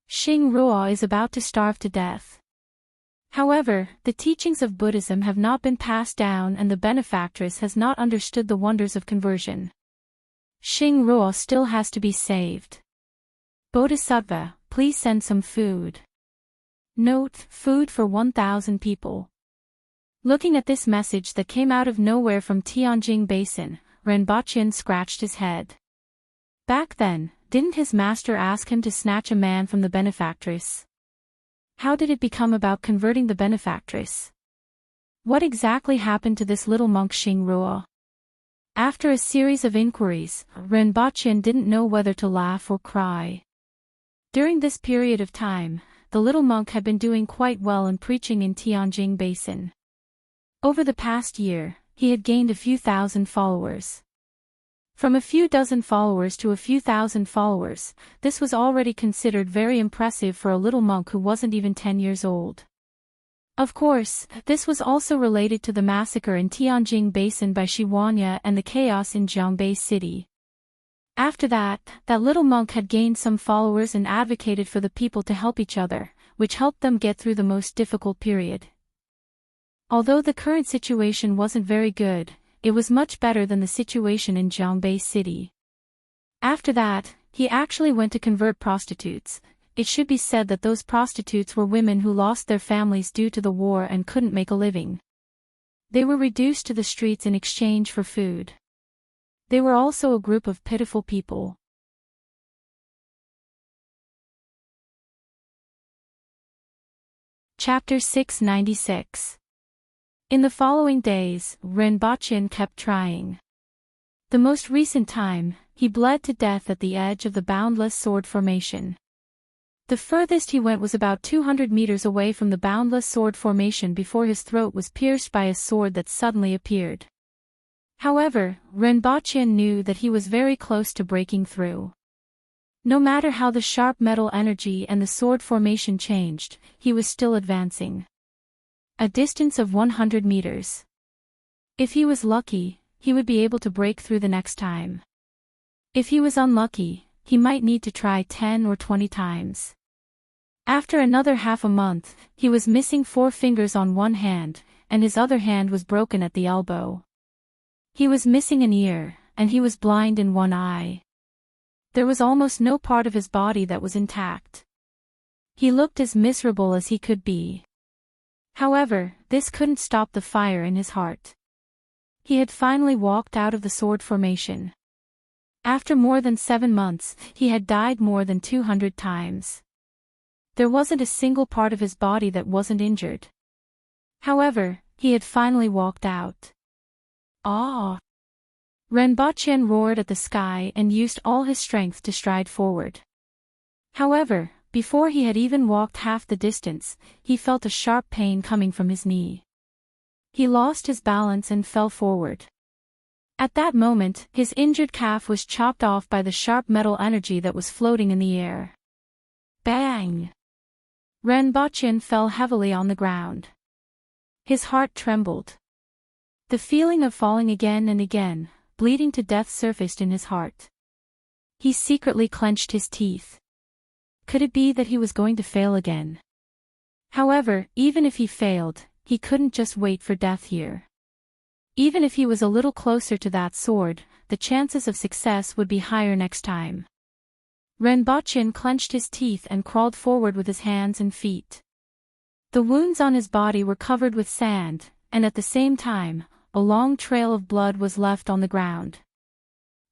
Xing Ruo is about to starve to death. However, the teachings of Buddhism have not been passed down and the benefactress has not understood the wonders of conversion. Xing Ruo still has to be saved. Bodhisattva, please send some food. Note, food for 1,000 people. Looking at this message that came out of nowhere from Tianjing Basin, Rinpoche scratched his head. Back then, didn't his master ask him to snatch a man from the benefactress? How did it become about converting the benefactress? What exactly happened to this little monk Xing Ruo? After a series of inquiries, Rinpoche didn't know whether to laugh or cry. During this period of time, the little monk had been doing quite well in preaching in Tianjing Basin. Over the past year, he had gained a few thousand followers. From a few dozen followers to a few thousand followers, this was already considered very impressive for a little monk who wasn't even 10 years old. Of course, this was also related to the massacre in Tianjing Basin by Shiwanya and the chaos in Jiangbei City. After that, that little monk had gained some followers and advocated for the people to help each other, which helped them get through the most difficult period. Although the current situation wasn't very good, it was much better than the situation in Jiangbei City. After that, he actually went to convert prostitutes. It should be said that those prostitutes were women who lost their families due to the war and couldn't make a living. They were reduced to the streets in exchange for food. They were also a group of pitiful people. Chapter 696. In the following days, Rinpoche kept trying. The most recent time, he bled to death at the edge of the boundless sword formation. The furthest he went was about 200 meters away from the boundless sword formation before his throat was pierced by a sword that suddenly appeared. However, Renbochin knew that he was very close to breaking through. No matter how the sharp metal energy and the sword formation changed, he was still advancing. A distance of 100 meters. If he was lucky, he would be able to break through the next time. If he was unlucky, he might need to try 10 or 20 times. After another half a month, he was missing 4 fingers on one hand, and his other hand was broken at the elbow. He was missing an ear, and he was blind in one eye. There was almost no part of his body that was intact. He looked as miserable as he could be. However, this couldn't stop the fire in his heart. He had finally walked out of the sword formation. After more than 7 months, he had died more than 200 times. There wasn't a single part of his body that wasn't injured. However, he had finally walked out. Ah! Renbochin roared at the sky and used all his strength to stride forward. However, before he had even walked half the distance, he felt a sharp pain coming from his knee. He lost his balance and fell forward. At that moment, his injured calf was chopped off by the sharp metal energy that was floating in the air. Bang! Renbochin fell heavily on the ground. His heart trembled. The feeling of falling again and again, bleeding to death surfaced in his heart. He secretly clenched his teeth. Could it be that he was going to fail again? However, even if he failed, he couldn't just wait for death here. Even if he was a little closer to that sword, the chances of success would be higher next time. Renbochin clenched his teeth and crawled forward with his hands and feet. The wounds on his body were covered with sand, and at the same time, a long trail of blood was left on the ground.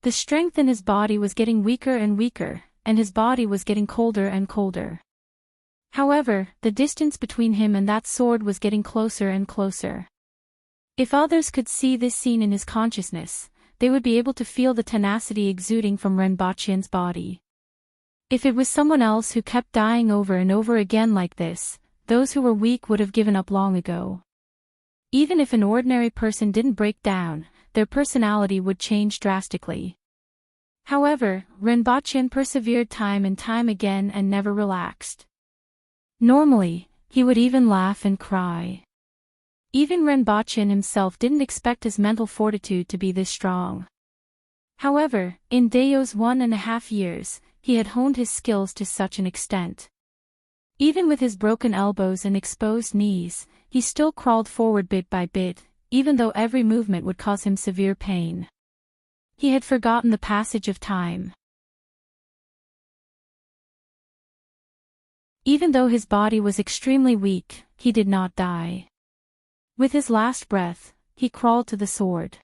The strength in his body was getting weaker and weaker, and his body was getting colder and colder. However, the distance between him and that sword was getting closer and closer. If others could see this scene in his consciousness, they would be able to feel the tenacity exuding from Renbochin's body. If it was someone else who kept dying over and over again like this, those who were weak would have given up long ago. Even if an ordinary person didn't break down, their personality would change drastically. However, Renbochin persevered time and time again and never relaxed. Normally, he would even laugh and cry. Even Renbochin himself didn't expect his mental fortitude to be this strong. However, in Dayo's 1.5 years, he had honed his skills to such an extent. Even with his broken elbows and exposed knees, he still crawled forward bit by bit, even though every movement would cause him severe pain. He had forgotten the passage of time. Even though his body was extremely weak, he did not die. With his last breath, he crawled to the sword.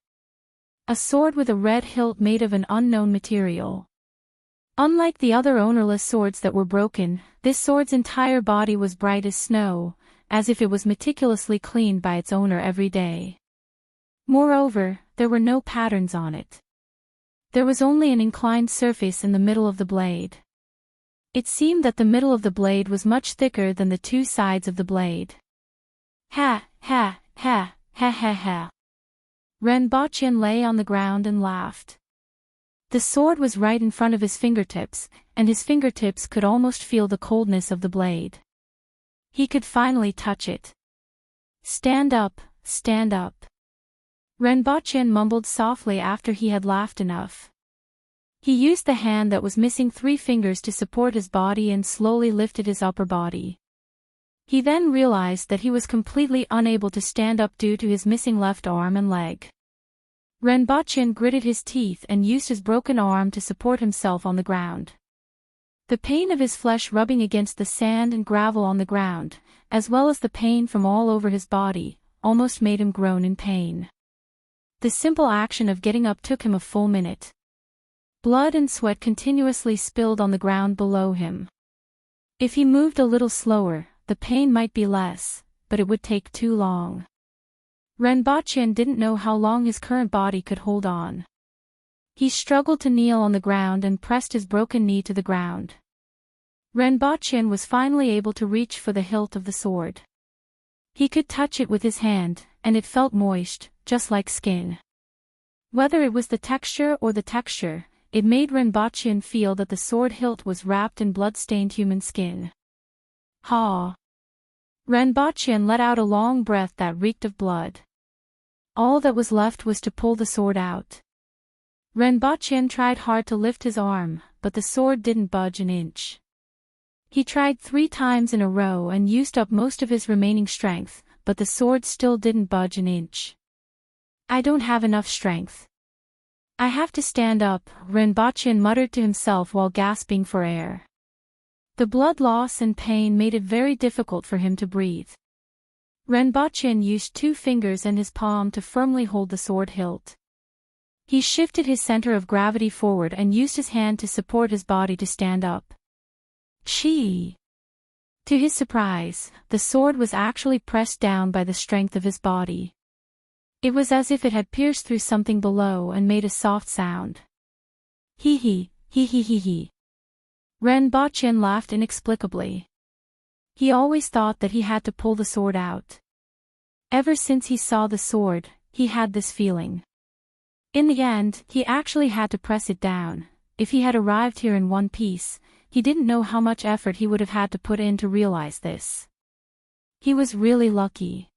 A sword with a red hilt made of an unknown material. Unlike the other ownerless swords that were broken, this sword's entire body was bright as snow, as if it was meticulously cleaned by its owner every day. Moreover, there were no patterns on it. There was only an inclined surface in the middle of the blade. It seemed that the middle of the blade was much thicker than the 2 sides of the blade. Ha, ha, ha, ha ha ha. Renbochin lay on the ground and laughed. The sword was right in front of his fingertips, and his fingertips could almost feel the coldness of the blade. He could finally touch it. Stand up, stand up. Renbochin mumbled softly after he had laughed enough. He used the hand that was missing 3 fingers to support his body and slowly lifted his upper body. He then realized that he was completely unable to stand up due to his missing left arm and leg. Renbochin gritted his teeth and used his broken arm to support himself on the ground. The pain of his flesh rubbing against the sand and gravel on the ground, as well as the pain from all over his body, almost made him groan in pain. The simple action of getting up took him a full minute. Blood and sweat continuously spilled on the ground below him. If he moved a little slower, the pain might be less, but it would take too long. Renbochin didn't know how long his current body could hold on. He struggled to kneel on the ground and pressed his broken knee to the ground. Renbochin was finally able to reach for the hilt of the sword. He could touch it with his hand, and it felt moist, just like skin. Whether it was the texture or the texture, it made Renbochin feel that the sword hilt was wrapped in blood-stained human skin. Ha! Renbochin let out a long breath that reeked of blood. All that was left was to pull the sword out. Renbochin tried hard to lift his arm, but the sword didn't budge an inch. He tried 3 times in a row and used up most of his remaining strength, but the sword still didn't budge an inch. I don't have enough strength. I have to stand up, Renbochin muttered to himself while gasping for air. The blood loss and pain made it very difficult for him to breathe. Renbochin used 2 fingers and his palm to firmly hold the sword hilt. He shifted his center of gravity forward and used his hand to support his body to stand up. Chee! To his surprise, the sword was actually pressed down by the strength of his body. It was as if it had pierced through something below and made a soft sound. Hee hee, hee hee hee hee. Renbochin laughed inexplicably. He always thought that he had to pull the sword out. Ever since he saw the sword, he had this feeling. In the end, he actually had to press it down. If he had arrived here in one piece, he didn't know how much effort he would have had to put in to realize this. He was really lucky.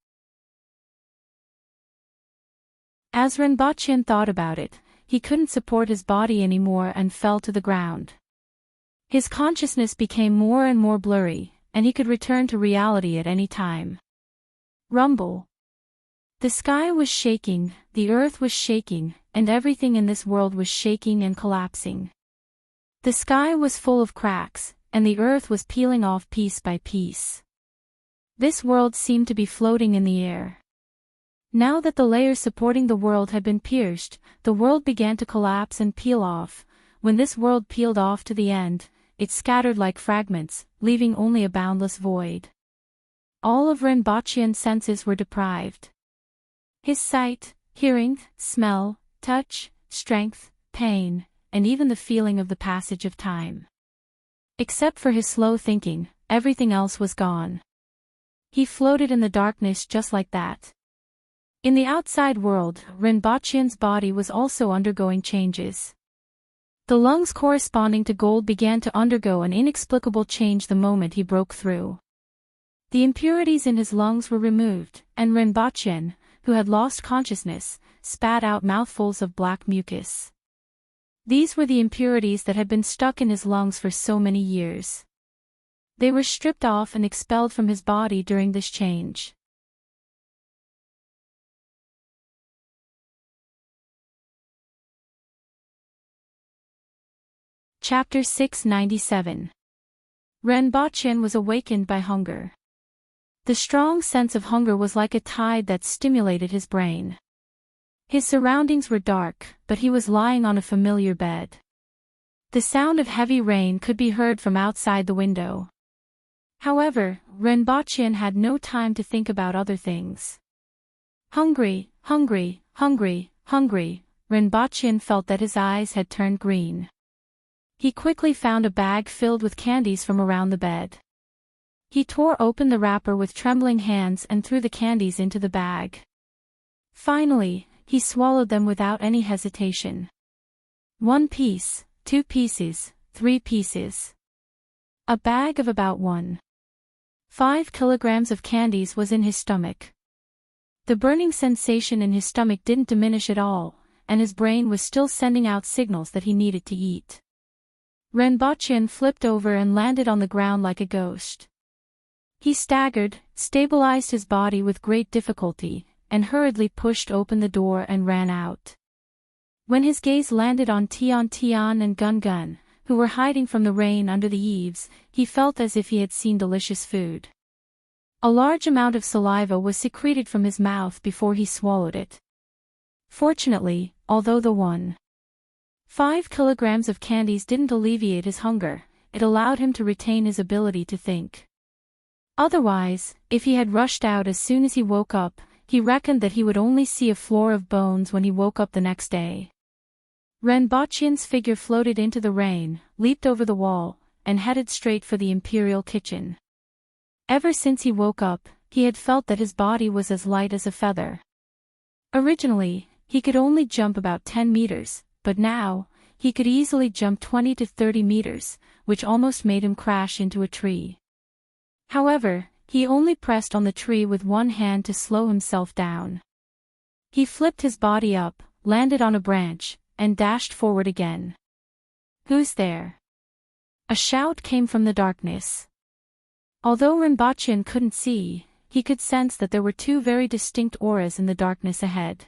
As Renbochin thought about it, he couldn't support his body anymore and fell to the ground. His consciousness became more and more blurry, and he could return to reality at any time. Rumble. The sky was shaking, the earth was shaking, and everything in this world was shaking and collapsing. The sky was full of cracks, and the earth was peeling off piece by piece. This world seemed to be floating in the air. Now that the layers supporting the world had been pierced, the world began to collapse and peel off. When this world peeled off to the end, it scattered like fragments, leaving only a boundless void. All of Renbochin's senses were deprived. His sight, hearing, smell, touch, strength, pain, and even the feeling of the passage of time. Except for his slow thinking, everything else was gone. He floated in the darkness just like that. In the outside world, Renbochin's body was also undergoing changes. The lungs corresponding to gold began to undergo an inexplicable change the moment he broke through. The impurities in his lungs were removed, and Renbochin, who had lost consciousness, spat out mouthfuls of black mucus. These were the impurities that had been stuck in his lungs for so many years. They were stripped off and expelled from his body during this change. Chapter 697. Renbochin was awakened by hunger. The strong sense of hunger was like a tide that stimulated his brain. His surroundings were dark, but he was lying on a familiar bed. The sound of heavy rain could be heard from outside the window. However, Renbochin had no time to think about other things. Hungry, hungry, hungry, hungry, Renbochin felt that his eyes had turned green. He quickly found a bag filled with candies from around the bed. He tore open the wrapper with trembling hands and threw the candies into the bag. Finally, he swallowed them without any hesitation. 1 piece, 2 pieces, 3 pieces. A bag of about 1.5 kilograms of candies was in his stomach. The burning sensation in his stomach didn't diminish at all, and his brain was still sending out signals that he needed to eat. Renbochin flipped over and landed on the ground like a ghost. He staggered, stabilized his body with great difficulty, and hurriedly pushed open the door and ran out. When his gaze landed on Tian Tian and Gun Gun, who were hiding from the rain under the eaves, he felt as if he had seen delicious food. A large amount of saliva was secreted from his mouth before he swallowed it. Fortunately, although the 1.5 kilograms of candies didn't alleviate his hunger, it allowed him to retain his ability to think. Otherwise, if he had rushed out as soon as he woke up, he reckoned that he would only see a floor of bones when he woke up the next day. Renbochin's figure floated into the rain, leaped over the wall, and headed straight for the imperial kitchen. Ever since he woke up, he had felt that his body was as light as a feather. Originally, he could only jump about 10 meters, but now, he could easily jump 20 to 30 meters, which almost made him crash into a tree. However, he only pressed on the tree with one hand to slow himself down. He flipped his body up, landed on a branch, and dashed forward again. "Who's there?" A shout came from the darkness. Although Rinpoche couldn't see, he could sense that there were two very distinct auras in the darkness ahead.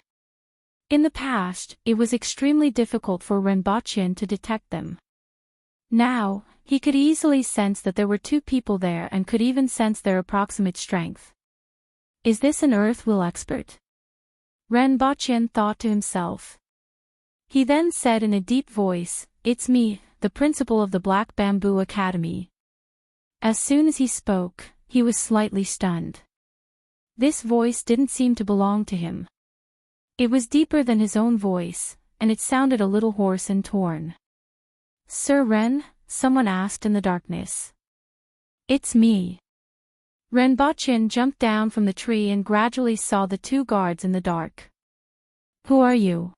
In the past, it was extremely difficult for Rinpoche to detect them. Now, he could easily sense that there were two people there and could even sense their approximate strength. Is this an earth will expert? Rinpoche thought to himself. He then said in a deep voice, "It's me, the principal of the Black Bamboo Academy." As soon as he spoke, he was slightly stunned. This voice didn't seem to belong to him. It was deeper than his own voice, and it sounded a little hoarse and torn. "Sir Ren?" someone asked in the darkness. "It's me." Rinpoche jumped down from the tree and gradually saw the two guards in the dark. "Who are you?"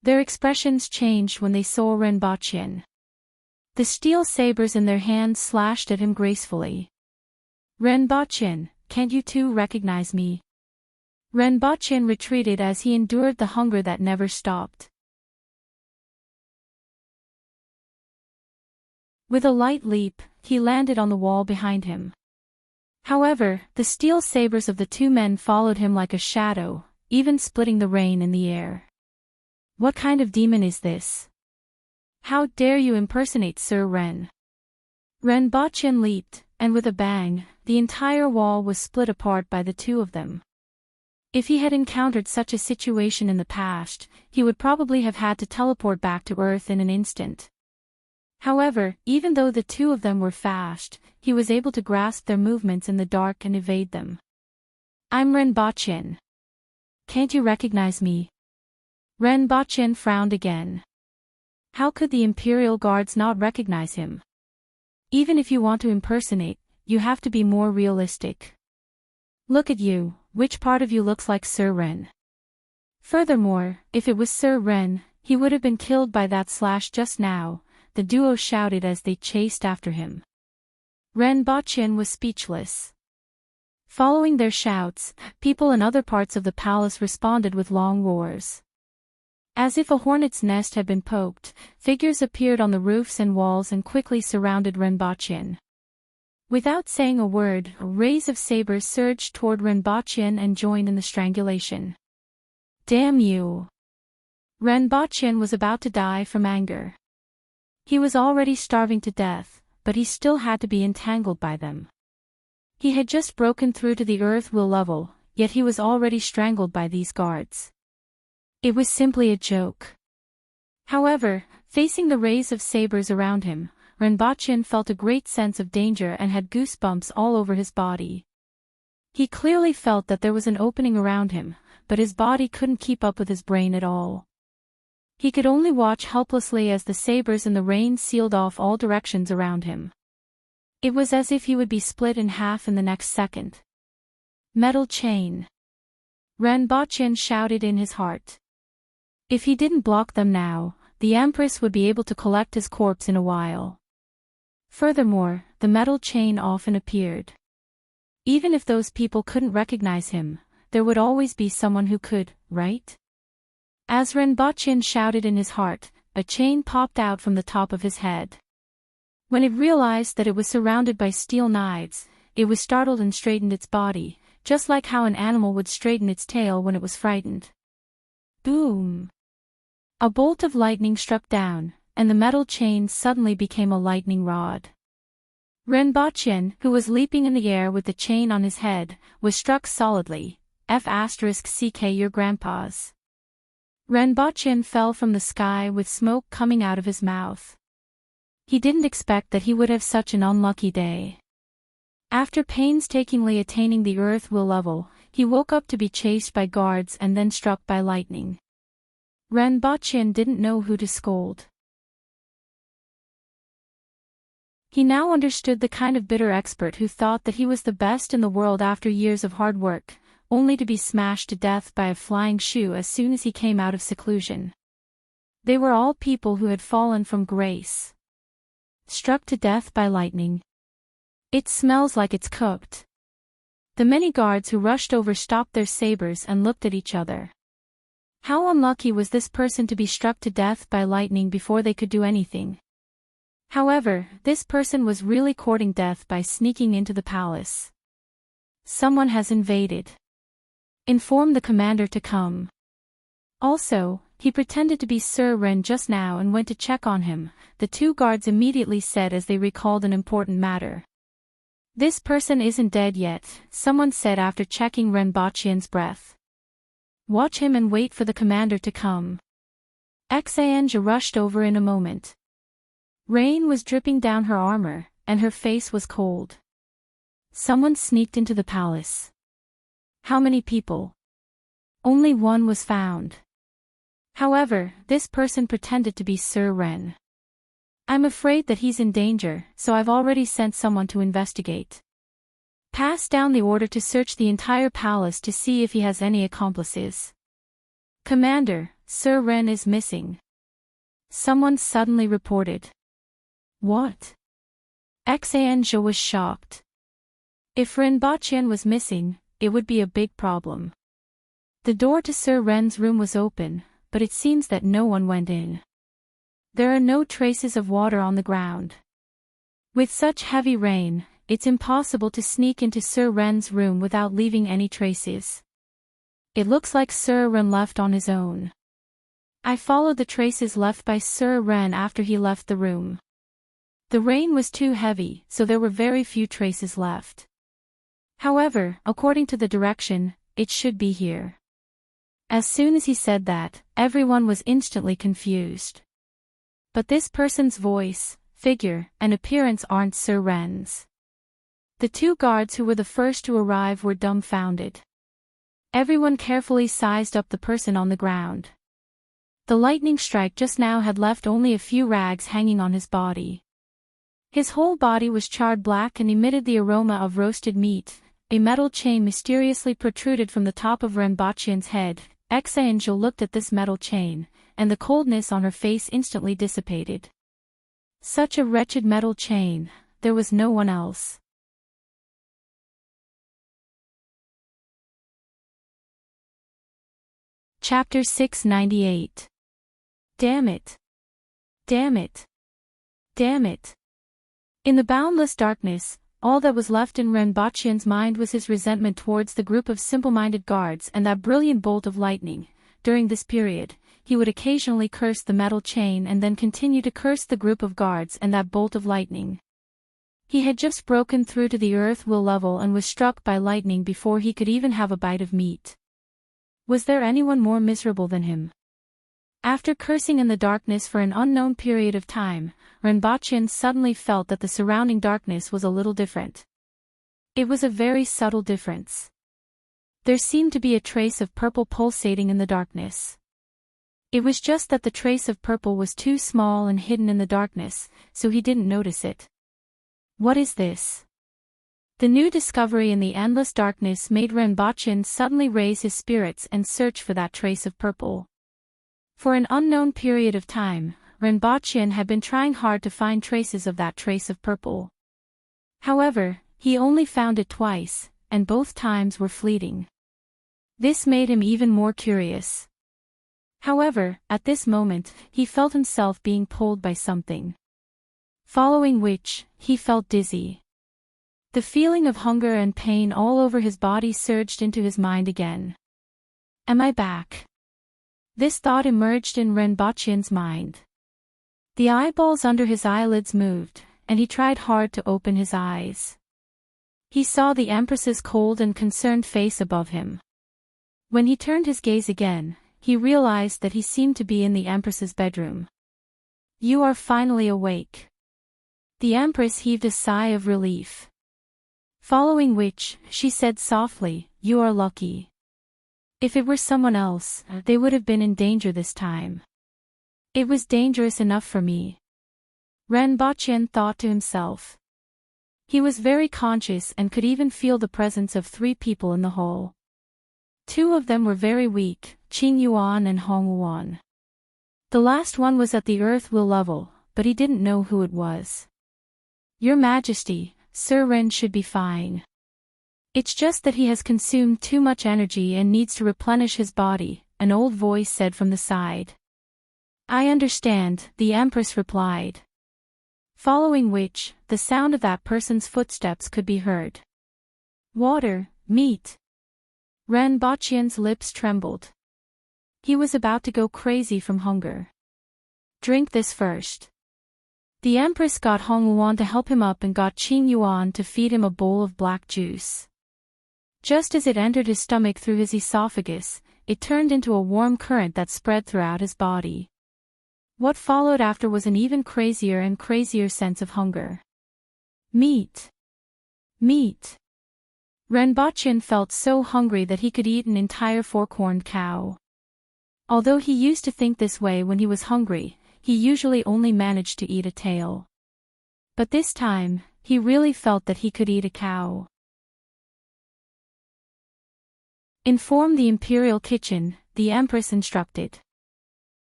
Their expressions changed when they saw Rinpoche. The steel sabers in their hands slashed at him gracefully. "Rinpoche, can't you two recognize me?" Rinpoche retreated as he endured the hunger that never stopped. With a light leap, he landed on the wall behind him. However, the steel sabers of the two men followed him like a shadow, even splitting the rain in the air. "What kind of demon is this? How dare you impersonate Sir Ren?" Rinpoche leaped, and with a bang, the entire wall was split apart by the two of them. If he had encountered such a situation in the past, he would probably have had to teleport back to Earth in an instant. However, even though the two of them were fast, he was able to grasp their movements in the dark and evade them. "I'm Rinpoche. Can't you recognize me?" Rinpoche frowned again. How could the Imperial Guards not recognize him? Even if you want to impersonate, you have to be more realistic. "Look at you, which part of you looks like Sir Ren?" Furthermore, if it was Sir Ren, he would have been killed by that slash just now, the duo shouted as they chased after him. Rinpoche was speechless. Following their shouts, people in other parts of the palace responded with long roars. As if a hornet's nest had been poked, figures appeared on the roofs and walls and quickly surrounded Rinpoche. Without saying a word, rays of sabers surged toward Rinpoche and joined in the strangulation. "Damn you!" Rinpoche was about to die from anger. He was already starving to death, but he still had to be entangled by them. He had just broken through to the earth will level, yet he was already strangled by these guards. It was simply a joke. However, facing the rays of sabers around him, Rinpoche felt a great sense of danger and had goosebumps all over his body. He clearly felt that there was an opening around him, but his body couldn't keep up with his brain at all. He could only watch helplessly as the sabers in the rain sealed off all directions around him. It was as if he would be split in half in the next second. "Metal chain!" Rinpoche shouted in his heart. If he didn't block them now, the Empress would be able to collect his corpse in a while. Furthermore, the metal chain often appeared. Even if those people couldn't recognize him, there would always be someone who could, right? As Rinpoche shouted in his heart, a chain popped out from the top of his head. When it realized that it was surrounded by steel knives, it was startled and straightened its body, just like how an animal would straighten its tail when it was frightened. Boom! A bolt of lightning struck down, and the metal chain suddenly became a lightning rod. Rinpoche, who was leaping in the air with the chain on his head, was struck solidly. F***ck your grandpa's. Rinpoche fell from the sky with smoke coming out of his mouth. He didn't expect that he would have such an unlucky day. After painstakingly attaining the earth will level, he woke up to be chased by guards and then struck by lightning. Rinpoche didn't know who to scold. He now understood the kind of bitter expert who thought that he was the best in the world after years of hard work, only to be smashed to death by a flying shoe as soon as he came out of seclusion. They were all people who had fallen from grace. Struck to death by lightning. It smells like it's cooked. The many guards who rushed over stopped their sabers and looked at each other. How unlucky was this person to be struck to death by lightning before they could do anything. However, this person was really courting death by sneaking into the palace. Someone has invaded. Inform the commander to come. Also, he pretended to be Sir Ren just now and went to check on him, the two guards immediately said as they recalled an important matter. This person isn't dead yet, someone said after checking Ren Baqian's breath. Watch him and wait for the commander to come. Xianzhe rushed over in a moment. Rain was dripping down her armor, and her face was cold. Someone sneaked into the palace. How many people? Only one was found. However, this person pretended to be Sir Ren. I'm afraid that he's in danger, so I've already sent someone to investigate. Pass down the order to search the entire palace to see if he has any accomplices. Commander, Sir Ren is missing. Someone suddenly reported. What? Xianzhe was shocked. If Ren Baqian was missing, it would be a big problem. The door to Sir Ren's room was open, but it seems that no one went in. There are no traces of water on the ground. With such heavy rain, it's impossible to sneak into Sir Ren's room without leaving any traces. It looks like Sir Ren left on his own. I followed the traces left by Sir Ren after he left the room. The rain was too heavy, so there were very few traces left. However, according to the direction, it should be here. As soon as he said that, everyone was instantly confused. But this person's voice, figure, and appearance aren't Sir Ren's. The two guards who were the first to arrive were dumbfounded. Everyone carefully sized up the person on the ground. The lightning strike just now had left only a few rags hanging on his body. His whole body was charred black and emitted the aroma of roasted meat. A metal chain mysteriously protruded from the top of Ren Baqian's head. Xianzhe looked at this metal chain, and the coldness on her face instantly dissipated. Such a wretched metal chain, there was no one else. Chapter 698. Damn it! Damn it! Damn it! In the boundless darkness, all that was left in Ren Baqian's mind was his resentment towards the group of simple-minded guards and that brilliant bolt of lightning. During this period, he would occasionally curse the metal chain and then continue to curse the group of guards and that bolt of lightning. He had just broken through to the earth will level and was struck by lightning before he could even have a bite of meat. Was there anyone more miserable than him? After cursing in the darkness for an unknown period of time, Ren Baqian suddenly felt that the surrounding darkness was a little different. It was a very subtle difference. There seemed to be a trace of purple pulsating in the darkness. It was just that the trace of purple was too small and hidden in the darkness, so he didn't notice it. What is this? The new discovery in the endless darkness made Ren Baqian suddenly raise his spirits and search for that trace of purple. For an unknown period of time, Ren Baqian had been trying hard to find traces of that trace of purple. However, he only found it twice, and both times were fleeting. This made him even more curious. However, at this moment, he felt himself being pulled by something. Following which, he felt dizzy. The feeling of hunger and pain all over his body surged into his mind again. Am I back? This thought emerged in Ren Baqian's mind. The eyeballs under his eyelids moved, and he tried hard to open his eyes. He saw the Empress's cold and concerned face above him. When he turned his gaze again, he realized that he seemed to be in the Empress's bedroom. You are finally awake. The Empress heaved a sigh of relief. Following which, she said softly, You are lucky. If it were someone else, they would have been in danger this time. It was dangerous enough for me. Ren Baqian thought to himself. He was very conscious and could even feel the presence of 3 people in the hall. Two of them were very weak, Qing Yuan and Hong Wuan. The last one was at the earth will level, but he didn't know who it was. Your Majesty, Sir Ren should be fine. It's just that he has consumed too much energy and needs to replenish his body, an old voice said from the side. I understand, the Empress replied. Following which, the sound of that person's footsteps could be heard. Water, meat. Ren Baqian's lips trembled. He was about to go crazy from hunger. Drink this first. The Empress got Hong Wuan to help him up and got Qing Yuan to feed him a bowl of black juice. Just as it entered his stomach through his esophagus, it turned into a warm current that spread throughout his body. What followed after was an even crazier and crazier sense of hunger. Meat. Meat. Ren Baqian felt so hungry that he could eat an entire four-corned cow. Although he used to think this way when he was hungry, he usually only managed to eat a tail. But this time, he really felt that he could eat a cow. Inform the imperial kitchen, the Empress instructed.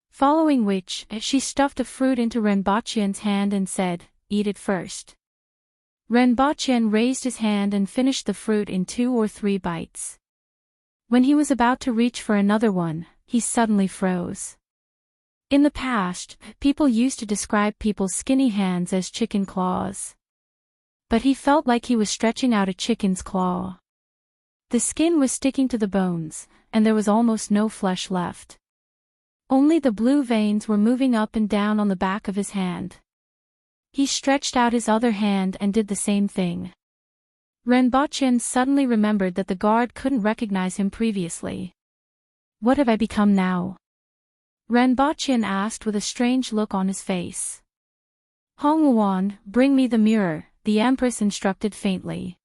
Following which, she stuffed a fruit into Ren Baqian's hand and said, eat it first. Ren Baqian raised his hand and finished the fruit in 2 or 3 bites. When he was about to reach for another one, he suddenly froze. In the past, people used to describe people's skinny hands as chicken claws. But he felt like he was stretching out a chicken's claw. The skin was sticking to the bones, and there was almost no flesh left. Only the blue veins were moving up and down on the back of his hand. He stretched out his other hand and did the same thing. Ren Baqian suddenly remembered that the guard couldn't recognize him previously. What have I become now? Ren Baqian asked with a strange look on his face. Hong Wuan, bring me the mirror, the Empress instructed faintly.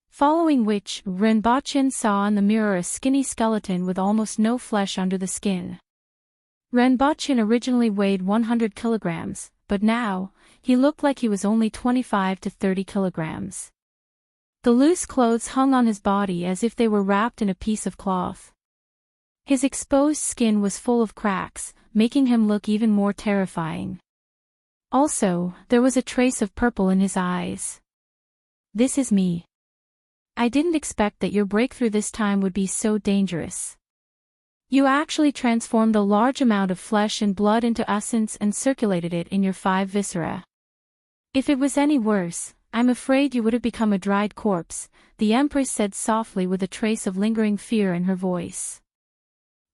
Following which, Ren Baqian saw in the mirror a skinny skeleton with almost no flesh under the skin. Ren Baqian originally weighed 100 kilograms, but now, he looked like he was only 25 to 30 kilograms. The loose clothes hung on his body as if they were wrapped in a piece of cloth. His exposed skin was full of cracks, making him look even more terrifying. Also, there was a trace of purple in his eyes. This is me. I didn't expect that your breakthrough this time would be so dangerous. You actually transformed a large amount of flesh and blood into essence and circulated it in your 5 viscera. If it was any worse, I'm afraid you would have become a dried corpse, the Empress said softly with a trace of lingering fear in her voice.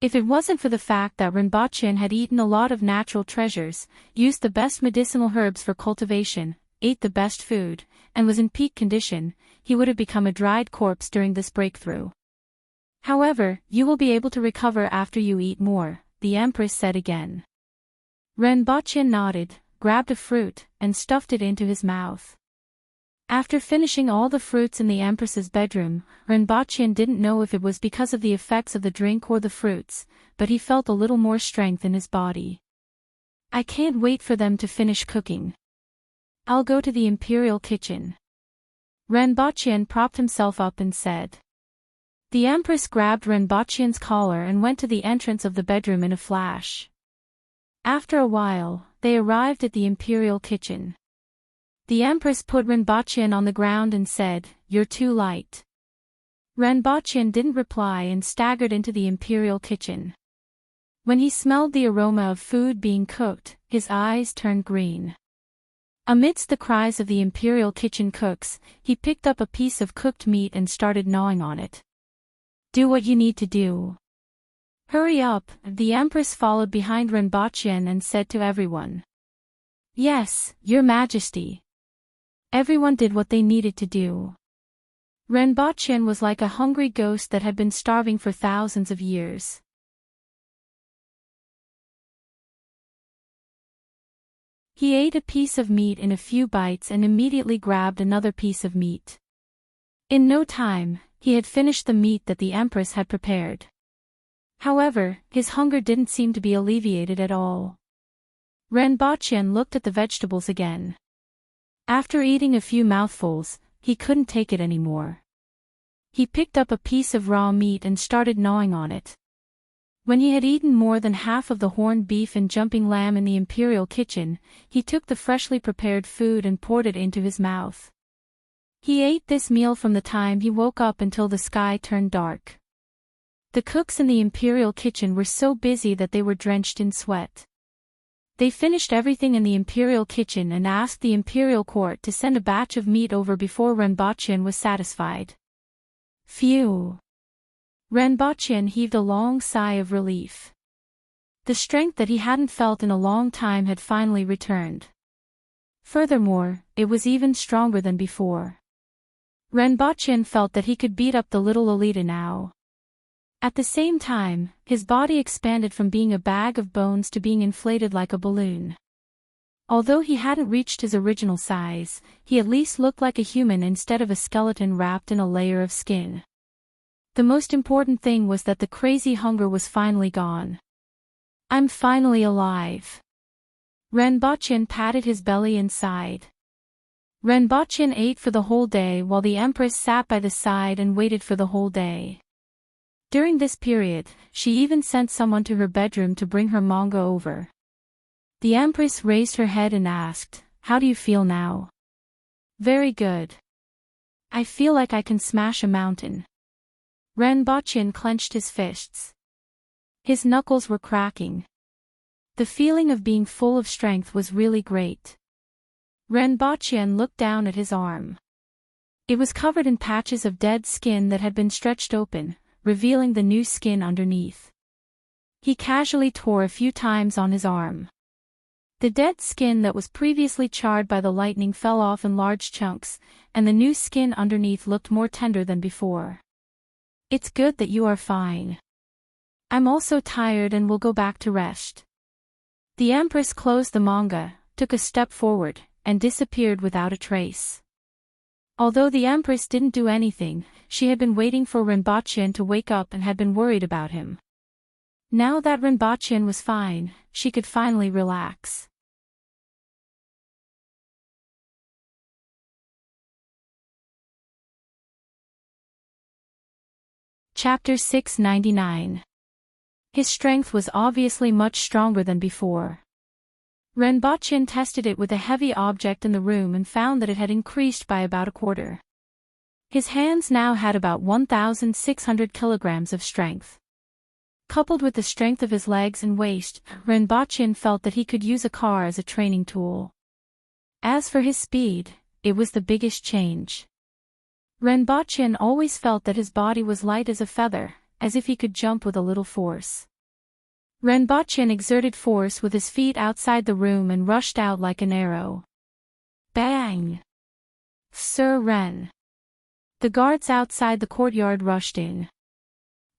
If it wasn't for the fact that Ren Baqian had eaten a lot of natural treasures, used the best medicinal herbs for cultivation, ate the best food, and was in peak condition, he would have become a dried corpse during this breakthrough. However, you will be able to recover after you eat more, the Empress said again. Ren Baqian nodded, grabbed a fruit, and stuffed it into his mouth. After finishing all the fruits in the Empress's bedroom, Ren Baqian didn't know if it was because of the effects of the drink or the fruits, but he felt a little more strength in his body. I can't wait for them to finish cooking. I'll go to the imperial kitchen. Ren Baqian propped himself up and said. The Empress grabbed Ren Baqian's collar and went to the entrance of the bedroom in a flash. After a while, they arrived at the imperial kitchen. The Empress put Ren Baqian on the ground and said, "You're too light." Ren Baqian didn't reply and staggered into the imperial kitchen. When he smelled the aroma of food being cooked, his eyes turned green. Amidst the cries of the imperial kitchen cooks, he picked up a piece of cooked meat and started gnawing on it. Do what you need to do. Hurry up, the Empress followed behind Ren Baqian and said to everyone. Yes, Your Majesty. Everyone did what they needed to do. Ren Baqian was like a hungry ghost that had been starving for thousands of years. He ate a piece of meat in a few bites and immediately grabbed another piece of meat. In no time, he had finished the meat that the Empress had prepared. However, his hunger didn't seem to be alleviated at all. Ren Baqian looked at the vegetables again. After eating a few mouthfuls, he couldn't take it anymore. He picked up a piece of raw meat and started gnawing on it. When he had eaten more than half of the horned beef and jumping lamb in the imperial kitchen, he took the freshly prepared food and poured it into his mouth. He ate this meal from the time he woke up until the sky turned dark. The cooks in the imperial kitchen were so busy that they were drenched in sweat. They finished everything in the imperial kitchen and asked the imperial court to send a batch of meat over before Renbochin was satisfied. Phew! Renbochin heaved a long sigh of relief. The strength that he hadn't felt in a long time had finally returned. Furthermore, it was even stronger than before. Renbochin felt that he could beat up the little Lolita now. At the same time, his body expanded from being a bag of bones to being inflated like a balloon. Although he hadn't reached his original size, he at least looked like a human instead of a skeleton wrapped in a layer of skin. The most important thing was that the crazy hunger was finally gone. I'm finally alive. Renbochin patted his belly and sighed. Renbochin ate for the whole day while the Empress sat by the side and waited for the whole day. During this period, she even sent someone to her bedroom to bring her manga over. The Empress raised her head and asked, "How do you feel now?" "Very good. I feel like I can smash a mountain." Renbochin clenched his fists. His knuckles were cracking. The feeling of being full of strength was really great. Renbochin looked down at his arm. It was covered in patches of dead skin that had been stretched open, revealing the new skin underneath. He casually tore a few times on his arm. The dead skin that was previously charred by the lightning fell off in large chunks, and the new skin underneath looked more tender than before. "It's good that you are fine. I'm also tired and will go back to rest." The Empress closed the manga, took a step forward, and disappeared without a trace. Although the Empress didn't do anything, she had been waiting for Renbochin to wake up and had been worried about him. Now that Renbochin was fine, she could finally relax. Chapter 699. His strength was obviously much stronger than before. Renbochin tested it with a heavy object in the room and found that it had increased by about a quarter. His hands now had about 1,600 kilograms of strength. Coupled with the strength of his legs and waist, Renbochin felt that he could use a car as a training tool. As for his speed, it was the biggest change. Renbochin always felt that his body was light as a feather, as if he could jump with a little force. Renbochin exerted force with his feet outside the room and rushed out like an arrow. Bang! Sir Ren. The guards outside the courtyard rushed in.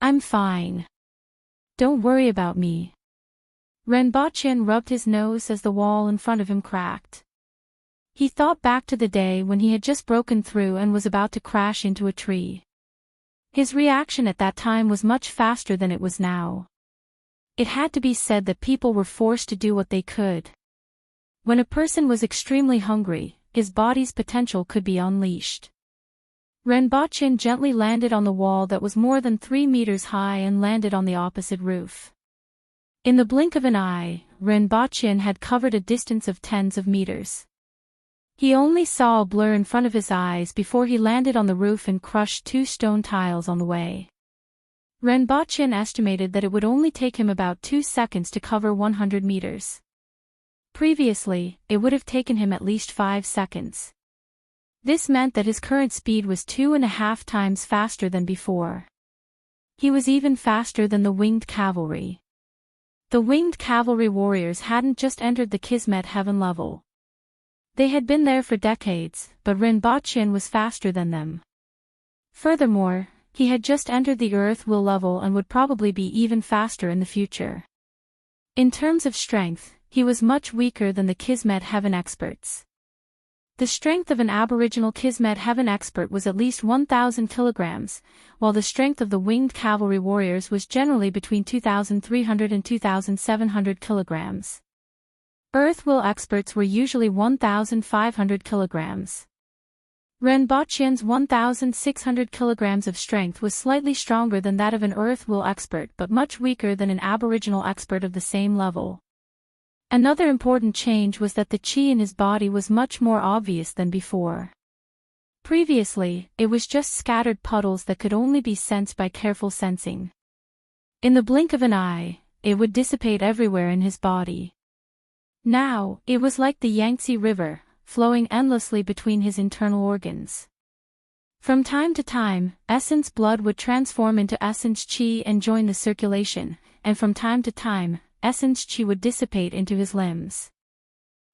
"I'm fine. Don't worry about me." Renbochin rubbed his nose as the wall in front of him cracked. He thought back to the day when he had just broken through and was about to crash into a tree. His reaction at that time was much faster than it was now. It had to be said that people were forced to do what they could. When a person was extremely hungry, his body's potential could be unleashed. Renbochin gently landed on the wall that was more than 3 meters high and landed on the opposite roof. In the blink of an eye, Renbochin had covered a distance of tens of meters. He only saw a blur in front of his eyes before he landed on the roof and crushed 2 stone tiles on the way. Renbochin estimated that it would only take him about 2 seconds to cover 100 meters. Previously, it would have taken him at least 5 seconds. This meant that his current speed was 2.5 times faster than before. He was even faster than the winged cavalry. The winged cavalry warriors hadn't just entered the Kismet heaven level. They had been there for decades, but Renbochin was faster than them. Furthermore, he had just entered the Earth will level and would probably be even faster in the future. In terms of strength, he was much weaker than the Kismet heaven experts. The strength of an aboriginal Kismet heaven expert was at least 1,000 kilograms, while the strength of the winged cavalry warriors was generally between 2,300 and 2,700 kilograms. Earth will experts were usually 1,500 kilograms. Renbochen's 1,600 kilograms of strength was slightly stronger than that of an earth will expert but much weaker than an aboriginal expert of the same level. Another important change was that the chi in his body was much more obvious than before. Previously, it was just scattered puddles that could only be sensed by careful sensing. In the blink of an eye, it would dissipate everywhere in his body. Now, it was like the Yangtze River, flowing endlessly between his internal organs. From time to time, essence blood would transform into essence chi and join the circulation, and from time to time, essence chi would dissipate into his limbs.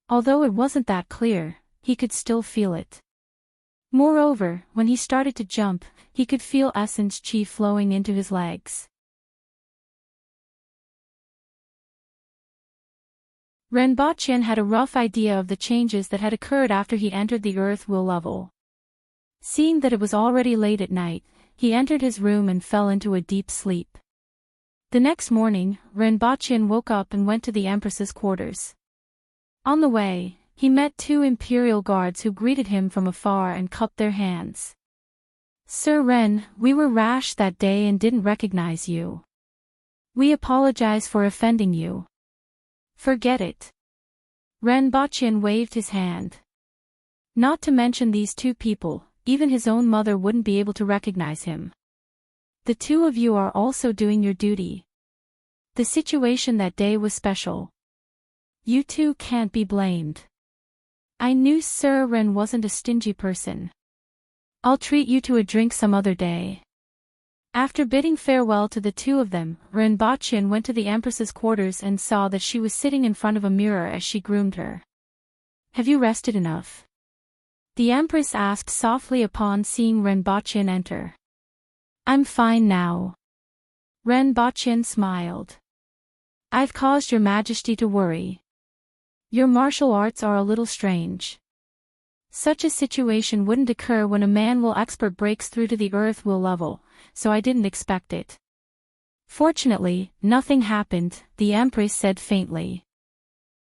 Although it wasn't that clear, he could still feel it. Moreover, when he started to jump, he could feel essence chi flowing into his legs. Renbochen had a rough idea of the changes that had occurred after he entered the earth will level. Seeing that it was already late at night, he entered his room and fell into a deep sleep. The next morning, Renbochen woke up and went to the Empress's quarters. On the way, he met two imperial guards who greeted him from afar and cupped their hands. "Sir Ren, we were rash that day and didn't recognize you. We apologize for offending you. Forget it." Renbochen waved his hand. Not to mention these two people, even his own mother wouldn't be able to recognize him. "The two of you are also doing your duty. The situation that day was special. You two can't be blamed. I knew Sir Ren wasn't a stingy person. I'll treat you to a drink some other day." After bidding farewell to the two of them, Renbochen went to the Empress's quarters and saw that she was sitting in front of a mirror as she groomed her. "Have you rested enough?" the Empress asked softly upon seeing Renbochen enter. "I'm fine now." Renbochen smiled. "I've caused your Majesty to worry. Your martial arts are a little strange. Such a situation wouldn't occur when a man will expert breaks through to the earth will level, so I didn't expect it." "Fortunately, nothing happened," the Empress said faintly.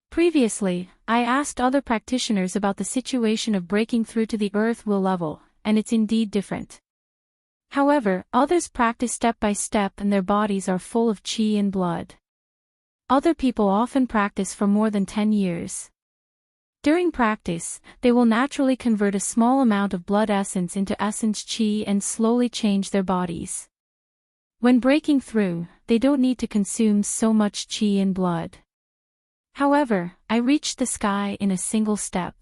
"Previously, I asked other practitioners about the situation of breaking through to the earth will level, and it's indeed different. However, others practice step by step and their bodies are full of chi and blood. Other people often practice for more than 10 years. During practice, they will naturally convert a small amount of blood essence into essence chi and slowly change their bodies. When breaking through, they don't need to consume so much chi and blood. However, I reached the sky in a single step.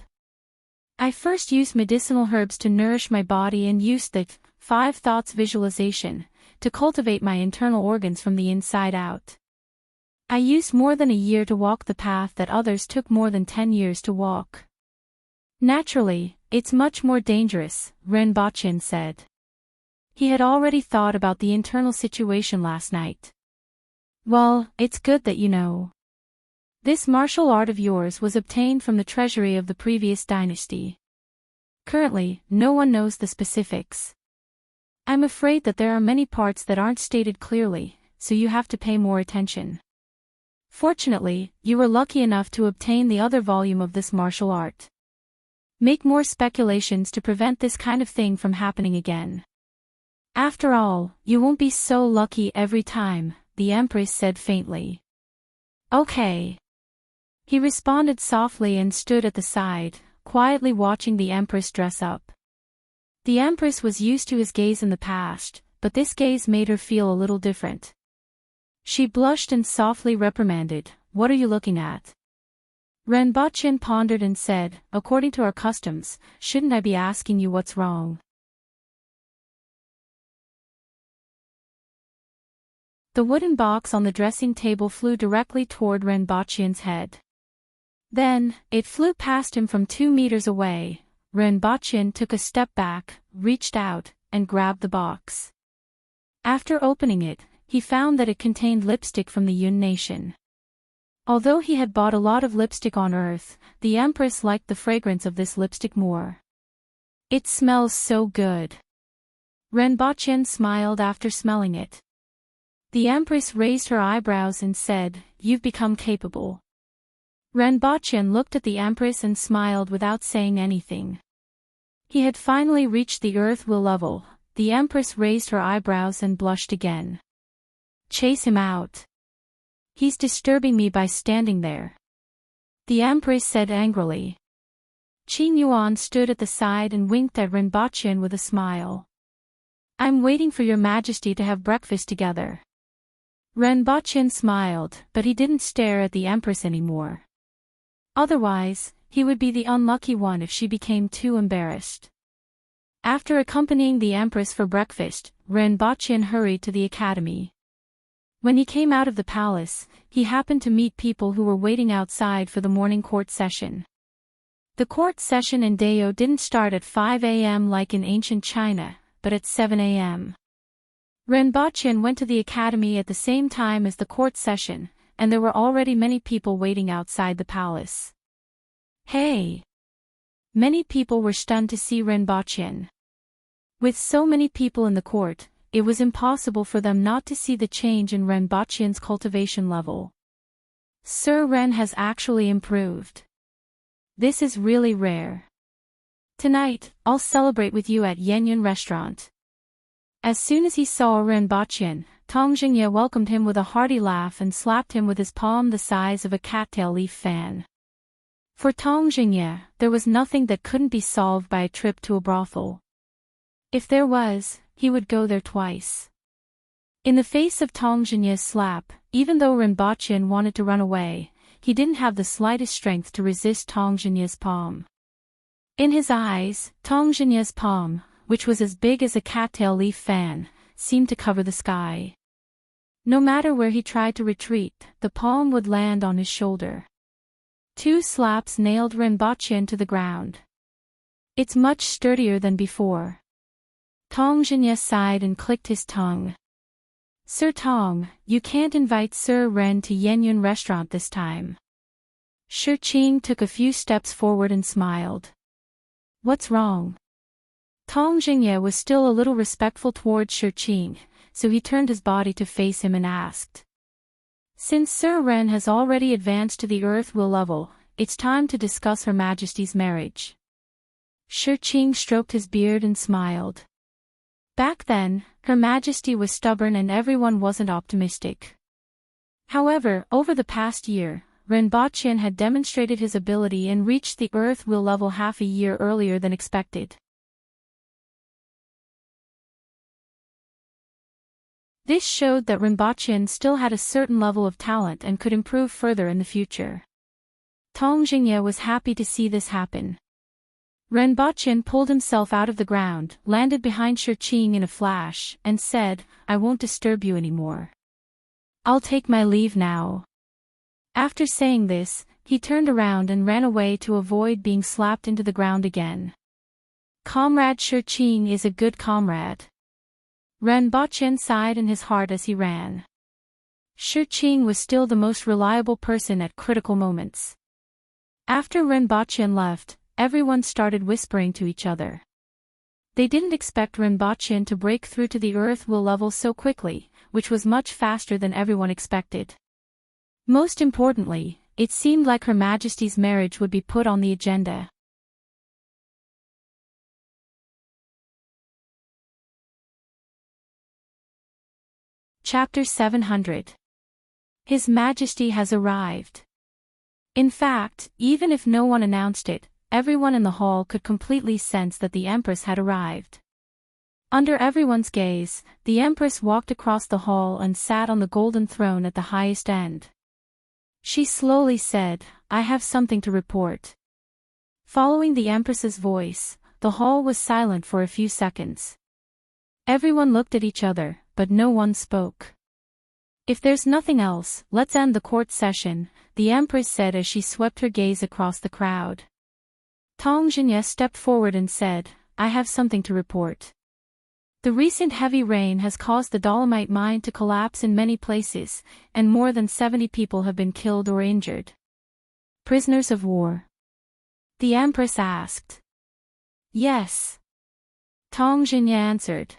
I first used medicinal herbs to nourish my body and used the 5 thoughts visualization to cultivate my internal organs from the inside out. I used more than a year to walk the path that others took more than 10 years to walk. Naturally, it's much more dangerous," Renbochen said. He had already thought about the internal situation last night. "Well, it's good that you know. This martial art of yours was obtained from the treasury of the previous dynasty. Currently, no one knows the specifics. I'm afraid that there are many parts that aren't stated clearly, so you have to pay more attention. Fortunately, you were lucky enough to obtain the other volume of this martial art. Make more speculations to prevent this kind of thing from happening again. After all, you won't be so lucky every time," the Empress said faintly. "Okay." He responded softly and stood at the side, quietly watching the Empress dress up. The Empress was used to his gaze in the past, but this gaze made her feel a little different. She blushed and softly reprimanded, "What are you looking at?" Renbochen pondered and said, "According to our customs, shouldn't I be asking you what's wrong?" The wooden box on the dressing table flew directly toward Renbochen's head. Then, it flew past him from 2 meters away. Renbochen took a step back, reached out, and grabbed the box. After opening it, he found that it contained lipstick from the Yun nation. Although he had bought a lot of lipstick on Earth, the Empress liked the fragrance of this lipstick more. "It smells so good." Renbochen smiled after smelling it. The Empress raised her eyebrows and said, "You've become capable." Renbochen looked at the Empress and smiled without saying anything. He had finally reached the earth will level. The Empress raised her eyebrows and blushed again. Chase him out. He's disturbing me by standing there. The Empress said angrily. Qin Yuan stood at the side and winked at Rinpochen with a smile. I'm waiting for your majesty to have breakfast together. Rinpochen smiled, but he didn't stare at the Empress anymore. Otherwise, he would be the unlucky one if she became too embarrassed. After accompanying the Empress for breakfast, Rinpochen hurried to the academy. When he came out of the palace, he happened to meet people who were waiting outside for the morning court session. The court session in Dao didn't start at 5 a.m. like in ancient China, but at 7 a.m. Rinpochen went to the academy at the same time as the court session, and there were already many people waiting outside the palace. Hey! Many people were stunned to see Rinpochen. With so many people in the court, it was impossible for them not to see the change in Rinpochen's cultivation level. Sir Ren has actually improved. This is really rare. Tonight, I'll celebrate with you at Yanyan restaurant. As soon as he saw Rinpochen, Tong Jingye welcomed him with a hearty laugh and slapped him with his palm the size of a cattail leaf fan. For Tong Jingye, there was nothing that couldn't be solved by a trip to a brothel. If there was, he would go there twice. In the face of Tong Jingye's slap, even though Rinpochen wanted to run away, he didn't have the slightest strength to resist Tong Jingye's palm. In his eyes, Tong Jingye's palm, which was as big as a cattail leaf fan, seemed to cover the sky. No matter where he tried to retreat, the palm would land on his shoulder. 2 slaps nailed Rinpochen to the ground. It's much sturdier than before. Tong Jingye sighed and clicked his tongue. Sir Tong, you can't invite Sir Ren to Yanyan restaurant this time. Shi Qing took a few steps forward and smiled. What's wrong? Tong Jingye was still a little respectful towards Shi Qing, so he turned his body to face him and asked. Since Sir Ren has already advanced to the earth will level, it's time to discuss Her Majesty's marriage. Shi Qing stroked his beard and smiled. Back then, Her Majesty was stubborn and everyone wasn't optimistic. However, over the past year, Rinpochen had demonstrated his ability and reached the earth will level half a year earlier than expected. This showed that Rinpochen still had a certain level of talent and could improve further in the future. Tong Jingye was happy to see this happen. Rinpochen pulled himself out of the ground, landed behind Shi Qing in a flash, and said, I won't disturb you anymore. I'll take my leave now. After saying this, he turned around and ran away to avoid being slapped into the ground again. Comrade Shi Qing is a good comrade. Rinpochen sighed in his heart as he ran. Shi Qing was still the most reliable person at critical moments. After Rinpochen left, everyone started whispering to each other. They didn't expect Rinpochen to break through to the earth will level so quickly, which was much faster than everyone expected. Most importantly, it seemed like Her Majesty's marriage would be put on the agenda. Chapter 700. His Majesty has arrived. In fact, even if no one announced it, everyone in the hall could completely sense that the Empress had arrived. Under everyone's gaze, the Empress walked across the hall and sat on the golden throne at the highest end. She slowly said, I have something to report. Following the Empress's voice, the hall was silent for a few seconds. Everyone looked at each other, but no one spoke. If there's nothing else, let's end the court session, the Empress said as she swept her gaze across the crowd. Tong Jingye stepped forward and said, I have something to report. The recent heavy rain has caused the dolomite mine to collapse in many places, and more than 70 people have been killed or injured. Prisoners of war? The Empress asked. Yes. Tong Jingye answered.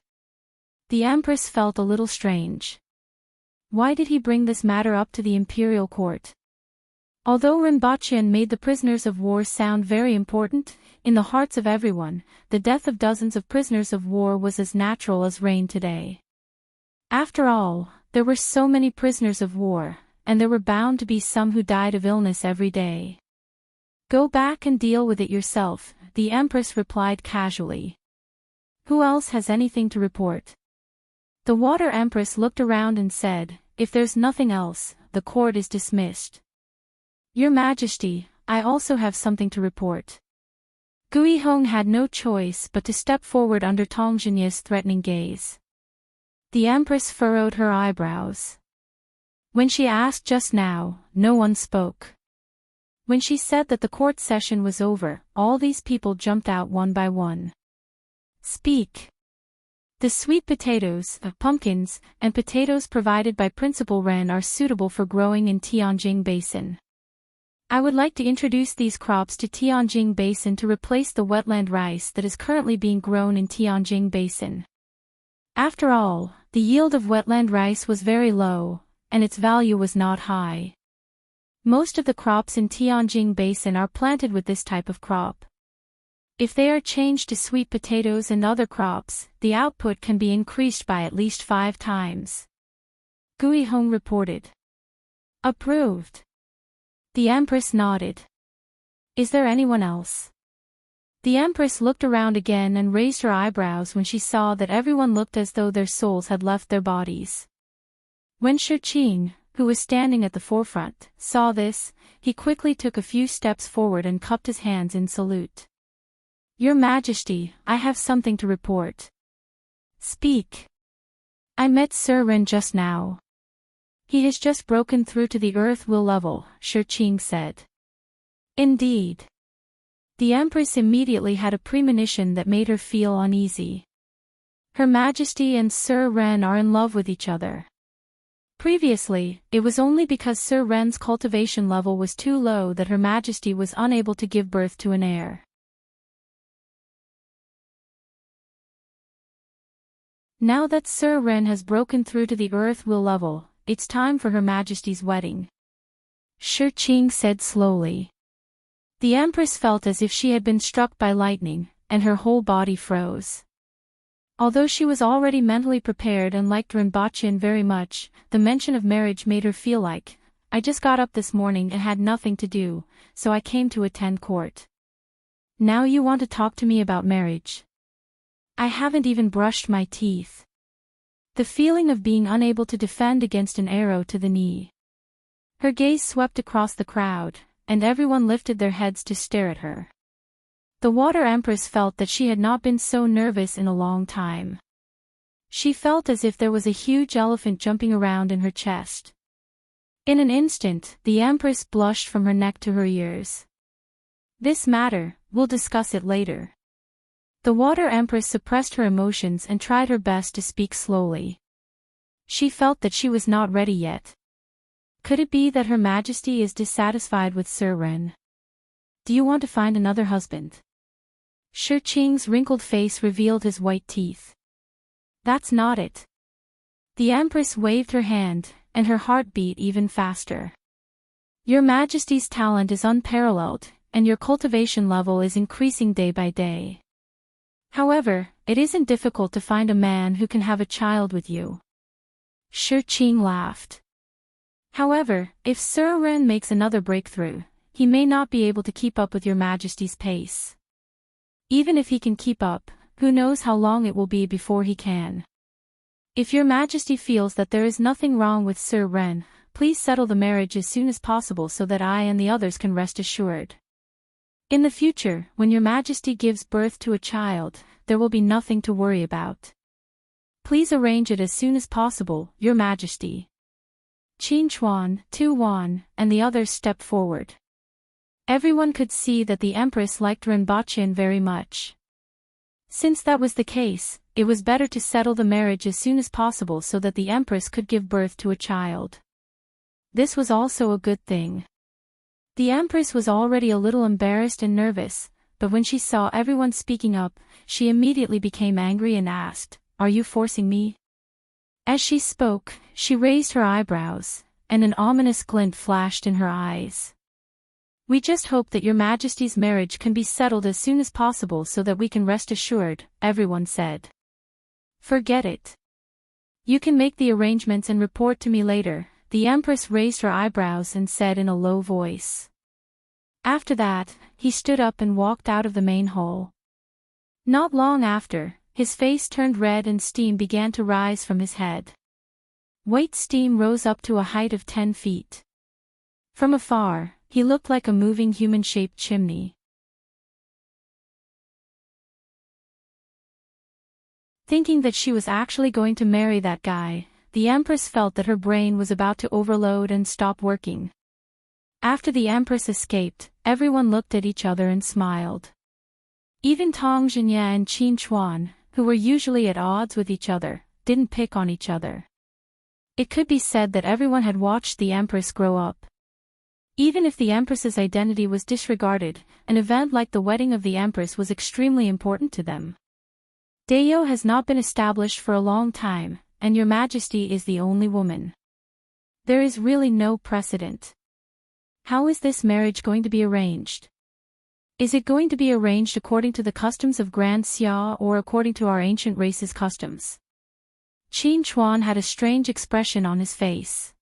The Empress felt a little strange. Why did he bring this matter up to the imperial court? Although Rinpochen made the prisoners of war sound very important, in the hearts of everyone, the death of dozens of prisoners of war was as natural as rain today. After all, there were so many prisoners of war, and there were bound to be some who died of illness every day. Go back and deal with it yourself, the Empress replied casually. Who else has anything to report? The Water Empress looked around and said, if there's nothing else, the court is dismissed. Your Majesty, I also have something to report. Gui Hong had no choice but to step forward under Tong Jinye's threatening gaze. The Empress furrowed her eyebrows. When she asked just now, no one spoke. When she said that the court session was over, all these people jumped out one by one. Speak. The sweet potatoes, pumpkins, and potatoes provided by Principal Ren are suitable for growing in Tianjing Basin. I would like to introduce these crops to Tianjing Basin to replace the wetland rice that is currently being grown in Tianjing Basin. After all, the yield of wetland rice was very low, and its value was not high. Most of the crops in Tianjing Basin are planted with this type of crop. If they are changed to sweet potatoes and other crops, the output can be increased by at least 5 times. Gui Hong reported. Approved. The Empress nodded. Is there anyone else? The Empress looked around again and raised her eyebrows when she saw that everyone looked as though their souls had left their bodies. When Shi Qing, who was standing at the forefront, saw this, he quickly took a few steps forward and cupped his hands in salute. Your Majesty, I have something to report. Speak. I met Sir Ren just now. He has just broken through to the earth will level, Shi Qing said. Indeed. The Empress immediately had a premonition that made her feel uneasy. Her Majesty and Sir Ren are in love with each other. Previously, it was only because Sir Ren's cultivation level was too low that Her Majesty was unable to give birth to an heir. Now that Sir Ren has broken through to the earth will level, it's time for Her Majesty's wedding. Shi Qing said slowly. The Empress felt as if she had been struck by lightning, and her whole body froze. Although she was already mentally prepared and liked Rinpoche very much, the mention of marriage made her feel like, I just got up this morning and had nothing to do, so I came to attend court. Now you want to talk to me about marriage? I haven't even brushed my teeth. The feeling of being unable to defend against an arrow to the knee. Her gaze swept across the crowd, and everyone lifted their heads to stare at her. The Water Empress felt that she had not been so nervous in a long time. She felt as if there was a huge elephant jumping around in her chest. In an instant, the Empress blushed from her neck to her ears. This matter, we'll discuss it later. The Water Empress suppressed her emotions and tried her best to speak slowly. She felt that she was not ready yet. Could it be that Her Majesty is dissatisfied with Sir Ren? Do you want to find another husband? Shi Qing's wrinkled face revealed his white teeth. That's not it. The Empress waved her hand, and her heart beat even faster. Your Majesty's talent is unparalleled, and your cultivation level is increasing day by day. However, it isn't difficult to find a man who can have a child with you. Shi Qing laughed. However, if Sir Ren makes another breakthrough, he may not be able to keep up with your Majesty's pace. Even if he can keep up, who knows how long it will be before he can. If your Majesty feels that there is nothing wrong with Sir Ren, please settle the marriage as soon as possible so that I and the others can rest assured. In the future, when your Majesty gives birth to a child, there will be nothing to worry about. Please arrange it as soon as possible, Your Majesty. Qin Chuan, Tu Wan, and the others stepped forward. Everyone could see that the Empress liked Rinpoche very much. Since that was the case, it was better to settle the marriage as soon as possible so that the Empress could give birth to a child. This was also a good thing. The Empress was already a little embarrassed and nervous, but when she saw everyone speaking up, she immediately became angry and asked, "Are you forcing me?" As she spoke, she raised her eyebrows, and an ominous glint flashed in her eyes. We just hope that your Majesty's marriage can be settled as soon as possible so that we can rest assured, everyone said. Forget it. You can make the arrangements and report to me later, the Empress raised her eyebrows and said in a low voice. After that, he stood up and walked out of the main hall. Not long after, his face turned red and steam began to rise from his head. White steam rose up to a height of 10 feet. From afar, he looked like a moving human-shaped chimney. Thinking that she was actually going to marry that guy, the Empress felt that her brain was about to overload and stop working. After the Empress escaped, everyone looked at each other and smiled. Even Tong Zhenye and Qin Chuan, who were usually at odds with each other, didn't pick on each other. It could be said that everyone had watched the Empress grow up. Even if the Empress's identity was disregarded, an event like the wedding of the Empress was extremely important to them. Dayo has not been established for a long time, and Your Majesty is the only woman. There is really no precedent. How is this marriage going to be arranged? Is it going to be arranged according to the customs of Grand Xia or according to our ancient race's customs? Qin Chuan had a strange expression on his face.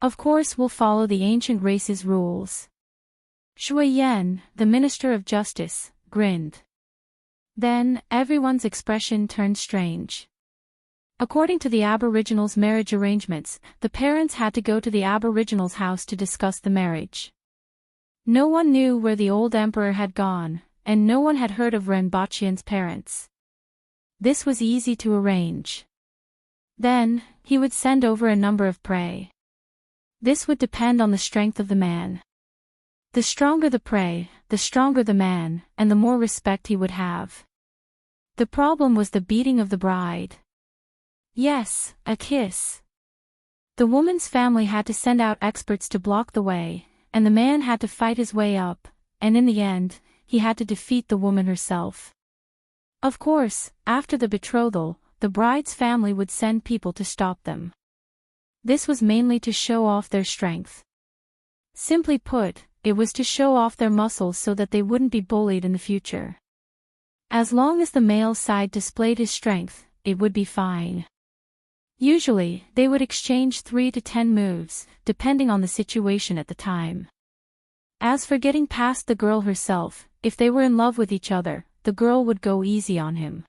Of course we'll follow the ancient race's rules. Shui Yan, the Minister of Justice, grinned. Then, everyone's expression turned strange. According to the Aboriginals' marriage arrangements, the parents had to go to the Aboriginals' house to discuss the marriage. No one knew where the old emperor had gone, and no one had heard of Renbaqian's parents. This was easy to arrange. Then, he would send over a number of prey. This would depend on the strength of the man. The stronger the prey, the stronger the man, and the more respect he would have. The problem was the beating of the bride. Yes, a kiss. The woman's family had to send out experts to block the way, and the man had to fight his way up, and in the end, he had to defeat the woman herself. Of course, after the betrothal, the bride's family would send people to stop them. This was mainly to show off their strength. Simply put, it was to show off their muscles so that they wouldn't be bullied in the future. As long as the male side displayed his strength, it would be fine. Usually, they would exchange 3 to 10 moves, depending on the situation at the time. As for getting past the girl herself, if they were in love with each other, the girl would go easy on him.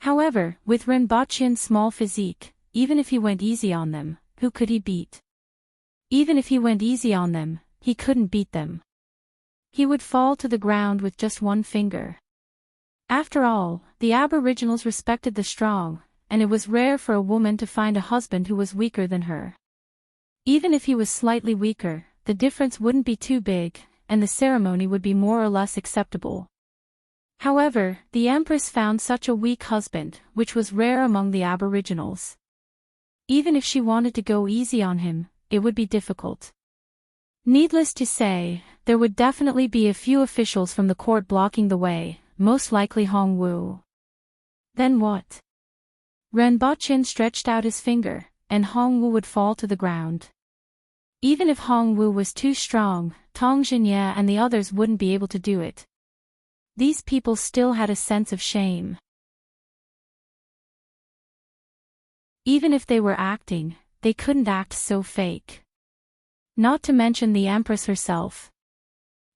However, with Renbaqian's small physique, even if he went easy on them, who could he beat? Even if he went easy on them, he couldn't beat them. He would fall to the ground with just one finger. After all, the Aboriginals respected the strong, and it was rare for a woman to find a husband who was weaker than her. Even if he was slightly weaker, the difference wouldn't be too big, and the ceremony would be more or less acceptable. However, the Empress found such a weak husband, which was rare among the Aboriginals. Even if she wanted to go easy on him, it would be difficult. Needless to say, there would definitely be a few officials from the court blocking the way, most likely Hong Wu. Then what? Renbaqian stretched out his finger, and Hong Wu would fall to the ground. Even if Hong Wu was too strong, Tong Zhenye and the others wouldn't be able to do it. These people still had a sense of shame. Even if they were acting, they couldn't act so fake. Not to mention the Empress herself.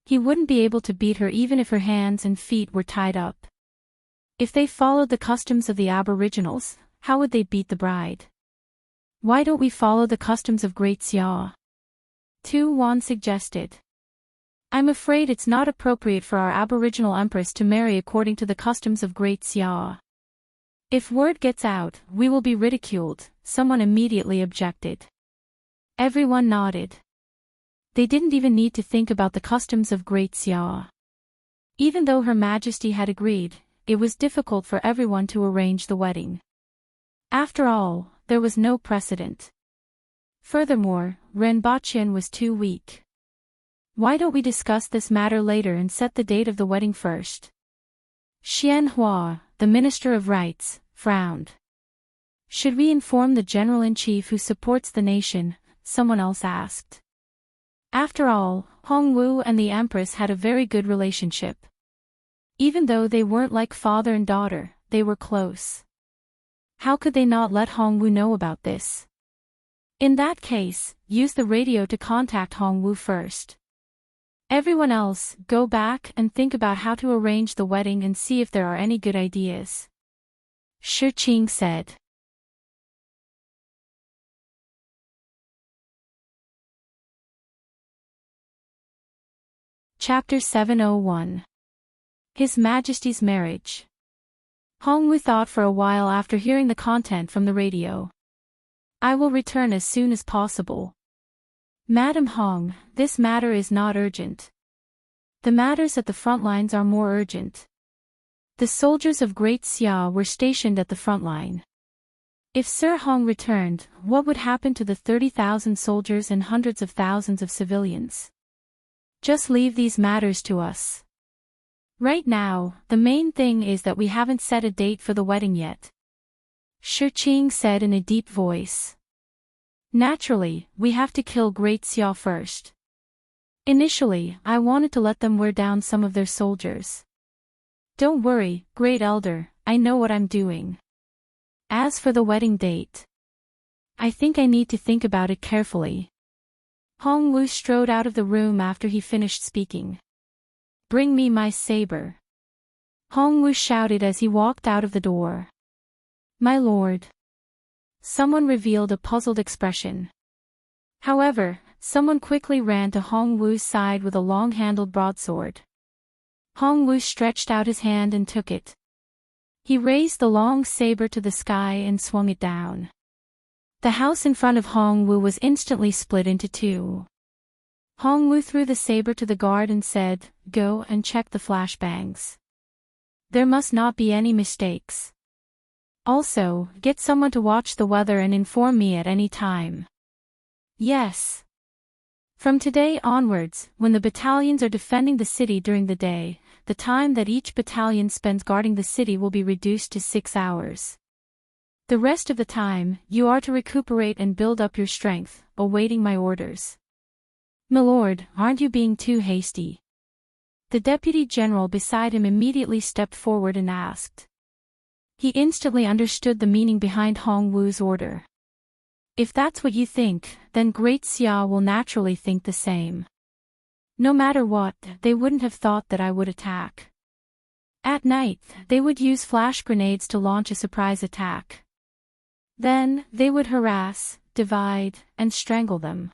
He wouldn't be able to beat her even if her hands and feet were tied up. If they followed the customs of the Aboriginals, how would they beat the bride? Why don't we follow the customs of Great Xia? Tu Wan suggested. I'm afraid it's not appropriate for our Aboriginal Empress to marry according to the customs of Great Xia. If word gets out, we will be ridiculed, someone immediately objected. Everyone nodded. They didn't even need to think about the customs of Great Xia. Even though Her Majesty had agreed, it was difficult for everyone to arrange the wedding. After all, there was no precedent. Furthermore, Renbaqian was too weak. Why don't we discuss this matter later and set the date of the wedding first? Xian Hua, the Minister of Rights, frowned. Should we inform the General-in-Chief who supports the nation? Someone else asked. After all, Hongwu and the Empress had a very good relationship. Even though they weren't like father and daughter, they were close. How could they not let Hongwu know about this? In that case, use the radio to contact Hongwu first. Everyone else, go back and think about how to arrange the wedding and see if there are any good ideas. Shi Qing said. Chapter 701. His Majesty's Marriage. Hongwu thought for a while after hearing the content from the radio. I will return as soon as possible. Madam Hong, this matter is not urgent. The matters at the front lines are more urgent. The soldiers of Great Xia were stationed at the front line. If Sir Hong returned, what would happen to the 30,000 soldiers and hundreds of thousands of civilians? Just leave these matters to us. Right now, the main thing is that we haven't set a date for the wedding yet. Shi Qing said in a deep voice. Naturally, we have to kill Great Xia first. Initially, I wanted to let them wear down some of their soldiers. Don't worry, Great Elder, I know what I'm doing. As for the wedding date, I think I need to think about it carefully. Hongwu strode out of the room after he finished speaking. Bring me my saber. Hongwu shouted as he walked out of the door. My lord. Someone revealed a puzzled expression. However, someone quickly ran to Hongwu's side with a long-handled broadsword. Hongwu stretched out his hand and took it. He raised the long saber to the sky and swung it down. The house in front of Hongwu was instantly split into two. Hongwu threw the saber to the guard and said, Go and check the flashbangs. There must not be any mistakes. Also, get someone to watch the weather and inform me at any time. Yes. From today onwards, when the battalions are defending the city during the day, the time that each battalion spends guarding the city will be reduced to 6 hours. The rest of the time, you are to recuperate and build up your strength, awaiting my orders. Milord, aren't you being too hasty? The deputy general beside him immediately stepped forward and asked. He instantly understood the meaning behind Hongwu's order. If that's what you think, then Great Xia will naturally think the same. No matter what, they wouldn't have thought that I would attack. At night, they would use flash grenades to launch a surprise attack. Then, they would harass, divide, and strangle them.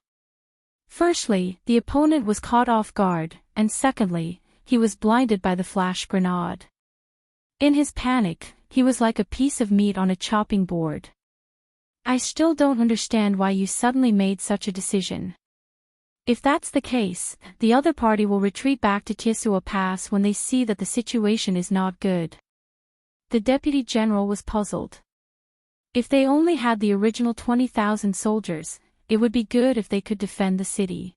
Firstly, the opponent was caught off guard, and secondly, he was blinded by the flash grenade. In his panic, he was like a piece of meat on a chopping board. I still don't understand why you suddenly made such a decision. If that's the case, the other party will retreat back to Tisua Pass when they see that the situation is not good. The deputy general was puzzled. If they only had the original 20,000 soldiers, it would be good if they could defend the city.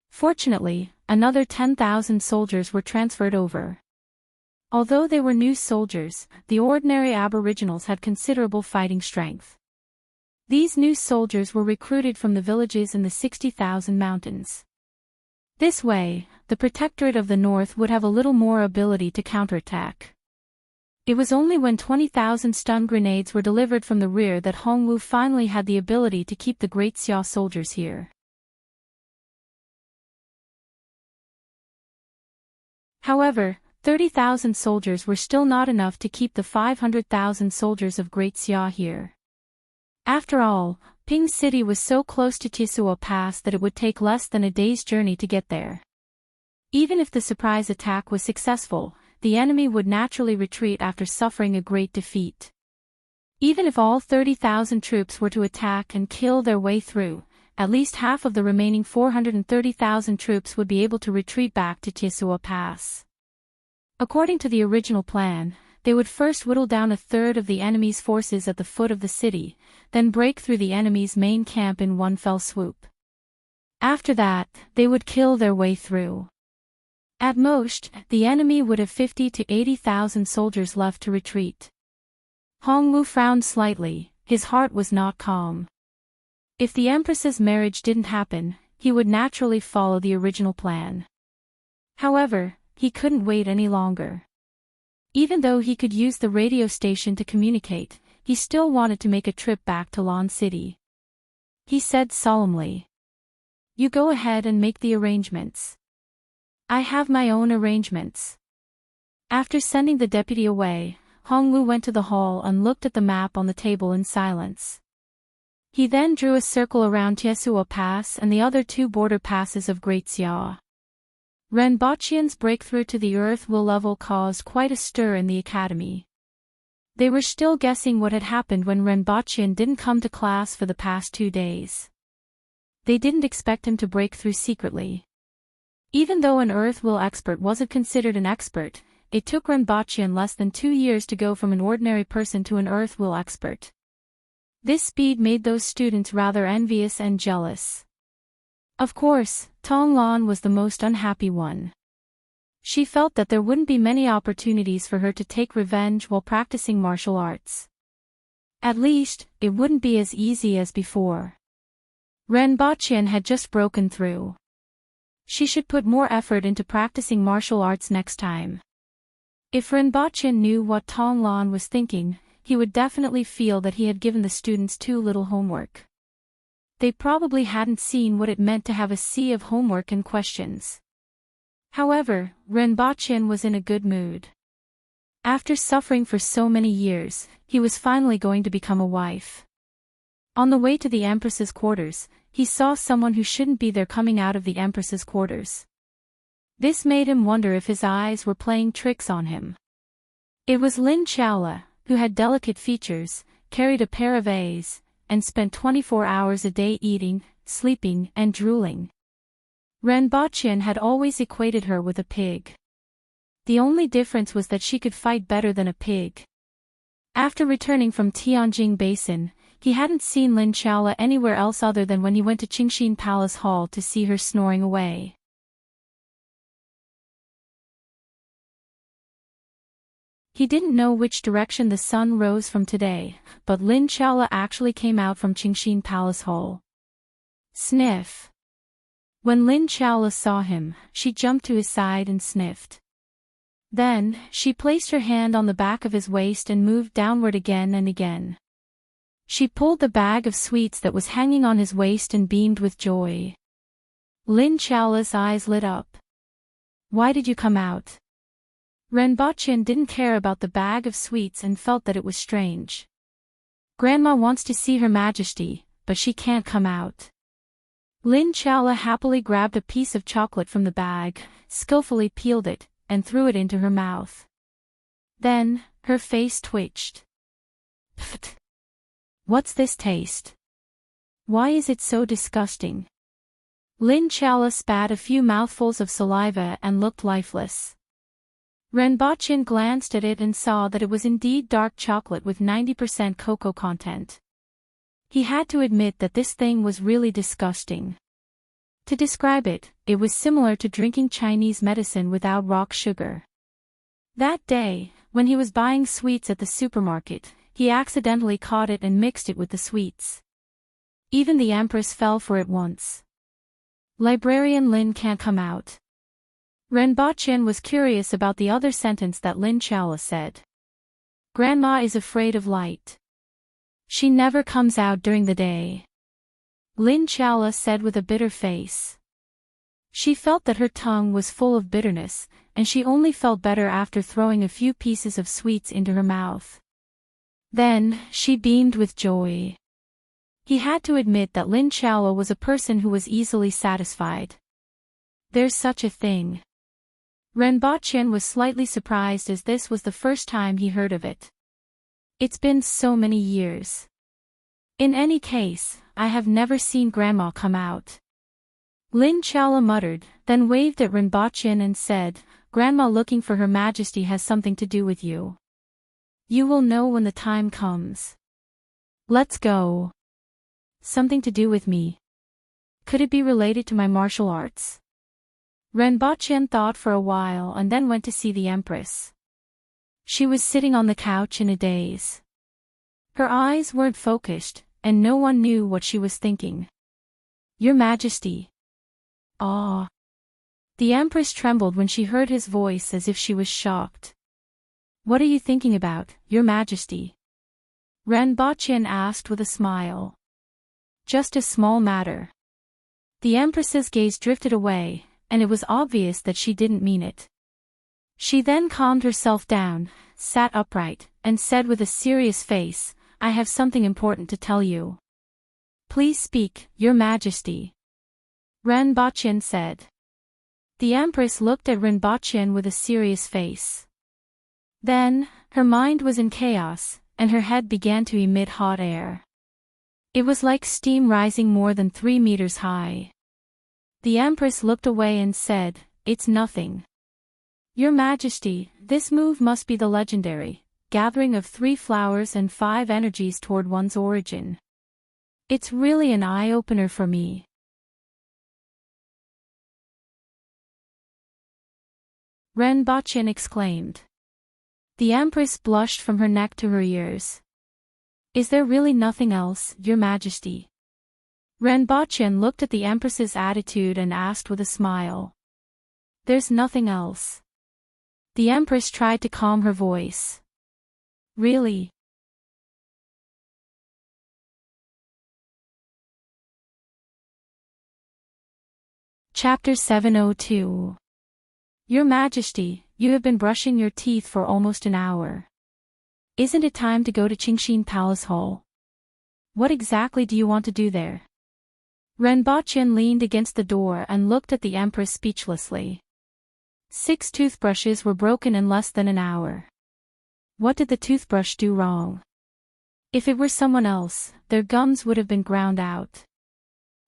Fortunately, another 10,000 soldiers were transferred over. Although they were new soldiers, the ordinary aboriginals had considerable fighting strength. These new soldiers were recruited from the villages in the 60,000 mountains. This way, the Protectorate of the North would have a little more ability to counterattack. It was only when 20,000 stun grenades were delivered from the rear that Hongwu finally had the ability to keep the Great Xia soldiers here. However, 30,000 soldiers were still not enough to keep the 500,000 soldiers of Great Xia here. After all, Ping City was so close to Tisua Pass that it would take less than a day's journey to get there. Even if the surprise attack was successful, the enemy would naturally retreat after suffering a great defeat. Even if all 30,000 troops were to attack and kill their way through, at least half of the remaining 430,000 troops would be able to retreat back to Tisua Pass. According to the original plan, they would first whittle down a third of the enemy's forces at the foot of the city, then break through the enemy's main camp in one fell swoop. After that, they would kill their way through. At most, the enemy would have 50 to 80,000 soldiers left to retreat. Hongwu frowned slightly, his heart was not calm. If the Empress's marriage didn't happen, he would naturally follow the original plan. However, he couldn't wait any longer. Even though he could use the radio station to communicate, he still wanted to make a trip back to Lawn City. He said solemnly, "You go ahead and make the arrangements. I have my own arrangements." After sending the deputy away, Hongwu went to the hall and looked at the map on the table in silence. He then drew a circle around Tiesuo Pass and the other two border passes of Great Xia. Renbachian's breakthrough to the Earth will level caused quite a stir in the academy. They were still guessing what had happened when Renbachian didn't come to class for the past 2 days. They didn't expect him to break through secretly. Even though an Earth will expert wasn't considered an expert, it took Renbachian less than 2 years to go from an ordinary person to an Earth will expert. This speed made those students rather envious and jealous. Of course, Tonglan was the most unhappy one. She felt that there wouldn't be many opportunities for her to take revenge while practicing martial arts. At least, it wouldn't be as easy as before. Renbachian had just broken through. She should put more effort into practicing martial arts next time. If Renbachian knew what Tonglan was thinking, he would definitely feel that he had given the students too little homework. They probably hadn't seen what it meant to have a sea of homework and questions. However, Renbachian was in a good mood. After suffering for so many years, he was finally going to become a wife. On the way to the Empress's quarters, he saw someone who shouldn't be there coming out of the Empress's quarters. This made him wonder if his eyes were playing tricks on him. It was Lin Chaola, who had delicate features, carried a pair of A's, and spent 24 hours a day eating, sleeping, and drooling. Renbachian had always equated her with a pig. The only difference was that she could fight better than a pig. After returning from Tianjing Basin, he hadn't seen Lin Chaola anywhere else other than when he went to Qingxin Palace Hall to see her snoring away. He didn't know which direction the sun rose from today, but Lin Chaola actually came out from Qingxin Palace Hall. Sniff. When Lin Chaola saw him, she jumped to his side and sniffed. Then, she placed her hand on the back of his waist and moved downward again and again. She pulled the bag of sweets that was hanging on his waist and beamed with joy. Lin Chaola's eyes lit up. "Why did you come out?" Renbachian didn't care about the bag of sweets and felt that it was strange. "Grandma wants to see Her Majesty, but she can't come out." Lin Chaola happily grabbed a piece of chocolate from the bag, skillfully peeled it, and threw it into her mouth. Then, her face twitched. "Pfft! What's this taste? Why is it so disgusting?" Lin Chaola spat a few mouthfuls of saliva and looked lifeless. Renbachian glanced at it and saw that it was indeed dark chocolate with 90% cocoa content. He had to admit that this thing was really disgusting. To describe it, it was similar to drinking Chinese medicine without rock sugar. That day, when he was buying sweets at the supermarket, he accidentally caught it and mixed it with the sweets. Even the Empress fell for it once. Librarian Lin can't come out. Renbachian was curious about the other sentence that Lin Chaola said. "Grandma is afraid of light. She never comes out during the day," Lin Chaola said with a bitter face. She felt that her tongue was full of bitterness, and she only felt better after throwing a few pieces of sweets into her mouth. Then, she beamed with joy. He had to admit that Lin Chaola was a person who was easily satisfied. There's such a thing. Renbachian was slightly surprised as this was the first time he heard of it. It's been so many years. In any case, I have never seen Grandma come out. Lin Chaola muttered, then waved at Renbachian and said, "Grandma looking for Her Majesty has something to do with you. You will know when the time comes. Let's go." Something to do with me? Could it be related to my martial arts? Renbachian thought for a while and then went to see the Empress. She was sitting on the couch in a daze. Her eyes weren't focused, and no one knew what she was thinking. "Your Majesty." "Ah." The Empress trembled when she heard his voice as if she was shocked. "What are you thinking about, Your Majesty?" Renbochin asked with a smile. "Just a small matter." The Empress's gaze drifted away, and it was obvious that she didn't mean it. She then calmed herself down, sat upright, and said with a serious face, "I have something important to tell you." "Please speak, Your Majesty," Renbochin said. The Empress looked at Renbochin with a serious face. Then, her mind was in chaos, and her head began to emit hot air. It was like steam rising more than 3 meters high. The Empress looked away and said, "It's nothing." "Your Majesty, this move must be the legendary gathering of 3 flowers and 5 energies toward one's origin. It's really an eye-opener for me." Renbochin exclaimed. The Empress blushed from her neck to her ears. "Is there really nothing else, Your Majesty?" Renbochin looked at the Empress's attitude and asked with a smile. "There's nothing else." The Empress tried to calm her voice. "Really?" Chapter 702. Your Majesty, you have been brushing your teeth for almost an hour. Isn't it time to go to Qingxin Palace Hall? What exactly do you want to do there? Renbochin leaned against the door and looked at the Empress speechlessly. 6 toothbrushes were broken in less than an hour. What did the toothbrush do wrong? If it were someone else, their gums would have been ground out.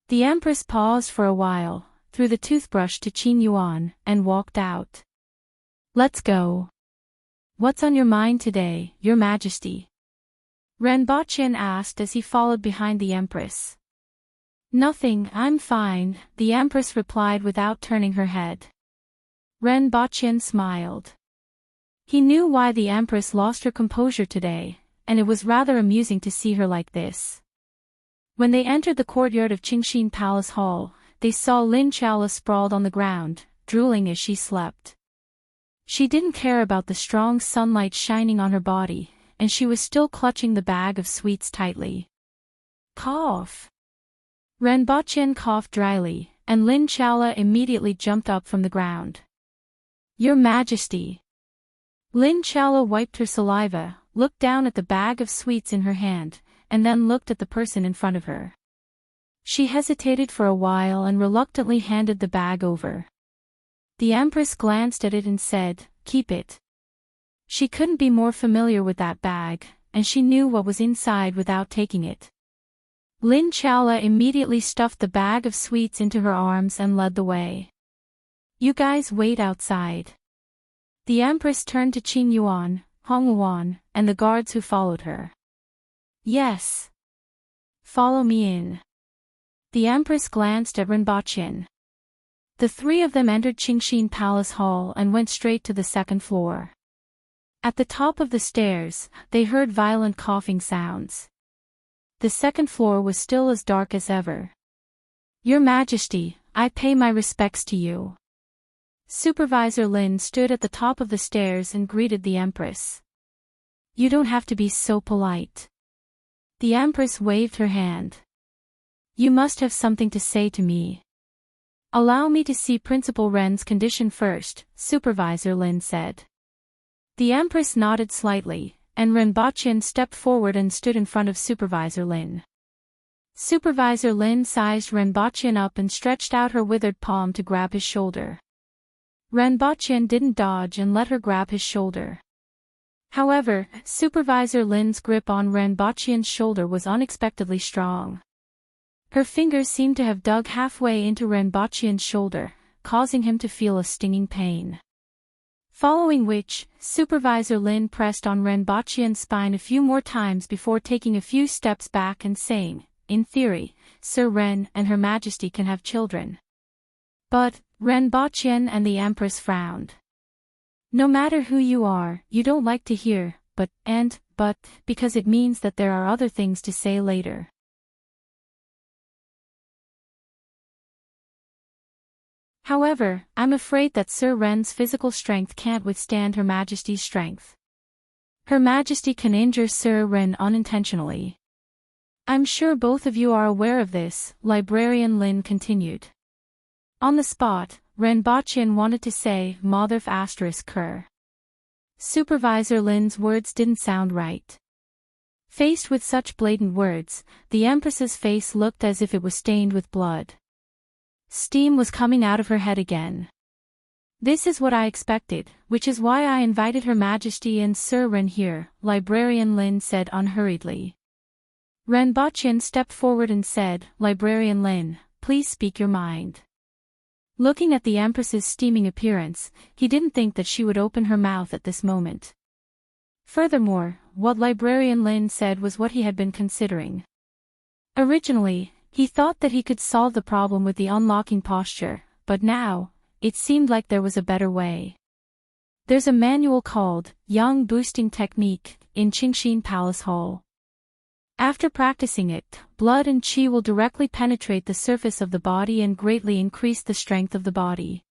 The Empress paused for a while, threw the toothbrush to Qin Yuan, and walked out. "Let's go." "What's on your mind today, Your Majesty?" Renbochin asked as he followed behind the Empress. "Nothing, I'm fine," the Empress replied without turning her head. Renbochin smiled. He knew why the Empress lost her composure today, and it was rather amusing to see her like this. When they entered the courtyard of Qingxin Palace Hall, they saw Lin Chaola sprawled on the ground, drooling as she slept. She didn't care about the strong sunlight shining on her body, and she was still clutching the bag of sweets tightly. Cough! Renbochin coughed dryly, and Lin Chaola immediately jumped up from the ground. "Your Majesty!" Lin Chaola wiped her saliva, looked down at the bag of sweets in her hand, and then looked at the person in front of her. She hesitated for a while and reluctantly handed the bag over. The Empress glanced at it and said, "Keep it." She couldn't be more familiar with that bag, and she knew what was inside without taking it. Lin Chaola immediately stuffed the bag of sweets into her arms and led the way. "You guys wait outside." The Empress turned to Qin Yuan, Hong Yuan, and the guards who followed her. "Yes. Follow me in." The Empress glanced at Renbochin. The 3 of them entered Qingxin Palace Hall and went straight to the 2nd floor. At the top of the stairs, they heard violent coughing sounds. The 2nd floor was still as dark as ever. "Your Majesty, I pay my respects to you." Supervisor Lin stood at the top of the stairs and greeted the Empress. "You don't have to be so polite." The Empress waved her hand. "You must have something to say to me." "Allow me to see Principal Ren's condition first," Supervisor Lin said. The Empress nodded slightly, and Renbochin stepped forward and stood in front of Supervisor Lin. Supervisor Lin sized Renbochin up and stretched out her withered palm to grab his shoulder. Renbochin didn't dodge and let her grab his shoulder. However, Supervisor Lin's grip on Renbochin's shoulder was unexpectedly strong. Her fingers seemed to have dug halfway into Renbochin's shoulder, causing him to feel a stinging pain. Following which, Supervisor Lin pressed on Renbochin's spine a few more times before taking a few steps back and saying, "In theory, Sir Ren and Her Majesty can have children." But, Renbochin and the Empress frowned. "No matter who you are, you don't like to hear, but, because it means that there are other things to say later." However, I'm afraid that Sir Ren's physical strength can't withstand Her Majesty's strength. Her Majesty can injure Sir Ren unintentionally. I'm sure both of you are aware of this, Librarian Lin continued. On the spot, Ren Bachyan wanted to say Motherf ****. Supervisor Lin's words didn't sound right. Faced with such blatant words, the Empress's face looked as if it was stained with blood. Steam was coming out of her head again. This is what I expected, which is why I invited Her Majesty and Sir Ren here, Librarian Lin said unhurriedly. Ren Bachyan stepped forward and said, Librarian Lin, please speak your mind. Looking at the Empress's steaming appearance, he didn't think that she would open her mouth at this moment. Furthermore, what Librarian Lin said was what he had been considering. Originally, he thought that he could solve the problem with the unlocking posture, but now, it seemed like there was a better way. There's a manual called Yang Boosting Technique in Qingxin Palace Hall. After practicing it, blood and qi will directly penetrate the surface of the body and greatly increase the strength of the body.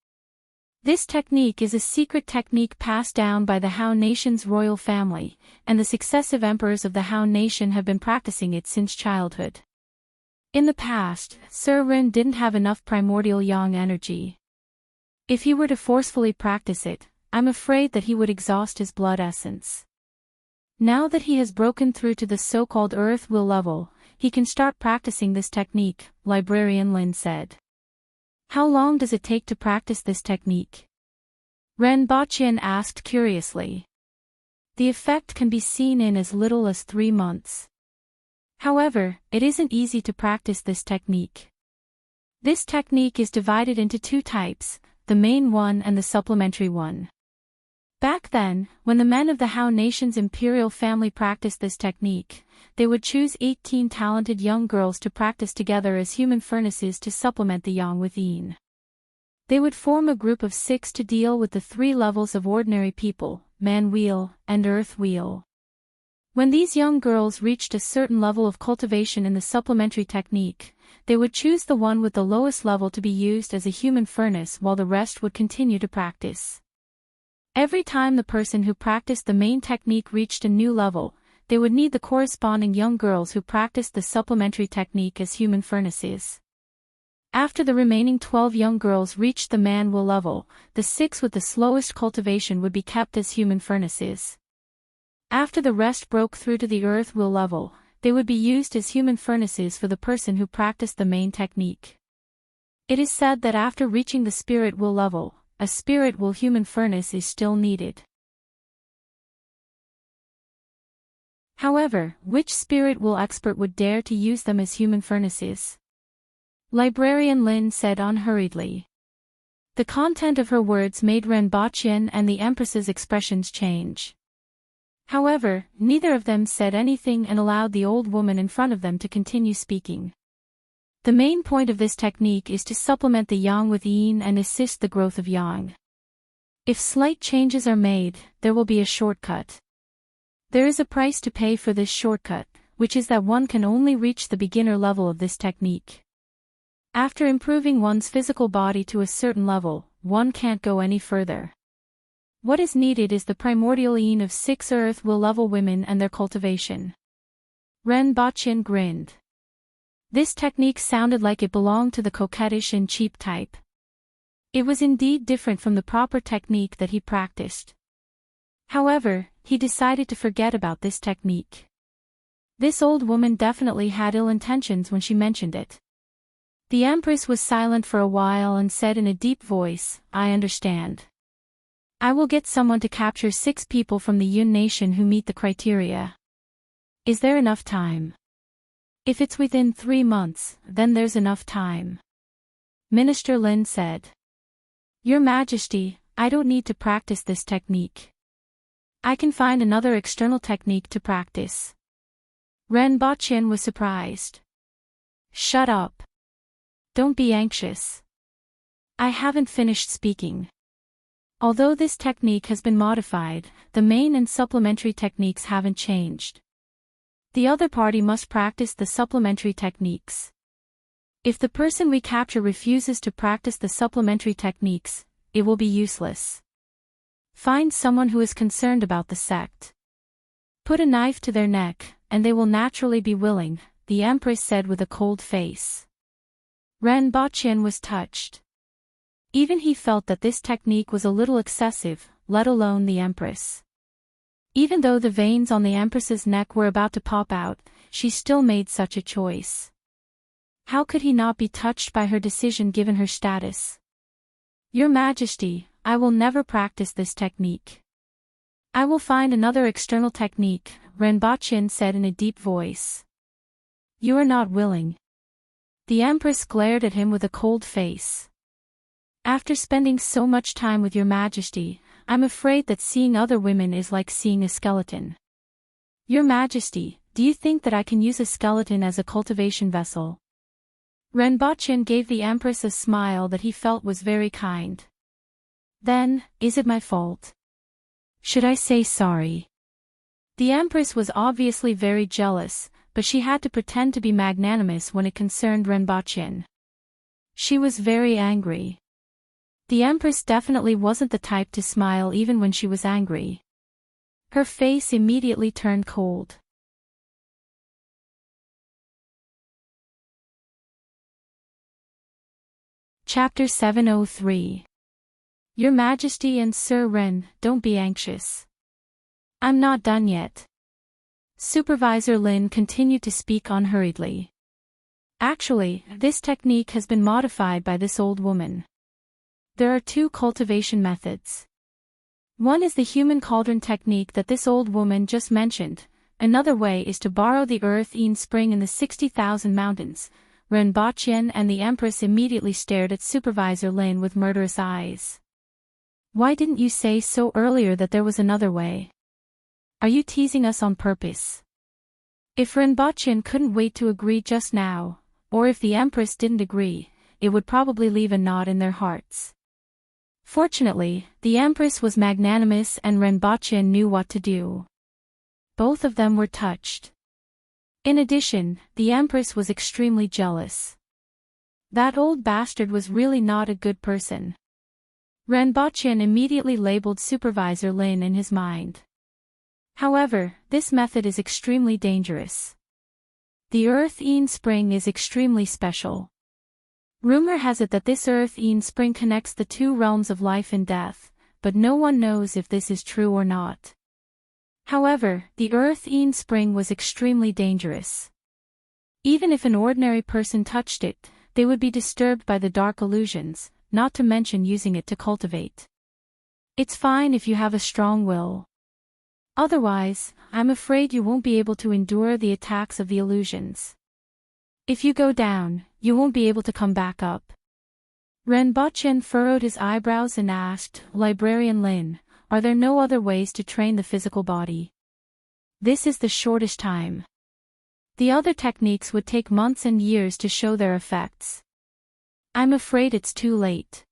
This technique is a secret technique passed down by the Han nation's royal family, and the successive emperors of the Han nation have been practicing it since childhood. In the past, Sir Ren didn't have enough primordial yang energy. If he were to forcefully practice it, I'm afraid that he would exhaust his blood essence. Now that he has broken through to the so-called earth will level, he can start practicing this technique, Librarian Lin said. How long does it take to practice this technique? Ren Bachyan asked curiously. The effect can be seen in as little as 3 months. However, it isn't easy to practice this technique. This technique is divided into 2 types, the main one and the supplementary one. Back then, when the men of the Han nation's imperial family practiced this technique, they would choose 18 talented young girls to practice together as human furnaces to supplement the yang within. They would form a group of 6 to deal with the 3 levels of ordinary people, man wheel and earth wheel. When these young girls reached a certain level of cultivation in the supplementary technique, they would choose the one with the lowest level to be used as a human furnace while the rest would continue to practice. Every time the person who practiced the main technique reached a new level, they would need the corresponding young girls who practiced the supplementary technique as human furnaces. After the remaining 12 young girls reached the man will level, the 6 with the slowest cultivation would be kept as human furnaces. After the rest broke through to the earth will level, they would be used as human furnaces for the person who practiced the main technique. It is said that after reaching the spirit will level, a spirit will human furnace is still needed. However, which spirit will expert would dare to use them as human furnaces? Librarian Lin said unhurriedly. The content of her words made Ren Bachyan and the Empress's expressions change. However, neither of them said anything and allowed the old woman in front of them to continue speaking. The main point of this technique is to supplement the yang with yin and assist the growth of yang. If slight changes are made, there will be a shortcut. There is a price to pay for this shortcut, which is that one can only reach the beginner level of this technique. After improving one's physical body to a certain level, one can't go any further. What is needed is the primordial yin of 6 earth will level women and their cultivation. Ren Bachyan grinned. This technique sounded like it belonged to the coquettish and cheap type. It was indeed different from the proper technique that he practiced. However, he decided to forget about this technique. This old woman definitely had ill intentions when she mentioned it. The Empress was silent for a while and said in a deep voice, I understand. I will get someone to capture 6 people from the Yun nation who meet the criteria. Is there enough time? If it's within 3 months, then there's enough time. Minister Lin said. Your Majesty, I don't need to practice this technique. I can find another external technique to practice. Ren Bachyan was surprised. Shut up. Don't be anxious. I haven't finished speaking. Although this technique has been modified, the main and supplementary techniques haven't changed. The other party must practice the supplementary techniques. If the person we capture refuses to practice the supplementary techniques, it will be useless. Find someone who is concerned about the sect. Put a knife to their neck, and they will naturally be willing, the Empress said with a cold face. Rinpoche was touched. Even he felt that this technique was a little excessive, let alone the Empress. Even though the veins on the Empress's neck were about to pop out, she still made such a choice. How could he not be touched by her decision given her status? Your Majesty, I will never practice this technique. I will find another external technique, Rinpoche said in a deep voice. You are not willing. The Empress glared at him with a cold face. After spending so much time with your Majesty, I'm afraid that seeing other women is like seeing a skeleton. Your Majesty, do you think that I can use a skeleton as a cultivation vessel? Rinpoche gave the Empress a smile that he felt was very kind. Then, is it my fault? Should I say sorry? The Empress was obviously very jealous, but she had to pretend to be magnanimous when it concerned Rinpoche. She was very angry. The Empress definitely wasn't the type to smile even when she was angry. Her face immediately turned cold. Chapter 703. Your Majesty and Sir Ren, don't be anxious. I'm not done yet. Supervisor Lin continued to speak unhurriedly. Actually, this technique has been modified by this old woman. There are two cultivation methods. One is the human cauldron technique that this old woman just mentioned. Another way is to borrow the earth-eaten spring in the 60,000 mountains. Rinpoche and the Empress immediately stared at Supervisor Lin with murderous eyes. Why didn't you say so earlier that there was another way? Are you teasing us on purpose? If Rinpoche couldn't wait to agree just now, or if the Empress didn't agree, it would probably leave a knot in their hearts. Fortunately, the Empress was magnanimous and Rinpoche knew what to do. Both of them were touched. In addition, the Empress was extremely jealous. That old bastard was really not a good person. Rinpoche immediately labeled Supervisor Lin in his mind. However, this method is extremely dangerous. The earth-eaten spring is extremely special. Rumor has it that this earth-eaten spring connects the two realms of life and death, but no one knows if this is true or not. However, the earth-eaten spring was extremely dangerous. Even if an ordinary person touched it, they would be disturbed by the dark illusions, not to mention using it to cultivate. It's fine if you have a strong will. Otherwise, I'm afraid you won't be able to endure the attacks of the illusions. If you go down, you won't be able to come back up. Rinpoche furrowed his eyebrows and asked, Librarian Lin, are there no other ways to train the physical body? This is the shortest time. The other techniques would take months and years to show their effects. I'm afraid it's too late.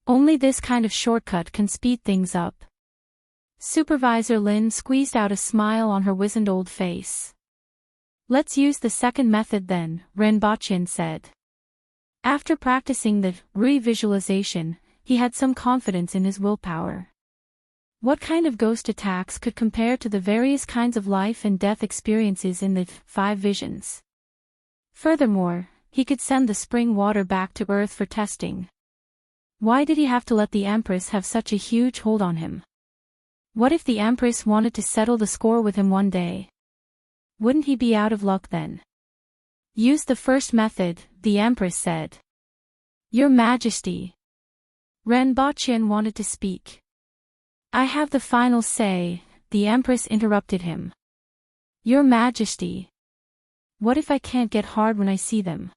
Only this kind of shortcut can speed things up. Supervisor Lin squeezed out a smile on her wizened old face. Let's use the second method then, Rinpoche said. After practicing the re-visualization, he had some confidence in his willpower. What kind of ghost attacks could compare to the various kinds of life and death experiences in the 5 visions? Furthermore, he could send the spring water back to Earth for testing. Why did he have to let the Empress have such a huge hold on him? What if the Empress wanted to settle the score with him one day? Wouldn't he be out of luck then? Use the first method, the Empress said. Your Majesty. Rinpoche wanted to speak. I have the final say, the Empress interrupted him. Your Majesty. What if I can't get hard when I see them?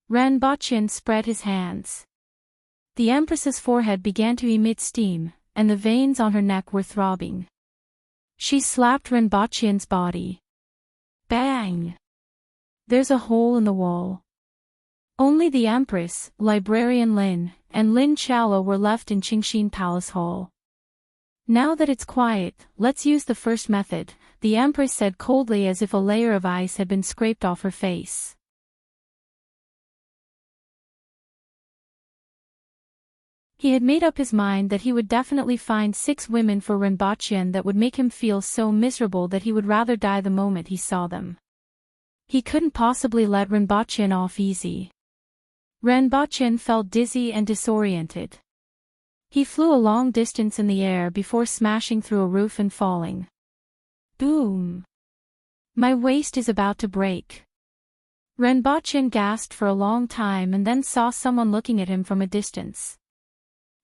Rinpoche spread his hands. The Empress's forehead began to emit steam, and the veins on her neck were throbbing. She slapped Rinpoche's body. Bang! There's a hole in the wall. Only the Empress, Librarian Lin, and Lin Chalo were left in Qingxin Palace Hall. Now that it's quiet, let's use the first method, the Empress said coldly as if a layer of ice had been scraped off her face. He had made up his mind that he would definitely find 6 women for Renbachien that would make him feel so miserable that he would rather die the moment he saw them. He couldn't possibly let Renbachien off easy. Renbachien felt dizzy and disoriented. He flew a long distance in the air before smashing through a roof and falling. Boom! My waist is about to break. Renbachien gasped for a long time and then saw someone looking at him from a distance.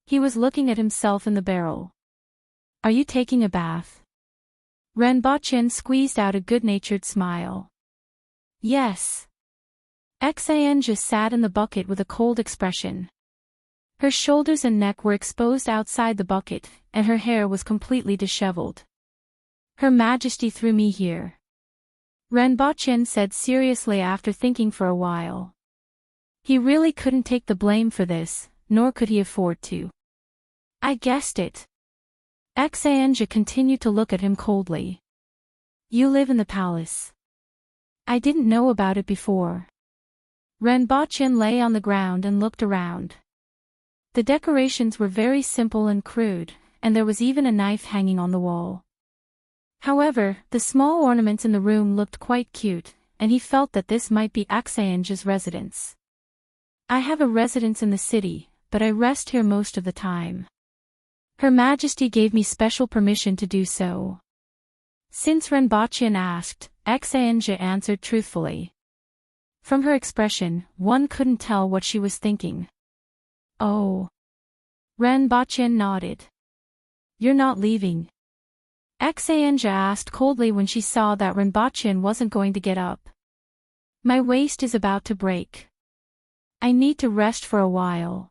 He was looking at himself in the barrel. Are you taking a bath? Renbachien squeezed out a good-natured smile. Yes. Xian just sat in the bucket with a cold expression. Her shoulders and neck were exposed outside the bucket, and her hair was completely disheveled. Her Majesty threw me here. Renbachien said seriously after thinking for a while. He really couldn't take the blame for this, nor could he afford to. I guessed it. Xian continued to look at him coldly. You live in the palace. I didn't know about it before. Renbachien lay on the ground and looked around. The decorations were very simple and crude, and there was even a knife hanging on the wall. However, the small ornaments in the room looked quite cute, and he felt that this might be Xian's residence. I have a residence in the city, but I rest here most of the time. Her Majesty gave me special permission to do so. Since Renbachien asked, Xian answered truthfully. From her expression, one couldn't tell what she was thinking. Oh. Renbachien nodded. You're not leaving? Xian asked coldly when she saw that Renbachien wasn't going to get up. My waist is about to break. I need to rest for a while.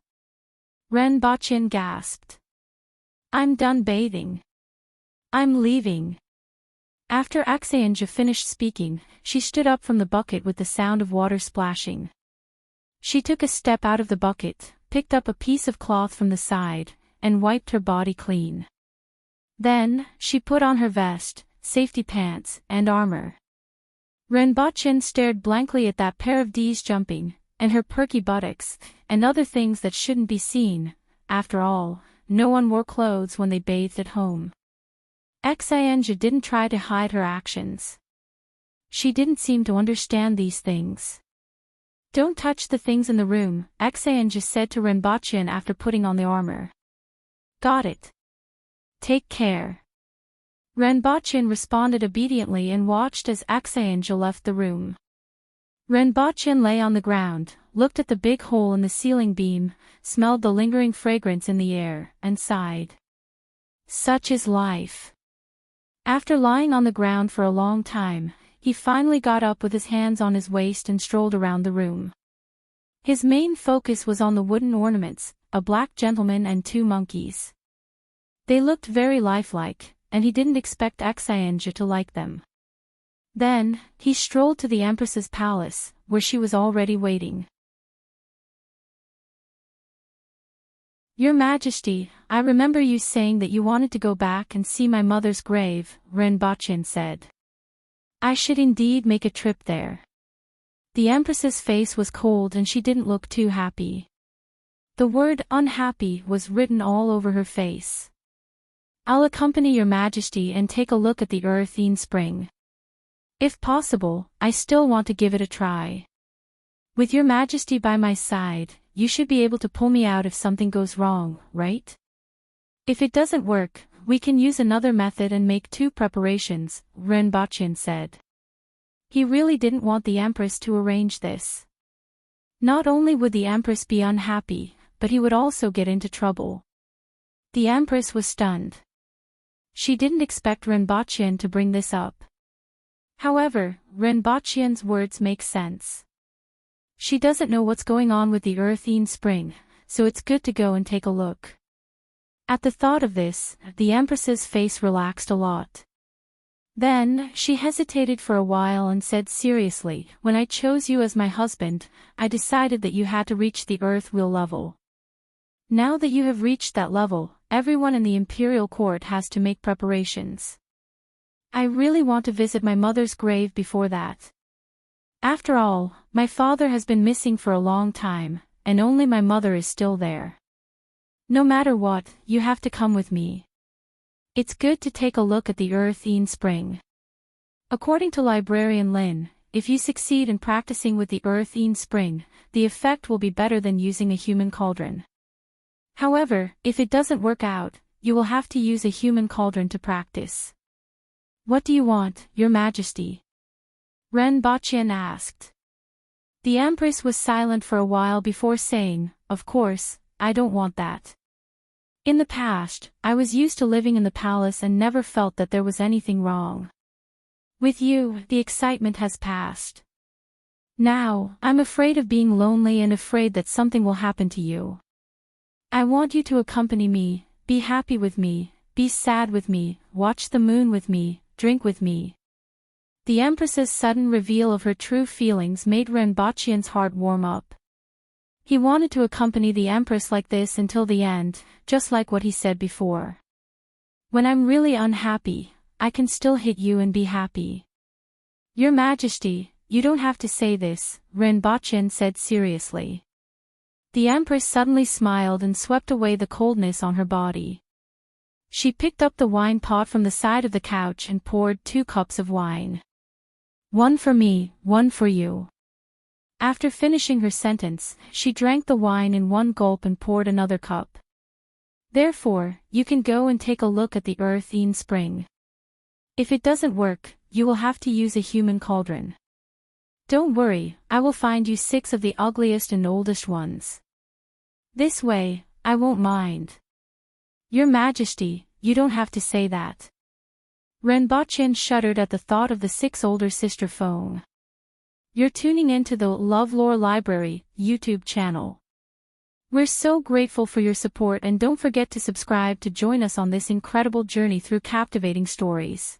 Renbachien gasped. I'm done bathing. I'm leaving. After Xian finished speaking, she stood up from the bucket with the sound of water splashing. She took a step out of the bucket, picked up a piece of cloth from the side, and wiped her body clean. Then, she put on her vest, safety pants, and armor. Renbachien stared blankly at that pair of D's jumping, and her perky buttocks, and other things that shouldn't be seen. After all, no one wore clothes when they bathed at home. Xian didn't try to hide her actions. She didn't seem to understand these things. Don't touch the things in the room, Xian said to Renbachien after putting on the armor. Got it. Take care. Renbachien responded obediently and watched as Xian left the room. Renbachien lay on the ground, looked at the big hole in the ceiling beam, smelled the lingering fragrance in the air, and sighed. Such is life. After lying on the ground for a long time, he finally got up with his hands on his waist and strolled around the room. His main focus was on the wooden ornaments, a black gentleman and 2 monkeys. They looked very lifelike, and he didn't expect Xian to like them. Then, he strolled to the Empress's palace, where she was already waiting. Your Majesty, I remember you saying that you wanted to go back and see my mother's grave, Renbachien said. I should indeed make a trip there. The Empress's face was cold and she didn't look too happy. The word unhappy was written all over her face. I'll accompany your Majesty and take a look at the Earthine Spring. If possible, I still want to give it a try. With your Majesty by my side, you should be able to pull me out if something goes wrong, right? If it doesn't work, we can use another method and make 2 preparations, Renbachien said. He really didn't want the Empress to arrange this. Not only would the Empress be unhappy, but he would also get into trouble. The Empress was stunned. She didn't expect Renbachien to bring this up. However, Renbachien's words make sense. She doesn't know what's going on with the Earthine Spring, so it's good to go and take a look. At the thought of this, the Empress's face relaxed a lot. Then, she hesitated for a while and said seriously, when I chose you as my husband, I decided that you had to reach the Earth wheel level. Now that you have reached that level, everyone in the imperial court has to make preparations. I really want to visit my mother's grave before that. After all, my father has been missing for a long time, and only my mother is still there. No matter what, you have to come with me. It's good to take a look at the earth-een spring. According to librarian Lin, if you succeed in practicing with the earth-een spring, the effect will be better than using a human cauldron. However, if it doesn't work out, you will have to use a human cauldron to practice. What do you want, Your Majesty? Ren Baqian asked. The Empress was silent for a while before saying, "Of course, I don't want that. In the past, I was used to living in the palace and never felt that there was anything wrong. With you, the excitement has passed. Now, I'm afraid of being lonely and afraid that something will happen to you. I want you to accompany me, be happy with me, be sad with me, watch the moon with me, drink with me." The Empress's sudden reveal of her true feelings made Ren Baqian's heart warm up. He wanted to accompany the Empress like this until the end, just like what he said before. "When I'm really unhappy, I can still hit you and be happy." "Your Majesty, you don't have to say this," Ren Baqian said seriously. The Empress suddenly smiled and swept away the coldness on her body. She picked up the wine pot from the side of the couch and poured 2 cups of wine. "One for me, one for you." After finishing her sentence, she drank the wine in one gulp and poured another cup. "Therefore, you can go and take a look at the earth-een spring. If it doesn't work, you will have to use a human cauldron. Don't worry, I will find you 6 of the ugliest and oldest ones. This way, I won't mind." "Your Majesty, you don't have to say that." Ren Baqian shuddered at the thought of the 6 older sister Feng. You're tuning into the LoveLore Library YouTube channel. We're so grateful for your support, and don't forget to subscribe to join us on this incredible journey through captivating stories.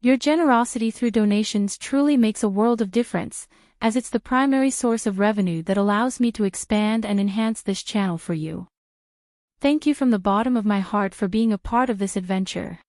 Your generosity through donations truly makes a world of difference, as it's the primary source of revenue that allows me to expand and enhance this channel for you. Thank you from the bottom of my heart for being a part of this adventure.